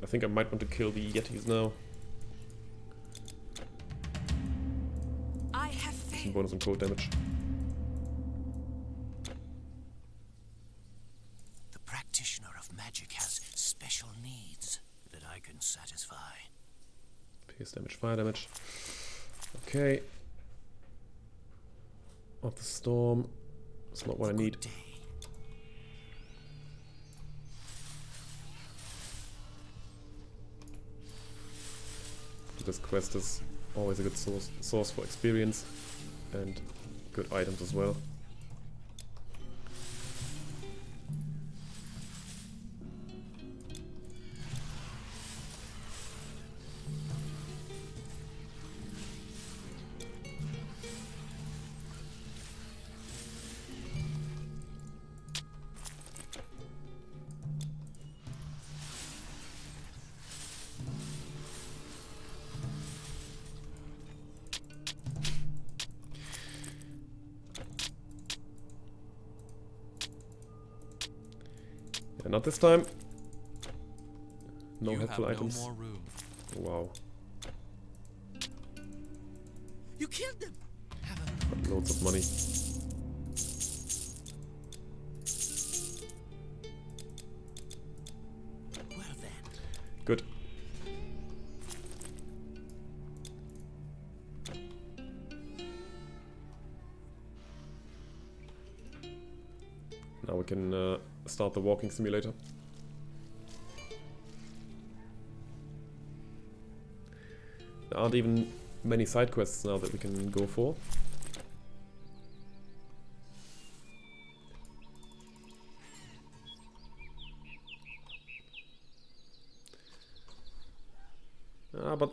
I think I might want to kill the Yetis now. I have faith. Some bonus on cold damage. The practitioner of magic has special needs that I can satisfy. Pierce damage, fire damage. Okay. Of the storm. It's not what I need. This quest is always a good source for experience and good items as well. And not this time. No You helpful have items. No more room. Wow. You killed them. Got loads of money. Well then. Good. Now we can start the walking simulator. There aren't even many side quests now that we can go for. But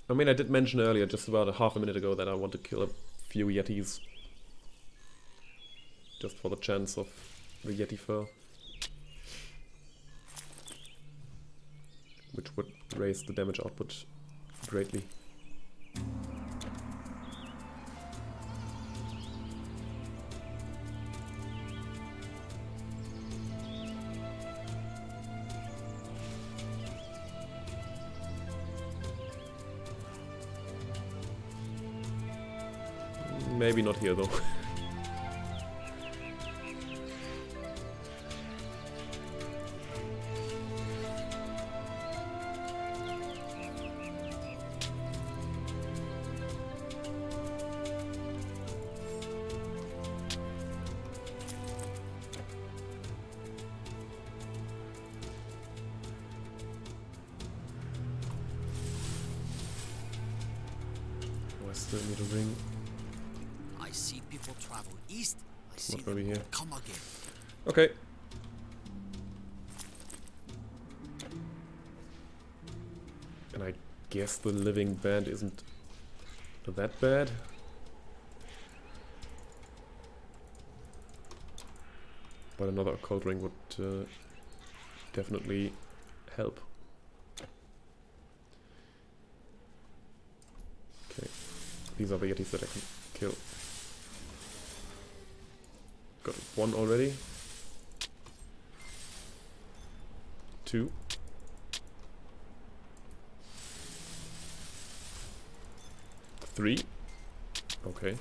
I mean, I did mention earlier, just about a half a minute ago, that I want to kill a few Yetis. Just for the chance of the Yeti fur. Which would raise the damage output greatly. Maybe not here though. I still need a ring. I see people travel east. I see Not really them here. come again. Okay. And I guess the living band isn't that bad. But another occult ring would definitely help. Okay, these are the Yetis that I can kill. Got one already. 2. Three. Okay.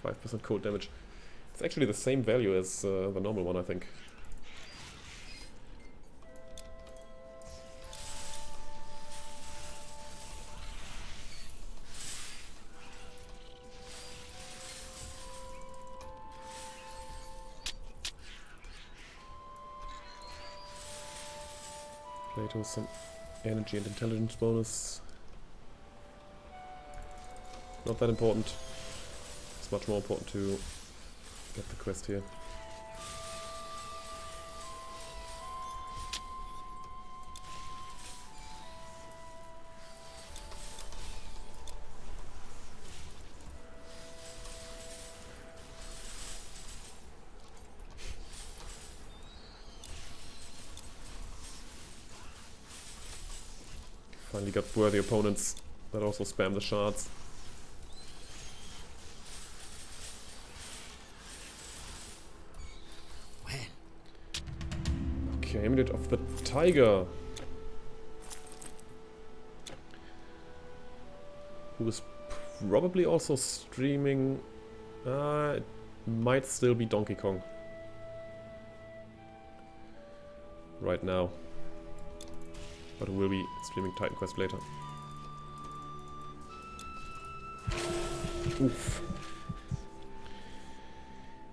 5% cold damage. It's actually the same value as the normal one, I think. Later some energy and intelligence bonus. Not that important. It's much more important to get the quest here. Finally got worthy opponents that also spam the shards. Okay, Amulet of the Tiger. Who is probably also streaming. It might still be Donkey Kong. Right now. But we'll be streaming Titan Quest later. Oof.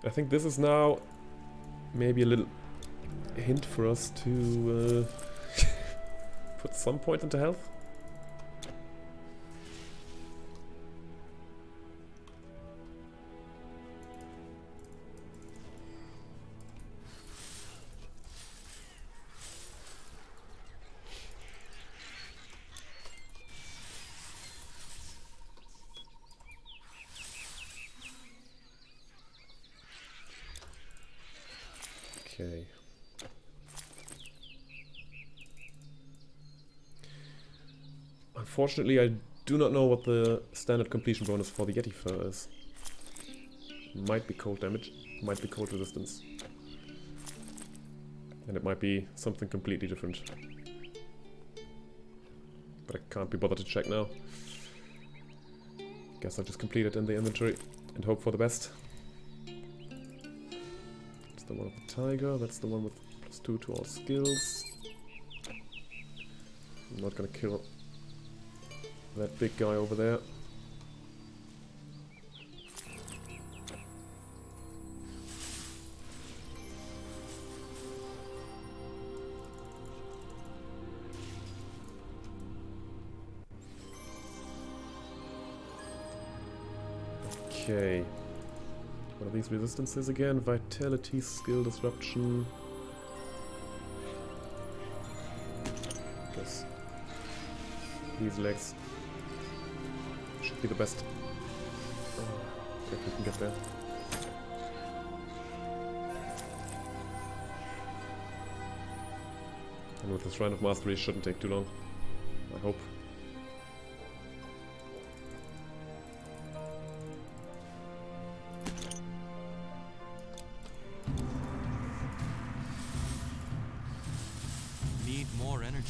I think this is now maybe a little hint for us to put some point into health. Okay. Unfortunately, I do not know what the standard completion bonus for the Yeti fur is. Might be cold damage, might be cold resistance. And it might be something completely different. But I can't be bothered to check now. Guess I'll just complete it in the inventory and hope for the best. That's the one with the tiger, that's the one with +2 to all skills. I'm not gonna kill that big guy over there. Okay. What are these resistances again? Vitality, skill, disruption. Guess these legs should be the best. Okay, if we can get there. And with the Shrine of Mastery, it shouldn't take too long. I hope. Need more energy.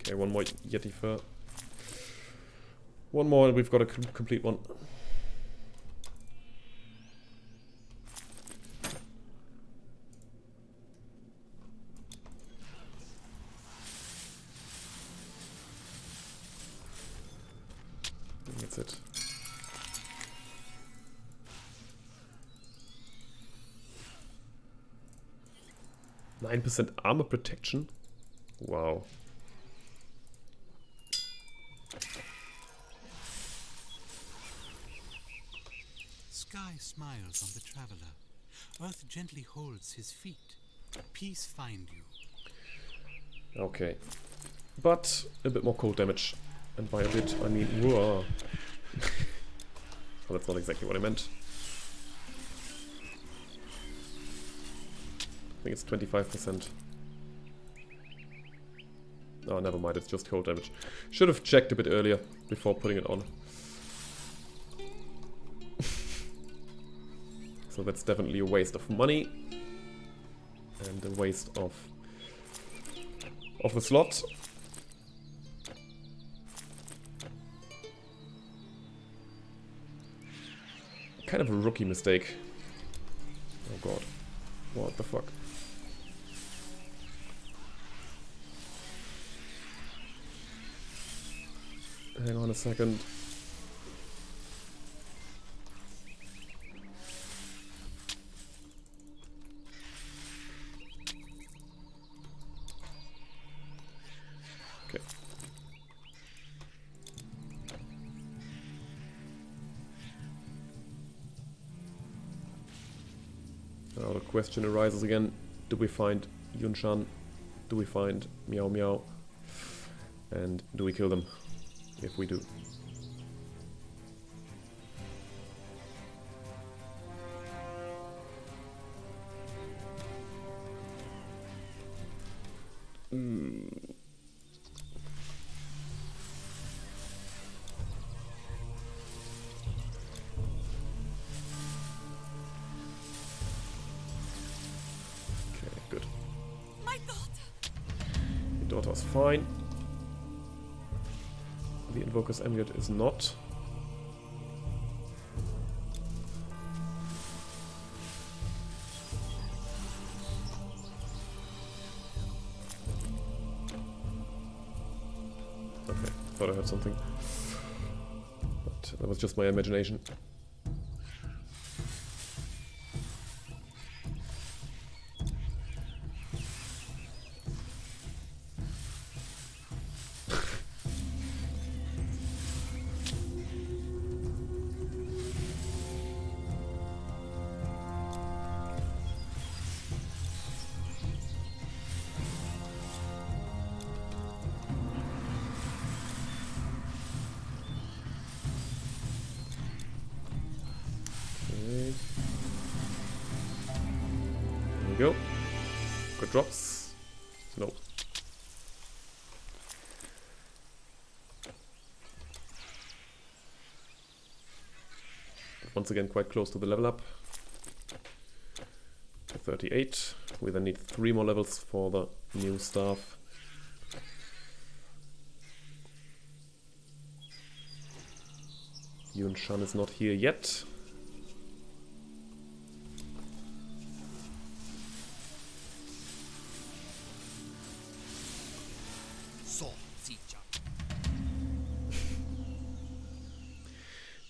Okay, one more Yeti fur. One more and we've got a complete one. That's it. %9 armor protection? Wow. Sky smiles on the traveler. Earth gently holds his feet. Peace find you. Okay. But a bit more cold damage. And by a bit, I mean... Whoa. Well, that's not exactly what I meant. I think it's 25%. Oh, never mind, it's just cold damage. Should have checked a bit earlier before putting it on. So that's definitely a waste of money. And a waste of a slot. Kind of a rookie mistake. Oh god. What the fuck? Hang on a second. Okay. Now the question arises again. Do we find Yunshan? Do we find Meow Meow? And do we kill them? If we do. Okay, good. My daughter. Your daughter's fine. The Invoker's Amulet is not. Okay, thought I heard something. But that was just my imagination. Go. Good drops. Nope. once again quite close to the level up. 38. We then need 3 more levels for the new staff. Yun Shan is not here yet.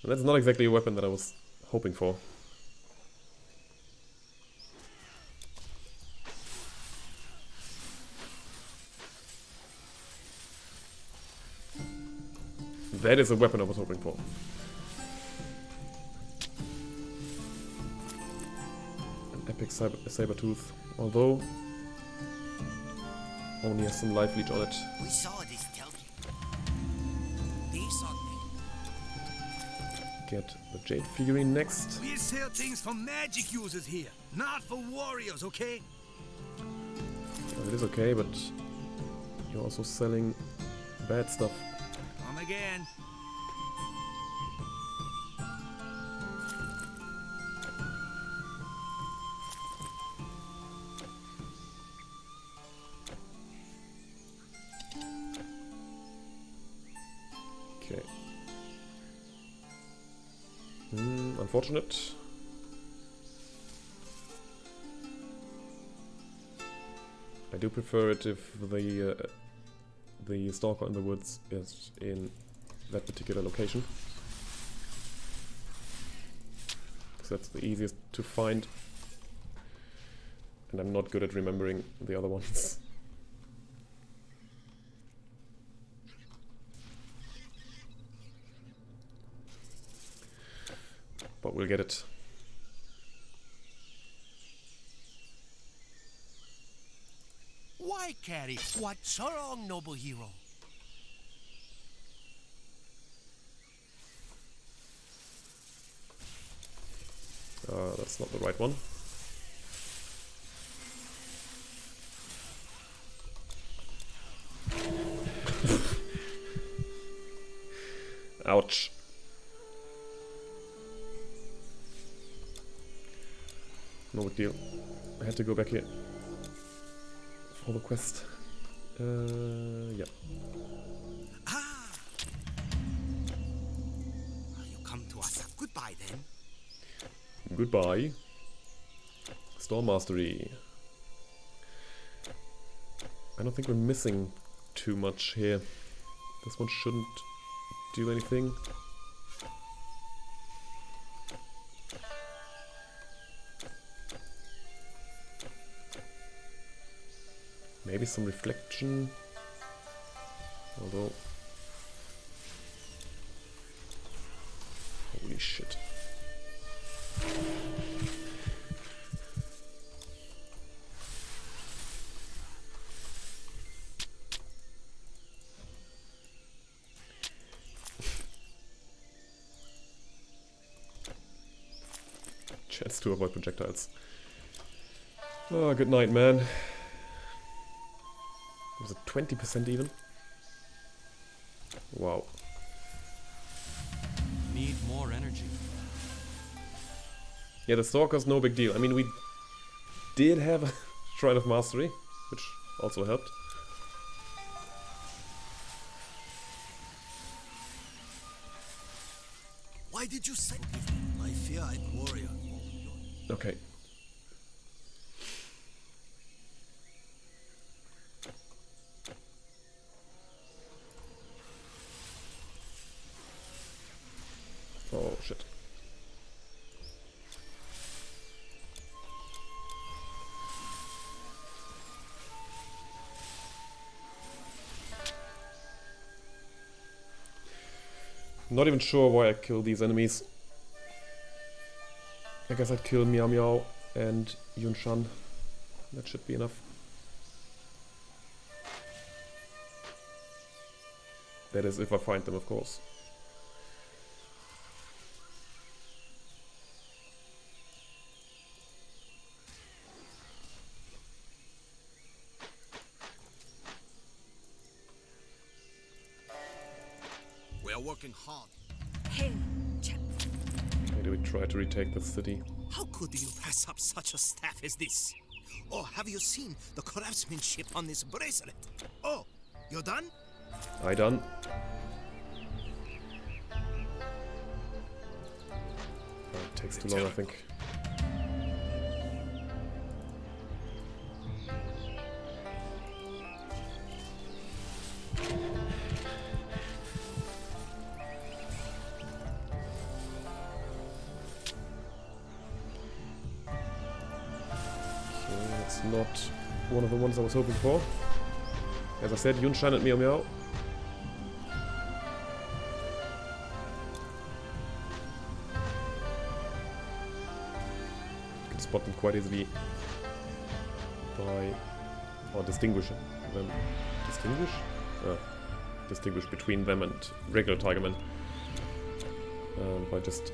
That's not exactly a weapon that I was hoping for. That is a weapon I was hoping for. An epic saber-tooth, although only has some life leech on it. We saw this telling. These are Get the Jade figurine next. We sell things for magic users here, not for warriors, okay? Well, it is okay, but you're also selling bad stuff. Come again. Okay. Unfortunate. I do prefer it if the Stalker in the Woods is in that particular location. Because that's the easiest to find. And I'm not good at remembering the other ones. But we'll get it. Why, Carrie? What's so wrong, noble hero? That's not the right one. Ouch. No big deal. I had to go back here for the quest. Yeah. Ah! You come to us. Goodbye, then. Goodbye. Storm Mastery. I don't think we're missing too much here. This one shouldn't do anything. Maybe some reflection, although... Holy shit. Chance to avoid projectiles. Oh, good night, man. Was it 20% even? Wow. Need more energy. Yeah, the Stalker's no big deal. I mean, we did have a Shrine of Mastery, which also helped. Why did you say? I fear I'm warrior. Okay. Oh shit. Not even sure why I killed these enemies. I guess I'd kill Meow Meow and Yun Shan. That should be enough. That is if I find them, of course. We are working hard. Hail, champ. It do we try to retake the city? How could you pass up such a staff as this? Oh, have you seen the craftsmanship on this bracelet? Oh, you done? I done. It takes too long, I think. It's not one of the ones I was hoping for. As I said, Yunshan and Miao Miao. You can spot them quite easily by, or distinguish them. Distinguish between them and regular Tigermen by just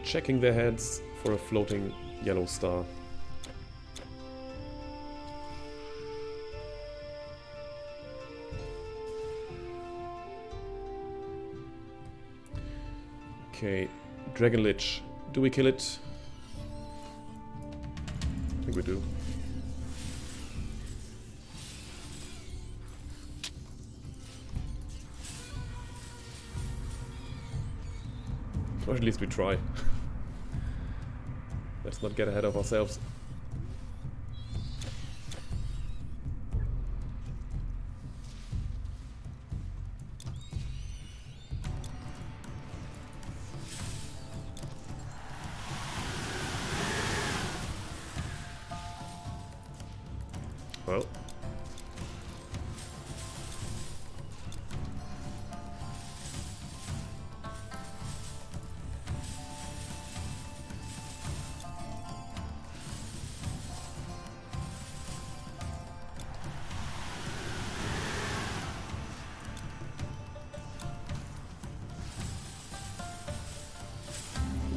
checking their heads for a floating yellow star. Okay, Dragon Lich. Do we kill it? I think we do. Or at least we try. Let's not get ahead of ourselves. Well.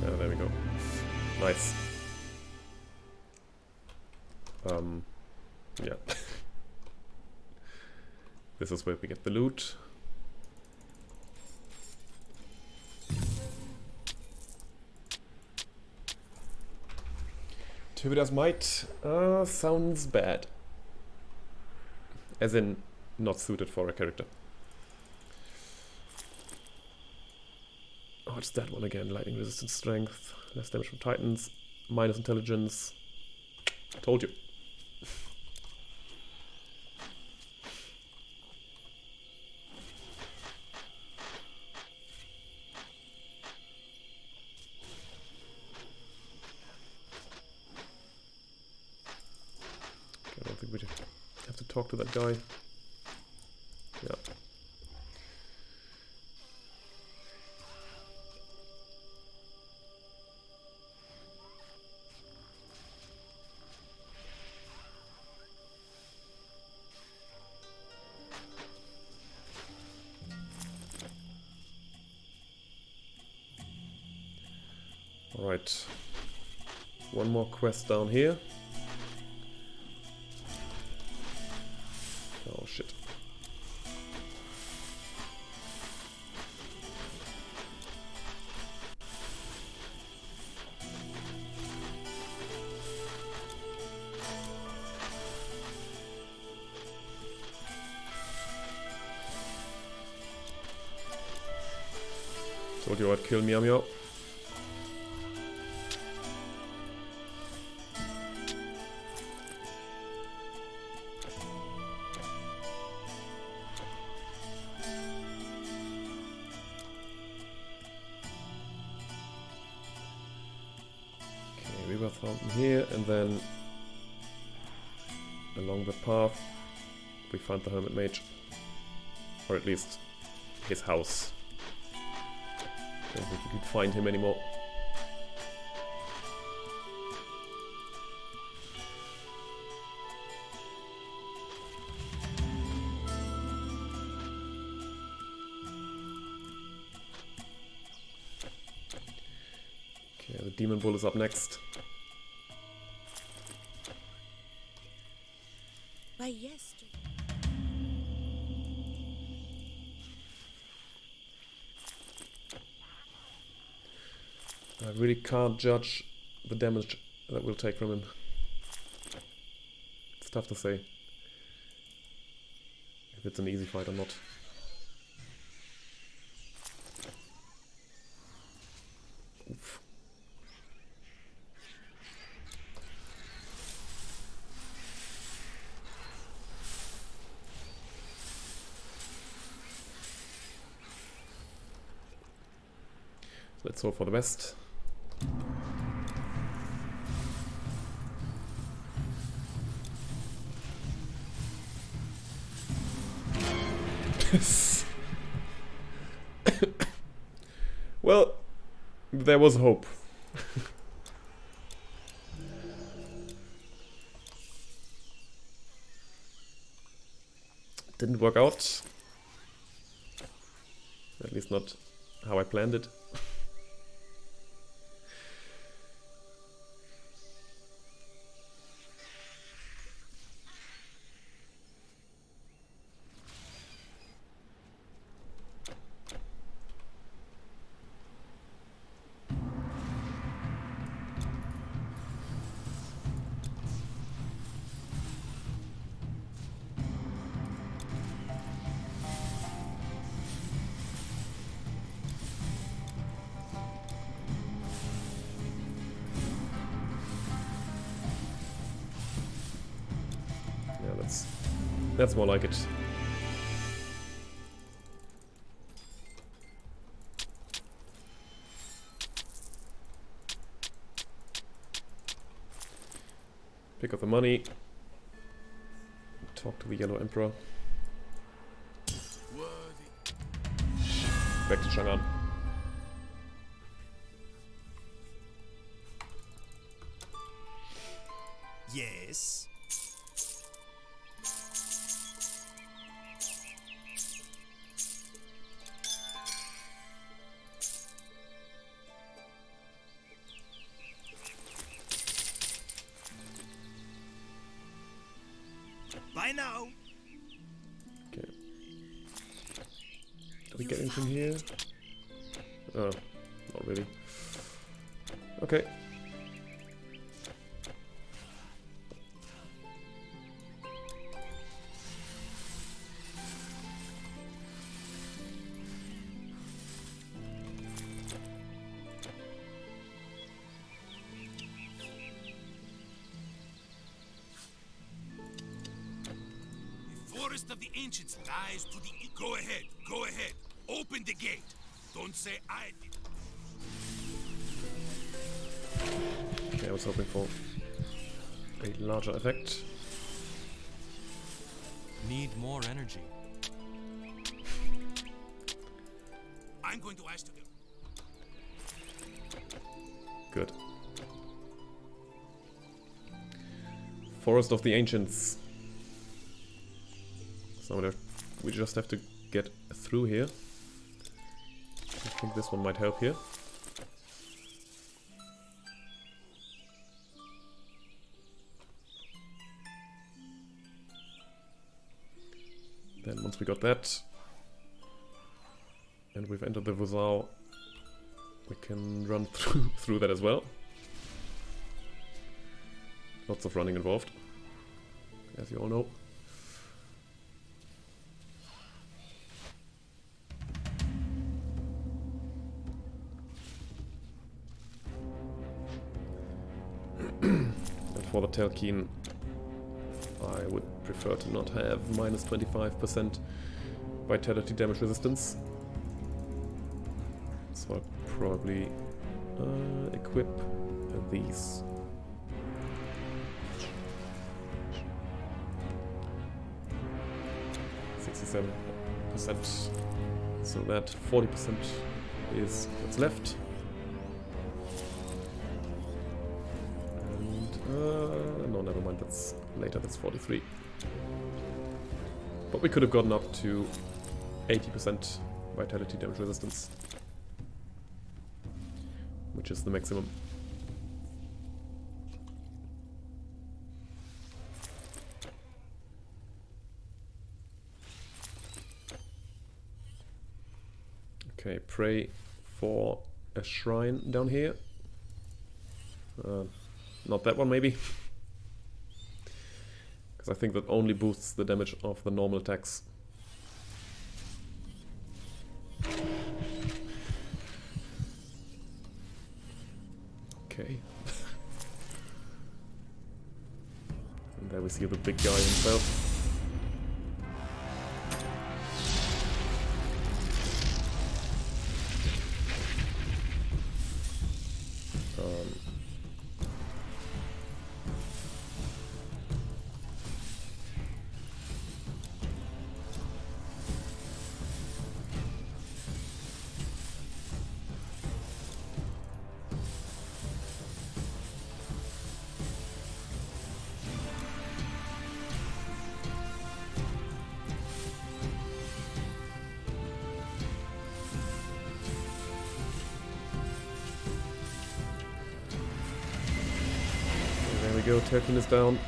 There we go. Nice. Yeah. This is where we get the loot. Tivida's Might sounds bad. As in, not suited for a character. Oh, it's that one again. Lightning resistance strength, less damage from Titans, minus intelligence. Told you. I don't think we have to talk to that guy. Yeah. All right. One more quest down here. Oh shit. Told you I'd kill Miao Miao. Fountain here, and then along the path we found the Hermit Mage, or at least his house. Don't think you can find him anymore. Okay, the Demon Bull is up next. Why, yesterday. I really can't judge the damage that we'll take from him. It's tough to say if it's an easy fight or not. Oof. Let's hope for the best. Well, there was hope. Didn't work out. At least not how I planned it. That's more like it. Pick up the money. Talk to the Yellow Emperor. Back to Chang'an. Yes. Bye now. Okay. Do we get anything here? Oh, not really. Okay. Of the ancients lies to the Go ahead, go ahead. Open the gate. Don't say I did. Okay, I was hoping for a larger effect. Need more energy. I'm going to ask you. Good. Forest of the Ancients. So we just have to get through here. I think this one might help here. Then once we got that, and we've entered the Vuzao, we can run through that as well. Lots of running involved, as you all know. For the Telkeen, I would prefer to not have minus 25% vitality damage resistance. So I'll probably equip these. %. So that 40% is what's left. No, never mind, that's later, that's 43. But we could have gotten up to 80% vitality damage resistance, which is the maximum. Okay, pray for a shrine down here. Not that one, maybe. Because I think that only boosts the damage of the normal attacks. Okay. And there we see the big guy himself. There we go, Turpin is down.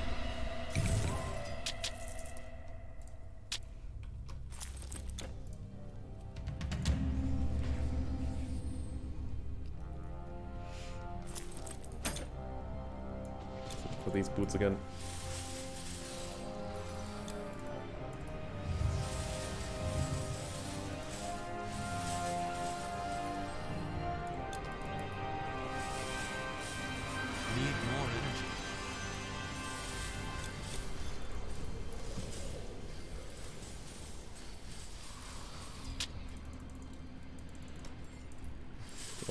For these boots again.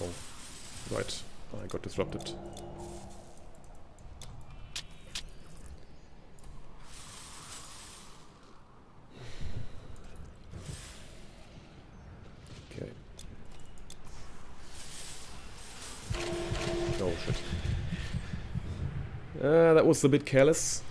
Oh, right. I got disrupted. Okay. Oh, shit. That was a bit careless.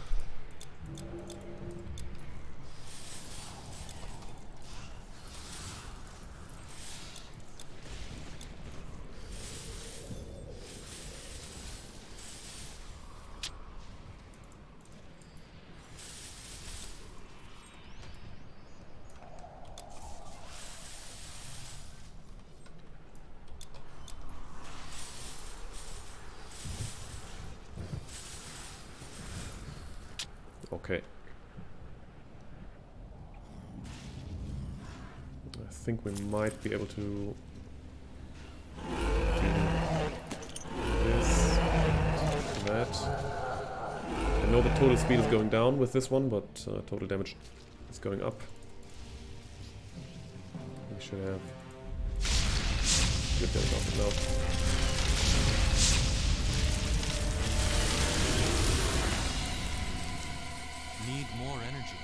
Okay. I think we might be able to do this, that. I know the total speed is going down with this one, but total damage is going up. We should have good damage off it now. Need more energy.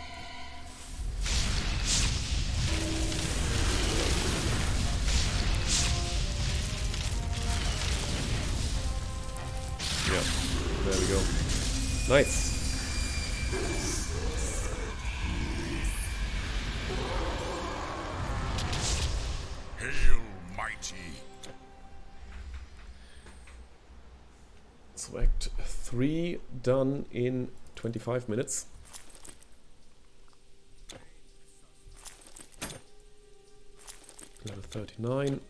Yeah, there we go. Nice. Hail, mighty. So Act 3 done in 25 minutes. Level 39.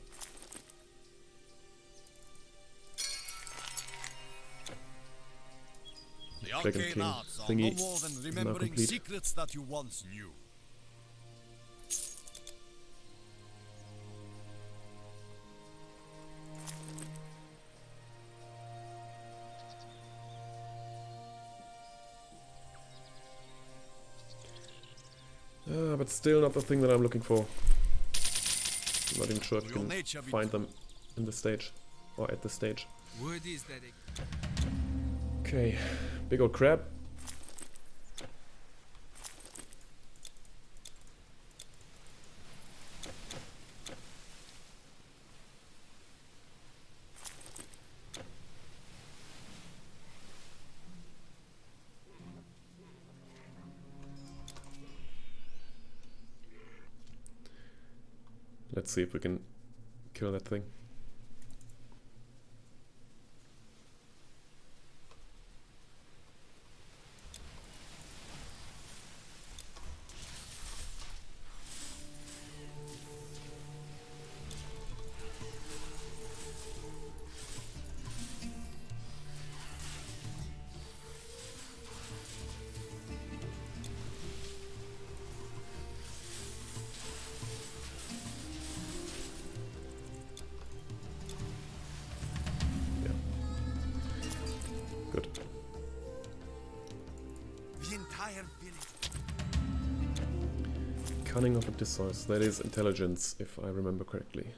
The Dragon arcane King arts are thingy no more than is now remembering complete. secrets that you once knew. But still not the thing that I'm looking for. I'm not even sure if you can find them in the stage or at the stage. Word is that Okay, big old crab. Let's see if we can kill that thing. entire village. Cunning of Odysseus. That is intelligence, if I remember correctly.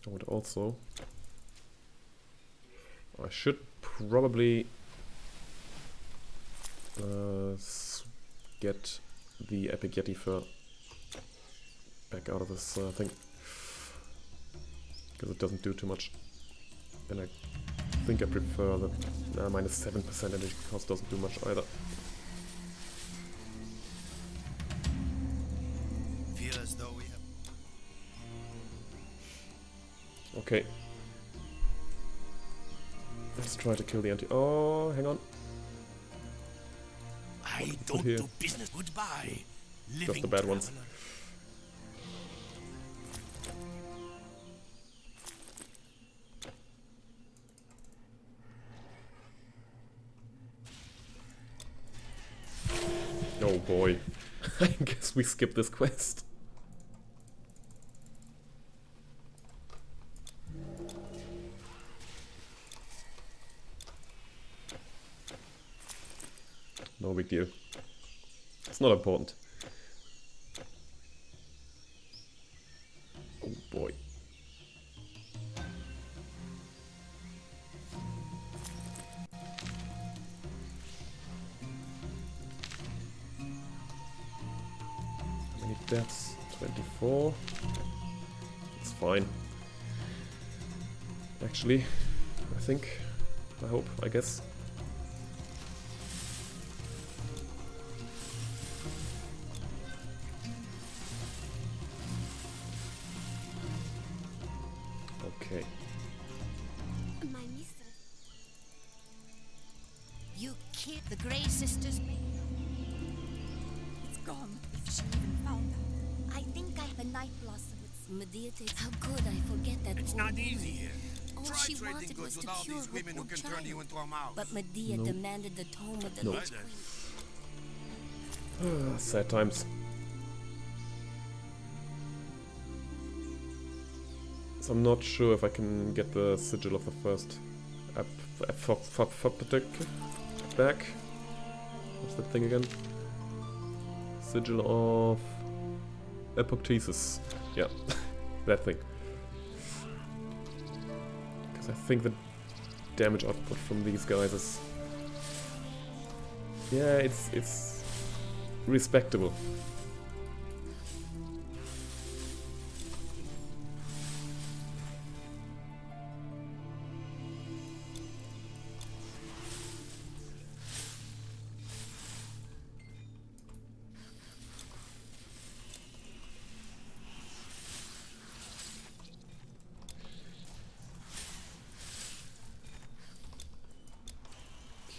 I would also... I should probably get the Epic Yeti fur back out of this thing. Because it doesn't do too much. And I think I prefer the minus 7% energy cost doesn't do much either. Feel as though we have... Okay. Let's try to kill the anti... Oh, hang on. I don't do business. Goodbye. Just the bad ones. Oh boy. I guess we skip this quest. No big deal. It's not important. Oh boy. How many deaths? 24. It's fine. Actually, I think, I hope, I guess. Okay. My mistress. You killed the Grey Sisters. It's gone, if she even found out. I think the Night Blossom. Medea takes. How could I forget that? It's not easy here. All Try she trading wanted goods was with to all cure these her women who poor can turn you child. into a mouse. But Medea Nope. demanded the tome of the Nope. Night Queen. Sad times. So I'm not sure if I can get the sigil of the first back. What's that thing again? Sigil of Epictetus. Yeah, that thing. Because I think the damage output from these guys is... Yeah, it's respectable.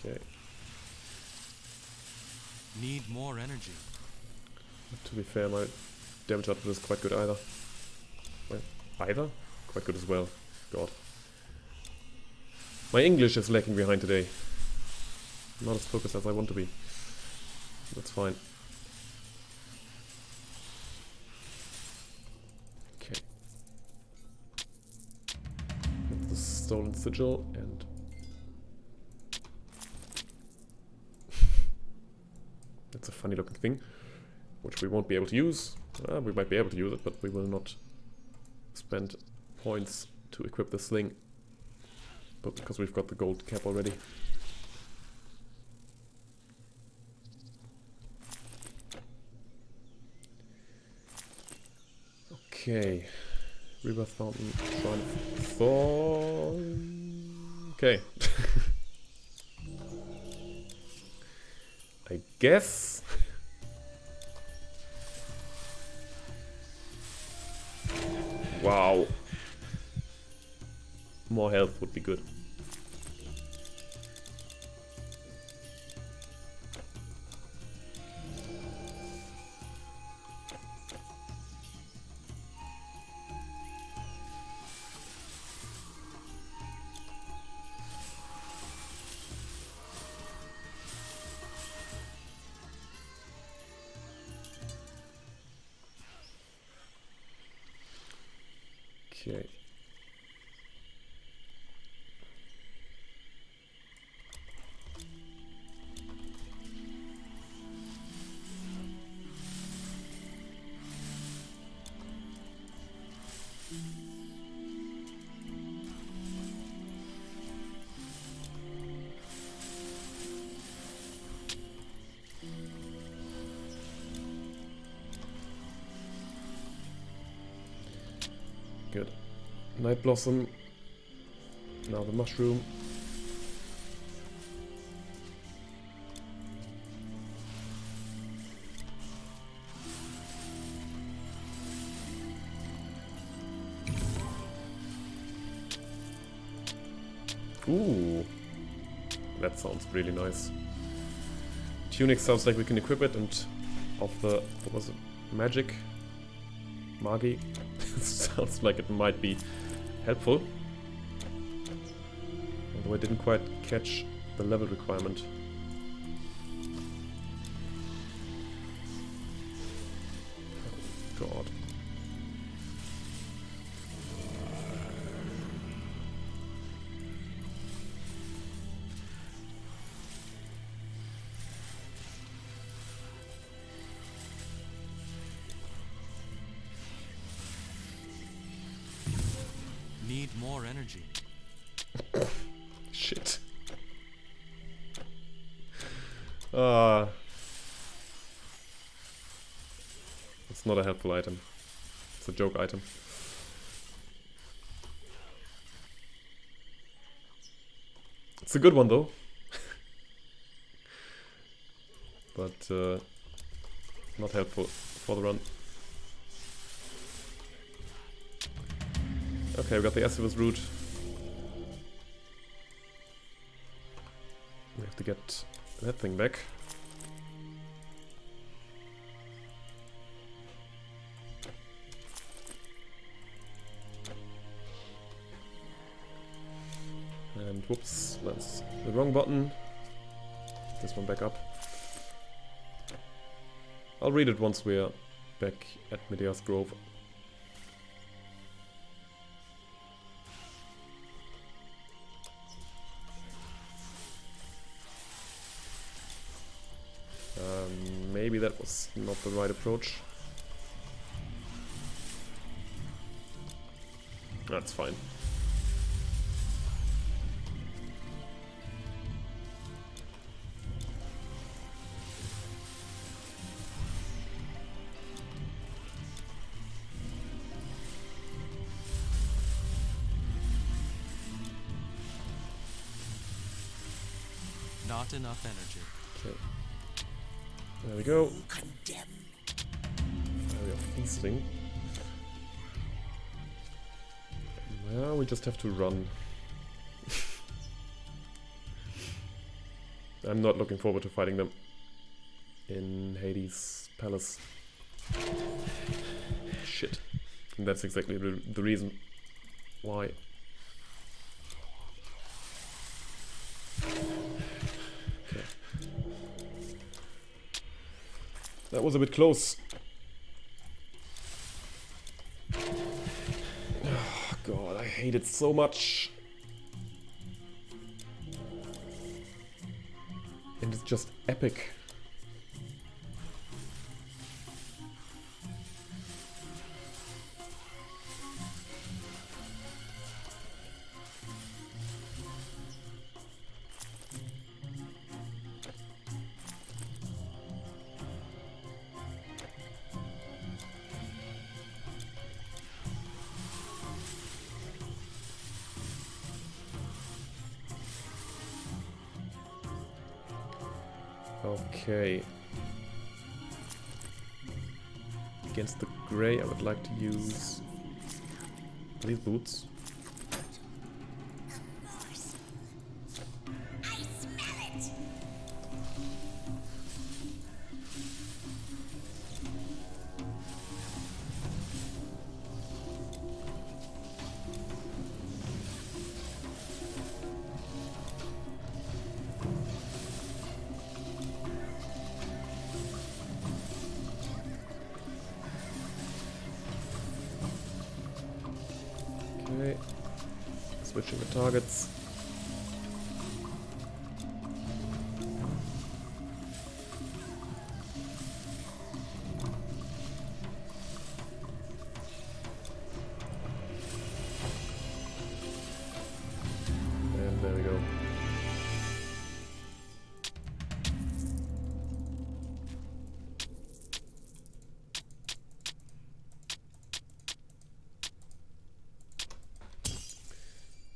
Okay. Need more energy. To be fair, my damage output is quite good either. Well, either? Quite good as well. God. My English is lagging behind today. Not as focused as I want to be. That's fine. Okay. That's the stolen sigil and... That's a funny looking thing, which we won't be able to use. We might be able to use it, but we will not spend points to equip this thing. But because we've got the gold cap already. Okay. Rebirth Fountain, Shrine of Thorn. Okay. I guess. Wow. More health would be good. Okay. Night Blossom. Now the mushroom. Ooh, that sounds really nice. Tunic sounds like we can equip it, and of the, what was it, magic? Magi? Sounds like it might be helpful. Although I didn't quite catch the level requirement. Oh, God. Need more energy. Shit. It's not a helpful item. It's a joke item. It's a good one though. But not helpful for the run. Okay, we got the Epirus route. We have to get that thing back. And whoops, that's the wrong button. This one back up. I'll read it once we're back at Medea's Grove. Maybe that was not the right approach. That's fine. Not enough energy. Okay. There we go. We are feasting. Well, we just have to run. I'm not looking forward to fighting them in Hades' palace. Shit. And that's exactly the reason why. Okay. That was a bit close. Oh, God, I hate it so much. And it's just epic. Okay. Against the grey, I would like to use these boots. Okay, switching the targets. And there we go.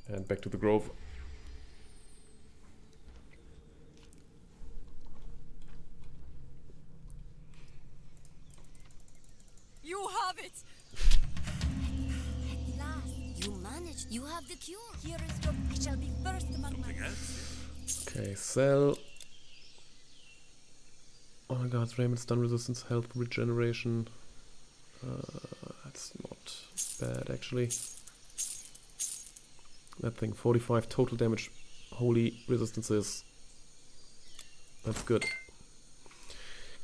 And back to the grove. You have it! At last, you managed. You have the cure. Here is your... I shall be first among my... Okay, sell. Oh my god, Raymond stun resistance, health regeneration. That's not bad actually. That thing, 45 total damage, holy resistances. That's good.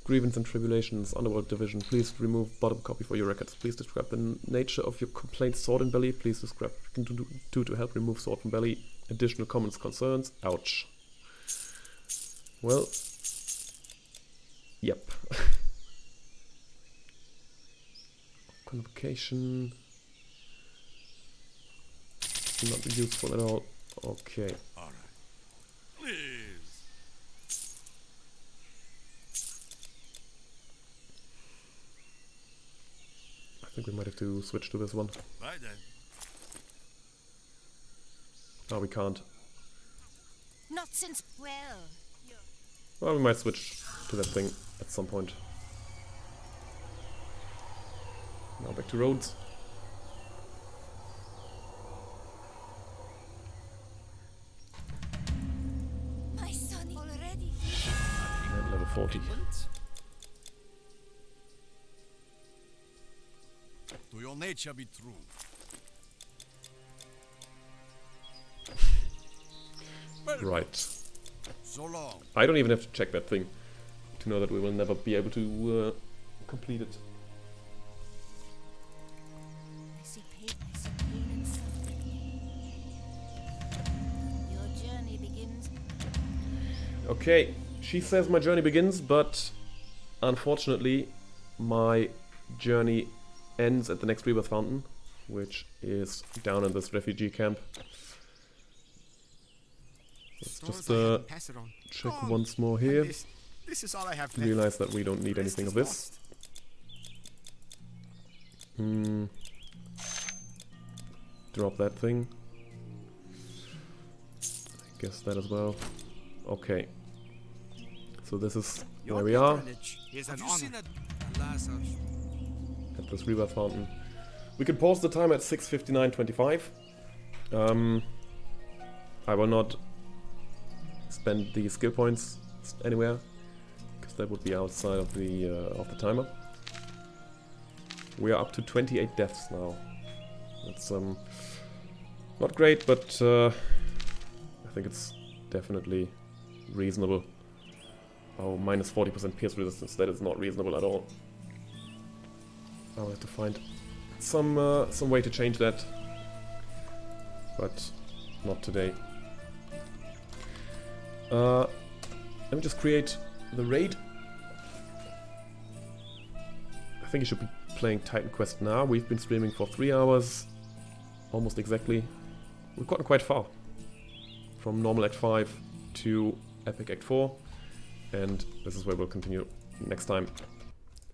Grievance and Tribulations, Underworld Division. Please remove bottom copy for your records. Please describe the nature of your complaint, Sword in Belly. Please describe what you can do to help remove Sword from Belly. Additional comments, concerns. Ouch. Well. Yep. Convocation. Not useful at all. Okay. Alright. Please. I think we might have to switch to this one. Bye then. Oh, we can't. Not since... Well, we might switch to that thing at some point. Now back to roads. My son already. And level 40. To your nature be true. Right. So long. I don't even have to check that thing to know that we will never be able to complete it. I see pain and suffering. Your journey begins. Okay, she says my journey begins, but unfortunately my journey ends at the next rebirth fountain, which is down in this refugee camp. Let's just check once more here. This is all I have. Realize that we don't need anything of this. Drop that thing. I guess that as well. Okay. So this is where we are. At this rebirth fountain. We can pause the time at 6:59:25. I will not spend the skill points anywhere, because that would be outside of the timer. We are up to 28 deaths now. That's not great, but I think it's definitely reasonable. Oh, minus 40% pierce resistance. That is not reasonable at all. I'll have to find some way to change that, but not today. Let me just create the raid. I think you should be playing Titan Quest now. We've been streaming for 3 hours, almost exactly. We've gotten quite far. From normal Act 5 to Epic Act 4. And this is where we'll continue next time.